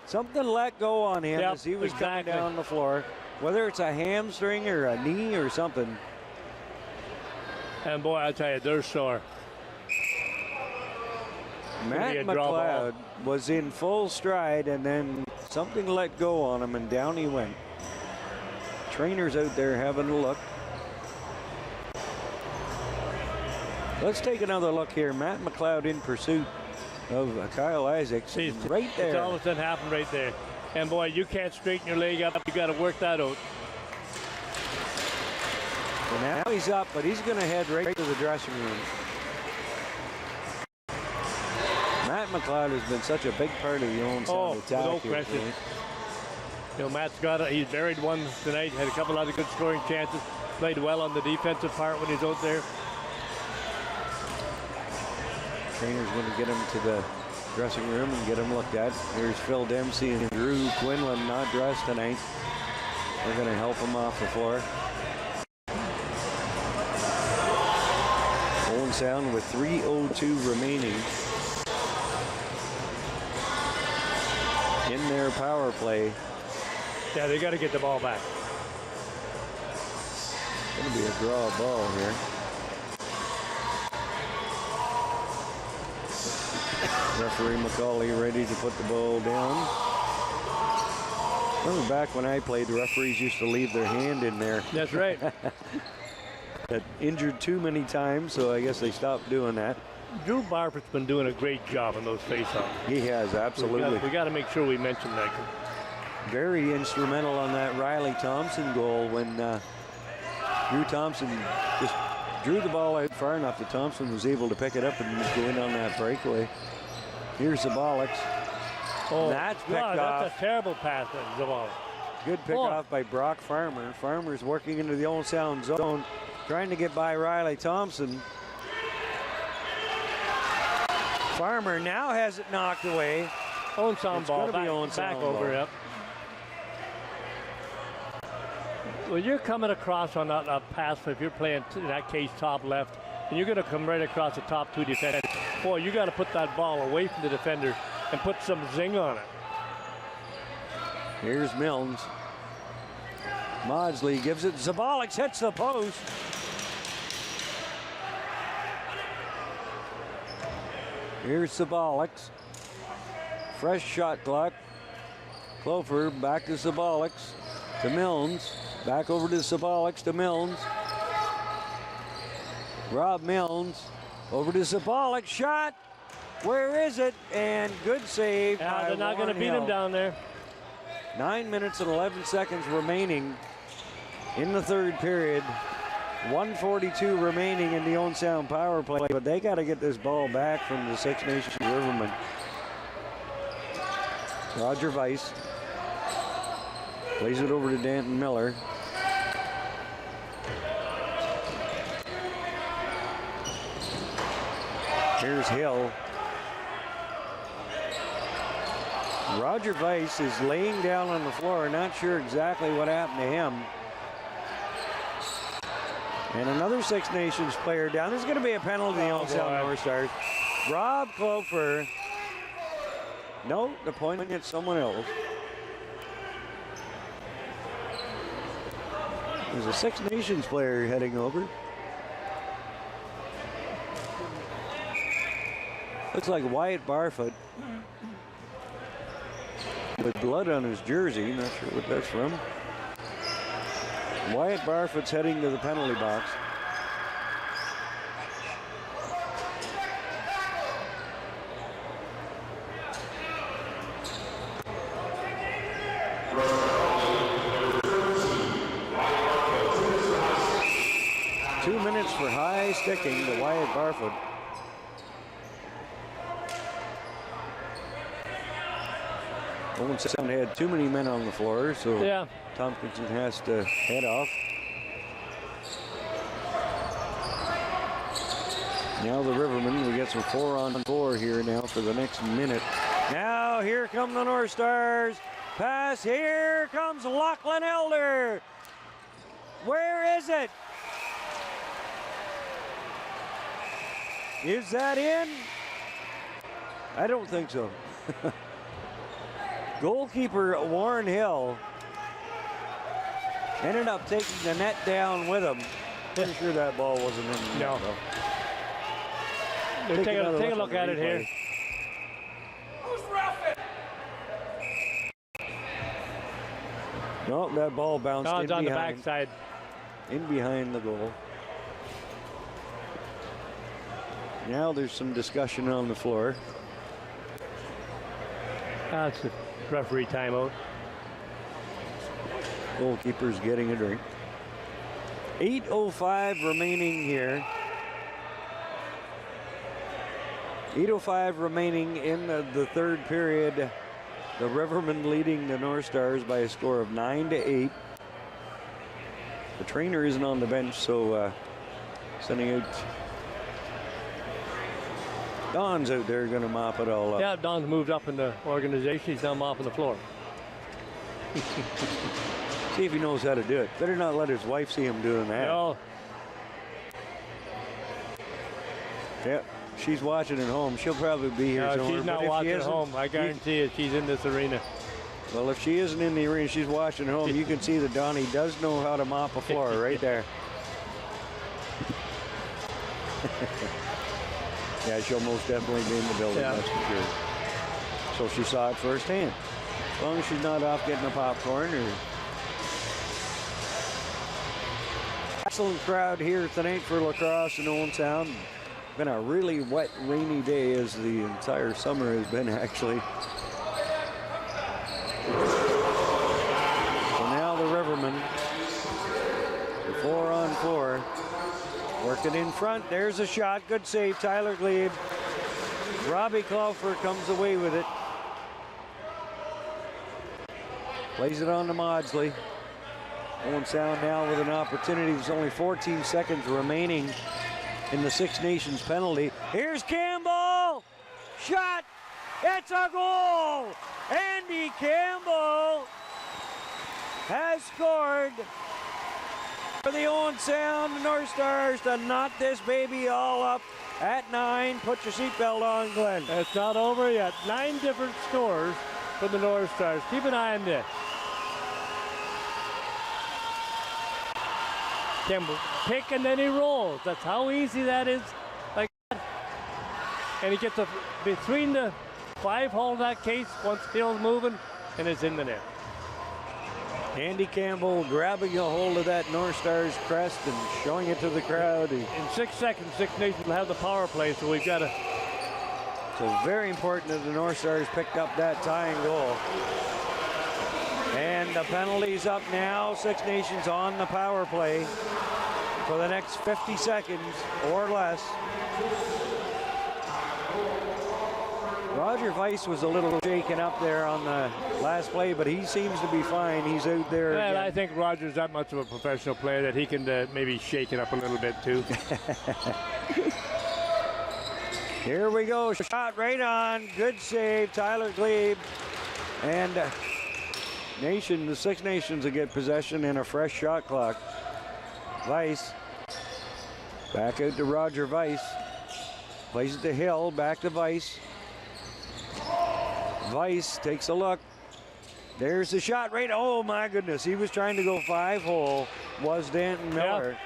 Something let go on him as he was coming down the floor. Whether it's a hamstring or a knee or something. And boy, I tell you, they're sore. Matt McLeod was in full stride, and then something let go on him, and down he went. Trainers out there having a look. Let's take another look here. Matt McLeod in pursuit of Kyle Isaacs. Right there. It's all of a sudden happened right there. And boy, you can't straighten your leg up. You got to work that out. And now he's up, but he's going to head right to the dressing room. Matt McLeod has been such a big part of the Owen Sound attack. No here question. tonight. You know, Matt's got it. He's buried one tonight. Had a couple other good scoring chances. Played well on the defensive part when he's out there. Trainer's going to get him to the dressing room and get him looked at. Here's Phil Dempsey and Drew Quinlan, not dressed tonight. They're going to help him off the floor. Owen Sound with 3:02 remaining in their power play. Yeah, they got to get the ball back. Going to be a draw ball here. Referee McCauley ready to put the ball down. Remember back when I played, the referees used to leave their hand in there. That's right. Got injured too many times, so I guess they stopped doing that. Drew Barfoot's been doing a great job on those faceoffs. He has, absolutely. We got to make sure we mention that. Very instrumental on that Riley Thompson goal when Drew Thompson just drew the ball out far enough that Thompson was able to pick it up and go in on that breakaway. Here's Zabalics. Oh, that's picked off. That's a terrible pass, Zabalics. Good pick off by Brock Farmer. Farmer's working into the Owen Sound zone, trying to get by Riley Thompson. Farmer now has it knocked away. Owen Sound ball back over. Yep. Well, you're coming across on a pass, if you're playing, in that case, top left, and you're going to come right across the top two defenders. Boy, you got to put that ball away from the defender and put some zing on it. Here's Milnes. Maudsley gives it. Zabalics hits the post. Here's Zabalics. Fresh shot clock. Clover back to Zabalics. To Milnes. Back over to Zabalics to Milnes. Rob Milnes over to Zabalics. Shot. Where is it? And good save. Yeah, they're not going to beat him down there. 9 minutes and 11 seconds remaining in the third period. 1:42 remaining in the Owen Sound power play, but they got to get this ball back from the Six Nations Rivermen. Roger Weiss plays it over to Danton Miller. Here's Hill. Roger Weiss is laying down on the floor, not sure exactly what happened to him. And another Six Nations player down. There's going to be a penalty to the Owen Sound North Stars. Rob Clover. No, the point hit someone else. There's a Six Nations player heading over. Looks like Wyatt Barfoot with blood on his jersey. Not sure what that's from. Wyatt Barfoot's heading to the penalty box. Two minutes for high sticking to Wyatt Barfoot. Owen Sound had too many men on the floor, so yeah. Tompkinson has to head off. Now the Rivermen, we get some 4-on-4 here now for the next minute. Now here come the North Stars. Pass, here comes Lachlan Elder. Where is it? Is that in? I don't think so. Goalkeeper Warren Hill ended up taking the net down with him. Pretty sure that ball wasn't in the net, though. Take a look at it here. Who's roughing? No, that ball bounced in on behind. The backside. In behind the goal. Now there's some discussion on the floor. That's a referee timeout. Goalkeeper's getting a drink. 8:05 remaining here. 8:05 remaining in the third period. The Rivermen leading the North Stars by a score of 9-8. The trainer isn't on the bench, so sending out. Don's out there going to mop it all up. Yeah, Don's moved up in the organization. He's now mopping the floor. See if he knows how to do it. Better not let his wife see him doing that. No. Yeah, she's watching at home. She'll probably be here somewhere. She's not watching at home. I guarantee it. She's in this arena. Well, if she isn't in the arena, she's watching at home. You can see that Donnie does know how to mop a floor right there. Yeah, she'll most definitely be in the building, that's for sure. So she saw it firsthand. As long as she's not off getting a popcorn or... Excellent crowd here tonight for lacrosse in Owen Sound. Been a really wet, rainy day, as the entire summer has been, actually. So now the Rivermen, 4-on-4, working in front. There's a shot, good save, Tyler Glebe. Robbie Clougher comes away with it. Plays it on to Maudsley. Owen Sound now with an opportunity. There's only 14 seconds remaining in the Six Nations penalty. Here's Campbell. Shot. It's a goal. Andy Campbell has scored for the Owen Sound North Stars to knot this baby all up at 9. Put your seatbelt on, Glenn. It's not over yet. 9 different scores for the North Stars. Keep an eye on this. Campbell pick and then he rolls. That's how easy that is. Like that. And he gets between the 5-hole in that case once Hill's moving, and it's in the net. Andy Campbell grabbing a hold of that North Stars crest and showing it to the crowd. In 6 seconds, Six Nations will have the power play, so we've got to... So very important that the North Stars picked up that tying goal. And the penalty's up now. Six Nations on the power play for the next 50 seconds or less. Roger Weiss was a little shaken up there on the last play, but he seems to be fine. He's out there. Well, I think Roger's that much of a professional player that he can maybe shake it up a little bit too. Here we go. Shot right on. Good save. Tyler Glebe. And the Six Nations will get possession in a fresh shot clock. Weiss. Back out to Roger Weiss. Plays it to Hill. Back to Weiss. Weiss takes a look. There's the shot right. Oh my goodness. He was trying to go 5-hole. Was Danton Miller.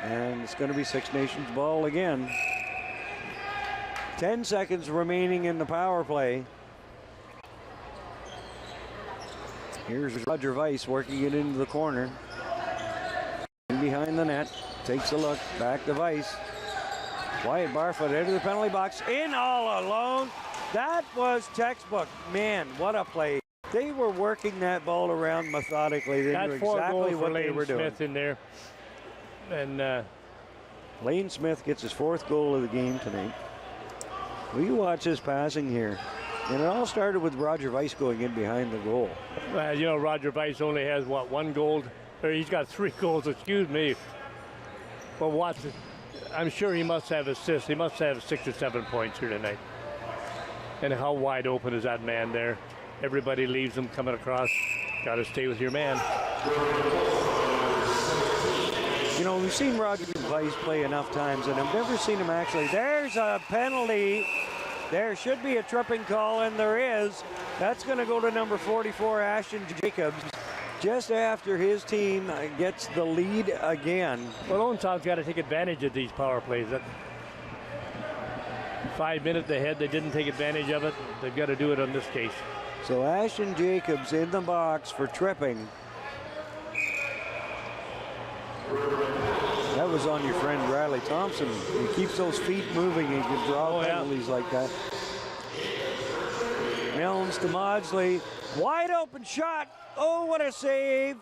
Yeah. And it's going to be Six Nations ball again. 10 seconds remaining in the power play. Here's Roger Weiss working it into the corner. In behind the net. Takes a look. Back to Weiss. Wyatt Barfoot into the penalty box. In all alone. That was textbook. Man, what a play. They were working that ball around methodically. They knew exactly what they were doing. Smith in there. And Lane Smith gets his 4th goal of the game tonight. We watch his passing here. And it all started with Roger Weiss going in behind the goal. You know, Roger Weiss only has, what, 1 goal? Or he's got 3 goals, excuse me. But Watson, I'm sure he must have assists. He must have 6 or 7 points here tonight. And how wide open is that man there? Everybody leaves him coming across. Got to stay with your man. You know, we've seen Roger Weiss play enough times, and I've never seen him actually. There's a penalty. There should be a tripping call, and there is. That's going to go to number 44, Ashton Jacobs, just after his team gets the lead again. Well, Owen Sound's got to take advantage of these power plays. 5 minutes ahead, they didn't take advantage of it. They've got to do it on this case. So Ashton Jacobs in the box for tripping. That was on your friend Riley Thompson. He keeps those feet moving and can draw penalties like that. Milnes to Maudsley. Wide open shot. Oh, what a save.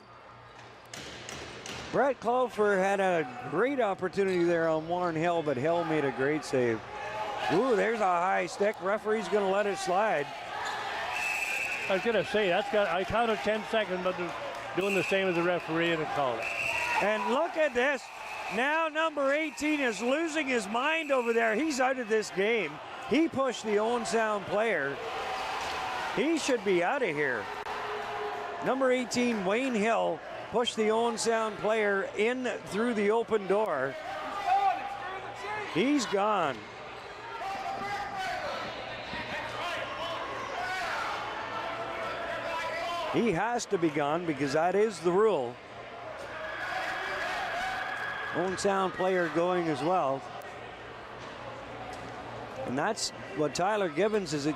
Brett Clougher had a great opportunity there on Warren Hill, but Hill made a great save. Ooh, there's a high stick. Referee's going to let it slide. I was going to say, I counted 10 seconds, but they're doing the same as the referee and it called it. And look at this. Now number 18 is losing his mind over there. He's out of this game. He pushed the Owen Sound player. He should be out of here. Number 18, Wayne Hill, pushed the Owen Sound player in through the open door. He's gone. He has to be gone because that is the rule. Owen Sound player going as well. And that's what Tyler Gibbons is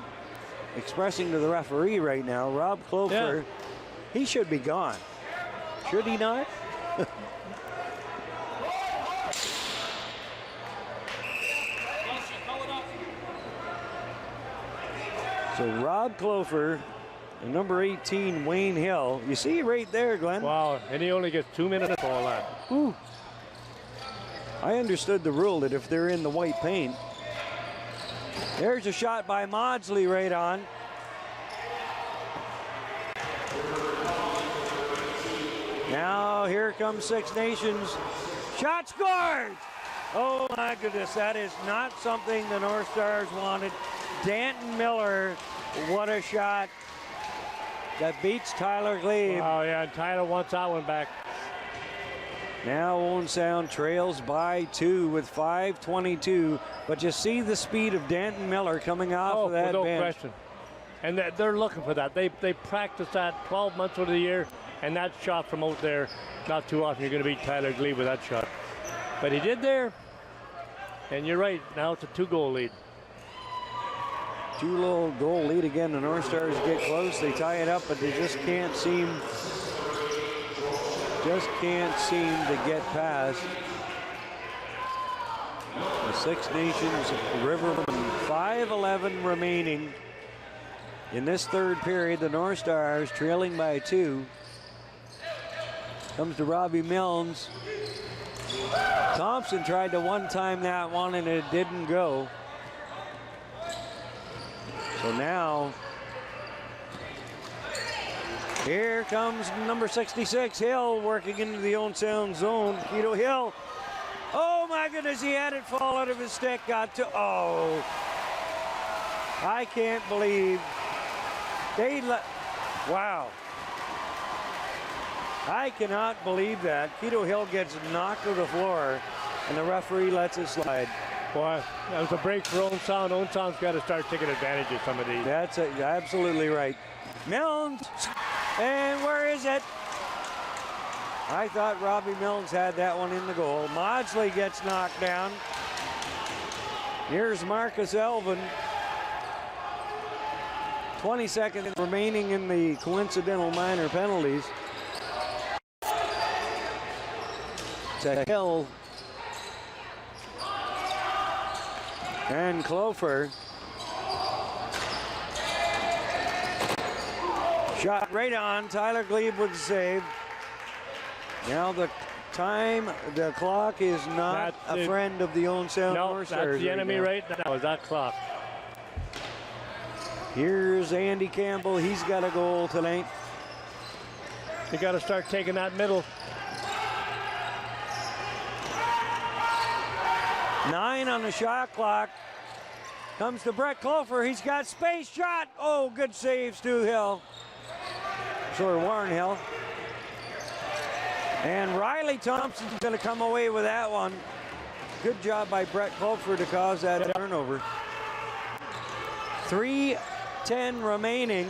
expressing to the referee right now. Rob Clofer, he should be gone. Should he not? So Rob Clofer and number 18, Wayne Hill. You see right there, Glenn. Wow, and he only gets 2 minutes for all that. Ooh. I understood the rule that if they're in the white paint. There's a shot by Maudsley right on. Now here comes Six Nations. Shot scored! Oh my goodness, that is not something the North Stars wanted. Danton Miller, what a shot. That beats Tyler Glebe. Oh yeah, and Tyler wants that one back. Now Owen Sound trails by 2 with 5:22, but you see the speed of Danton Miller coming off of that no bench. question. And they're looking for that. They practice that 12 months of the year, and that shot from out there, not too often you're going to beat Tyler Glebe with that shot. But he did there, and you're right, now it's a 2-goal lead. 2-goal lead again. The North Stars get close. They tie it up, but they just can't seem to get past the Six Nations Rivermen. 5:11 remaining in this third period. The North Stars trailing by 2. Comes to Robbie Milnes. Thompson tried to one-time that one and it didn't go. So now, here comes number 66, Hill, working into the Owen Sound zone. Keto Hill. Oh my goodness, he had it fall out of his stick. Got to, oh. I can't believe wow. I cannot believe that. Keto Hill gets knocked to the floor and the referee lets it slide. Boy, that was a break for Owen Sound. Owen Sound's got to start taking advantage of some of these. That's absolutely right. Milnes, and where is it? I thought Robbie Milnes had that one in the goal. Maudsley gets knocked down. Here's Marcus Elvin. 20 seconds remaining in the coincidental minor penalties. To Hill. And Clofer. Shot right on. Tyler Glebe with the save. Now the clock is not a friend of the Owen Sound North Stars. That's the enemy right now, is that clock. Here's Andy Campbell. He's got a goal tonight. You got to start taking that middle. 9 on the shot clock. Comes to Brett Clofer. He's got space. Shot. Oh, good save, Stu Hill. Sorry, Warren Hill. And Riley Thompson's going to come away with that one. Good job by Brett Clofer to cause that turnover. 3:10 remaining.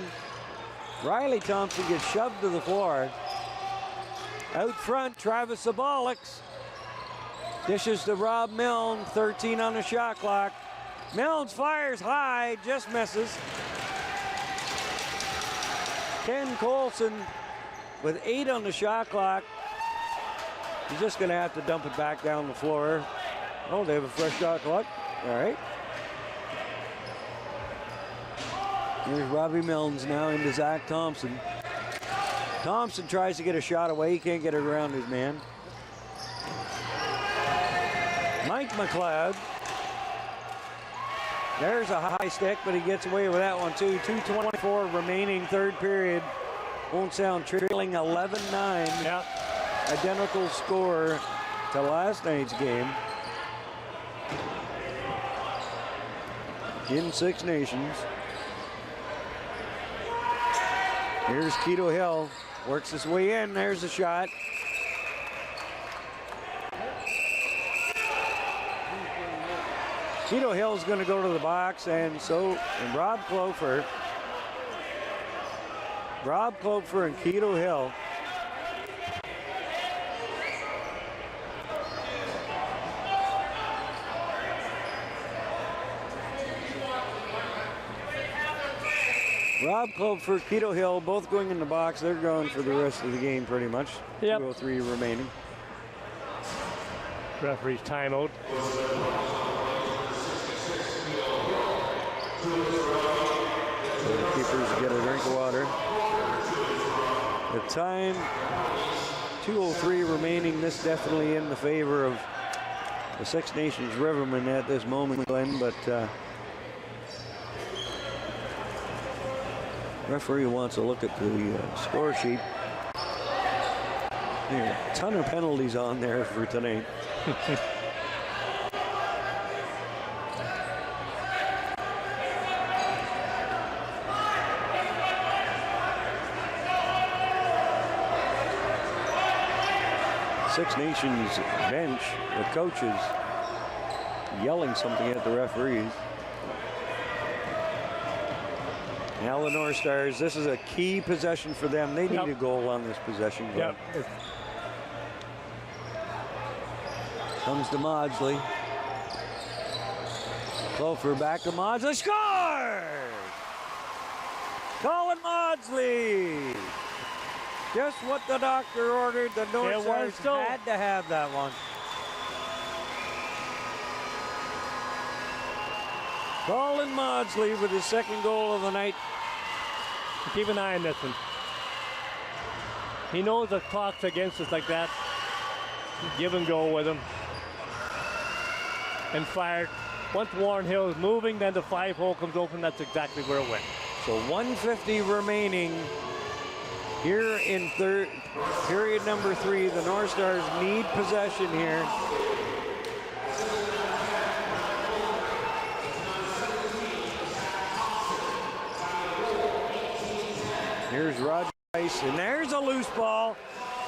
Riley Thompson gets shoved to the floor. Out front, Travis Zabalix. Dishes to Rob Milne, 13 on the shot clock. Milnes fires high, just misses. Ken Colson with 8 on the shot clock. He's just going to have to dump it back down the floor. Oh, they have a fresh shot clock. All right. Here's Robbie Milnes now into Zach Thompson. Thompson tries to get a shot away. He can't get it around his man. Mike McLeod. There's a high stick, but he gets away with that one too. 2:24 remaining, third period. Owen Sound trailing 11-9. Yep. Identical score to last night's game. In Six Nations. Here's Keto Hill. Works his way in. There's a shot. Keto Hill's going to go to the box, and Rob Clofer and Keto Hill. Rob Club for Keto Hill, both going in the box. They're going for the rest of the game pretty much. Yep. 2:03 remaining. Referee's timeout. So the keepers get a drink of water. The time, 2:03 remaining. This definitely in the favor of the Six Nations Rivermen at this moment, Glenn, but referee wants a look at the score sheet. There are a ton of penalties on there for tonight. Six Nations bench, the coaches yelling something at the referees. Now the North Stars, this is a key possession for them. They need a goal on this possession. Yep. Comes to Maudsley. Clover back to Maudsley. Scores! Colin Maudsley. Just what the doctor ordered. The North Stars had to have that one. Colin Maudsley with his second goal of the night. Keep an eye on this one. He knows the clock's against us like that. Give and go with him. And fired. Once Warren Hill is moving, then the 5-hole comes open. That's exactly where it went. So 1:50 remaining here in period number 3. The North Stars need possession here. Here's Roger Rice, and there's a loose ball.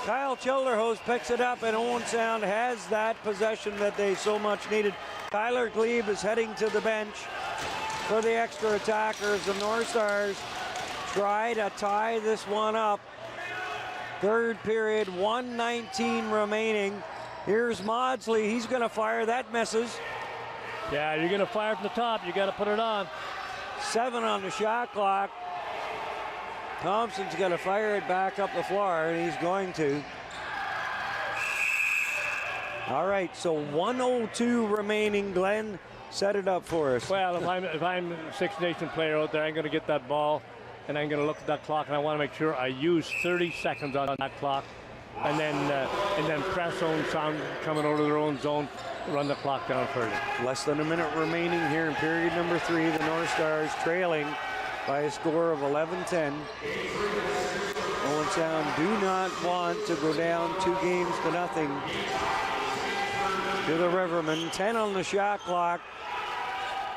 Kyle Childerhose picks it up, and Owen Sound has that possession that they so much needed. Tyler Glebe is heading to the bench for the extra attackers. The North Stars try to tie this one up. Third period, 1:19 remaining. Here's Maudsley. He's going to fire. That misses. Yeah, you're going to fire from the top. You got to put it on. 7 on the shot clock. Thompson's got to fire it back up the floor, and he's going to. All right, so 1:02 remaining. Glenn, set it up for us. Well, if I'm a Six Nation player out there, I'm going to get that ball, and I'm going to look at that clock, and I want to make sure I use 30 seconds on that clock, and then press Owen Sound coming over their own zone, run the clock down further. Less than a minute remaining here in period number 3. The North Stars trailing by a score of 11-10. Owen Sound do not want to go down 2-0 to the Rivermen. 10 on the shot clock.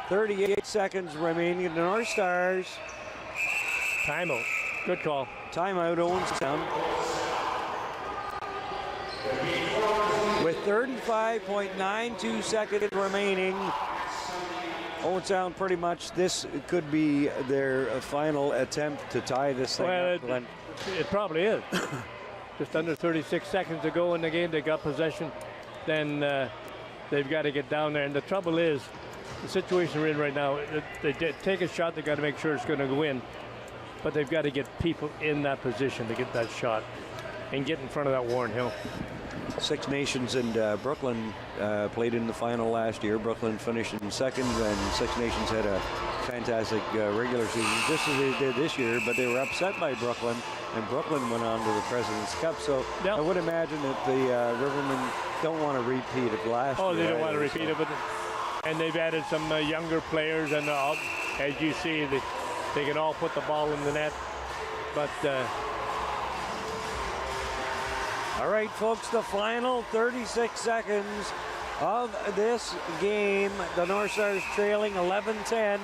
38 seconds remaining. The North Stars. Timeout. Good call. Timeout, Owen Sound. With 35.92 seconds remaining. Owen Sound pretty much, this could be their final attempt to tie this thing up, Glenn. It probably is. Just under 36 seconds to go in the game. They got possession. Then they've got to get down there. And the trouble is, the situation we're in right now, they take a shot, they got to make sure it's going to go in. But they've got to get people in that position to get that shot and get in front of that Warren Hill. Six Nations and Brooklyn played in the final last year. Brooklyn finished in second, and Six Nations had a fantastic regular season, just as they did this year, but they were upset by Brooklyn, and Brooklyn went on to the President's Cup. So I would imagine that the Rivermen don't want to repeat of last year. Oh, they don't want to repeat it, and they've added some younger players, and as you see, they can all put the ball in the net. But all right, folks, the final 36 seconds of this game. The North Stars trailing 11-10.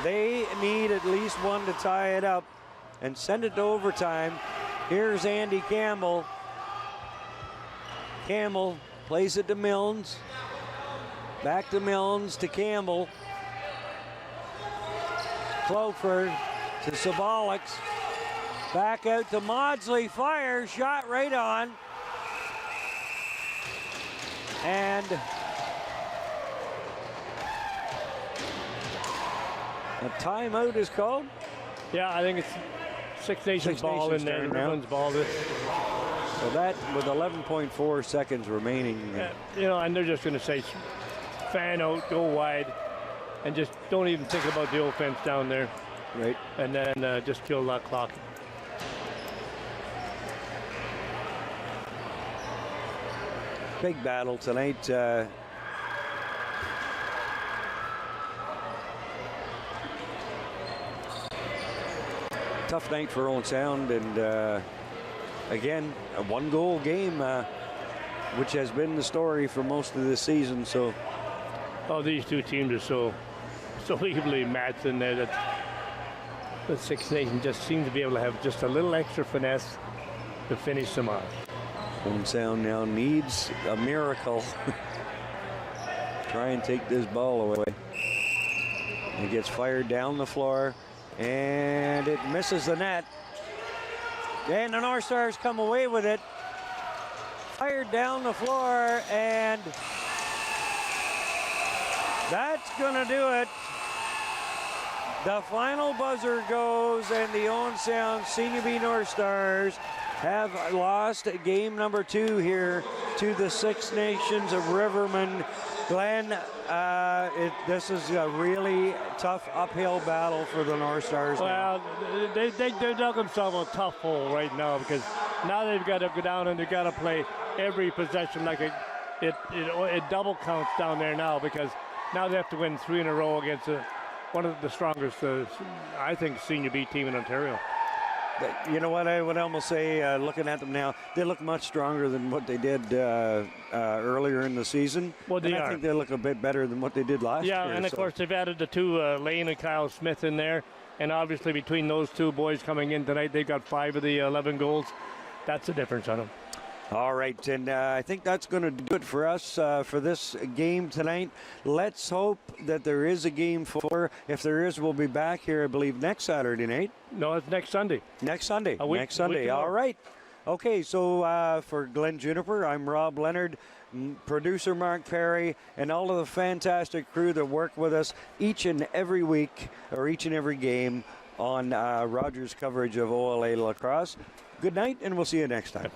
They need at least one to tie it up and send it to overtime. Here's Andy Campbell. Campbell plays it to Milnes. Back to Milnes, to Campbell. Cloford to Sabolics. Back out to Maudsley. Fire, shot right on. And a timeout is called. Yeah, I think it's Six Nations ball in there. Riverman's ball. So that with 11.4 seconds remaining. You know, and they're just going to say, fan out, go wide, and just don't even think about the offense down there. Right. And then just kill that clock. Big battle tonight. Tough night for Owen Sound, and again, a one-goal game, which has been the story for most of the season. So, these two teams are so evenly matched in there that the Six Nations just seem to be able to have just a little extra finesse to finish them off. Owen Sound now needs a miracle. Try and take this ball away. It gets fired down the floor, and it misses the net. And the North Stars come away with it. Fired down the floor, and that's gonna do it. The final buzzer goes, and the Owen Sound Senior B North Stars have lost game number 2 here to the Six Nations of Riverman. Glenn, this is a really tough uphill battle for the North Stars. Well, they dug themselves a tough hole right now, because now they've got to go down and they've got to play every possession like it double counts down there now, because now they have to win 3 in a row against one of the strongest, I think, Senior B team in Ontario. But you know what, I would almost say, looking at them now, they look much stronger than what they did earlier in the season. Well, I think they look a bit better than what they did last year. Yeah, and of course they've added the 2 Lane and Kyle Smith in there, and obviously between those 2 boys coming in tonight, they've got 5 of the 11 goals. That's the difference on them. All right, and I think that's going to do it for us for this game tonight. Let's hope that there is a game 4. If there is, we'll be back here, I believe, next Saturday night. No, it's next Sunday. Next Sunday. Next Sunday. All right. Okay, so for Glenn Juniper, I'm Rob Leonard, producer Mark Perry, and all of the fantastic crew that work with us each and every week, or each and every game on Rogers' coverage of OLA Lacrosse. Good night, and we'll see you next time.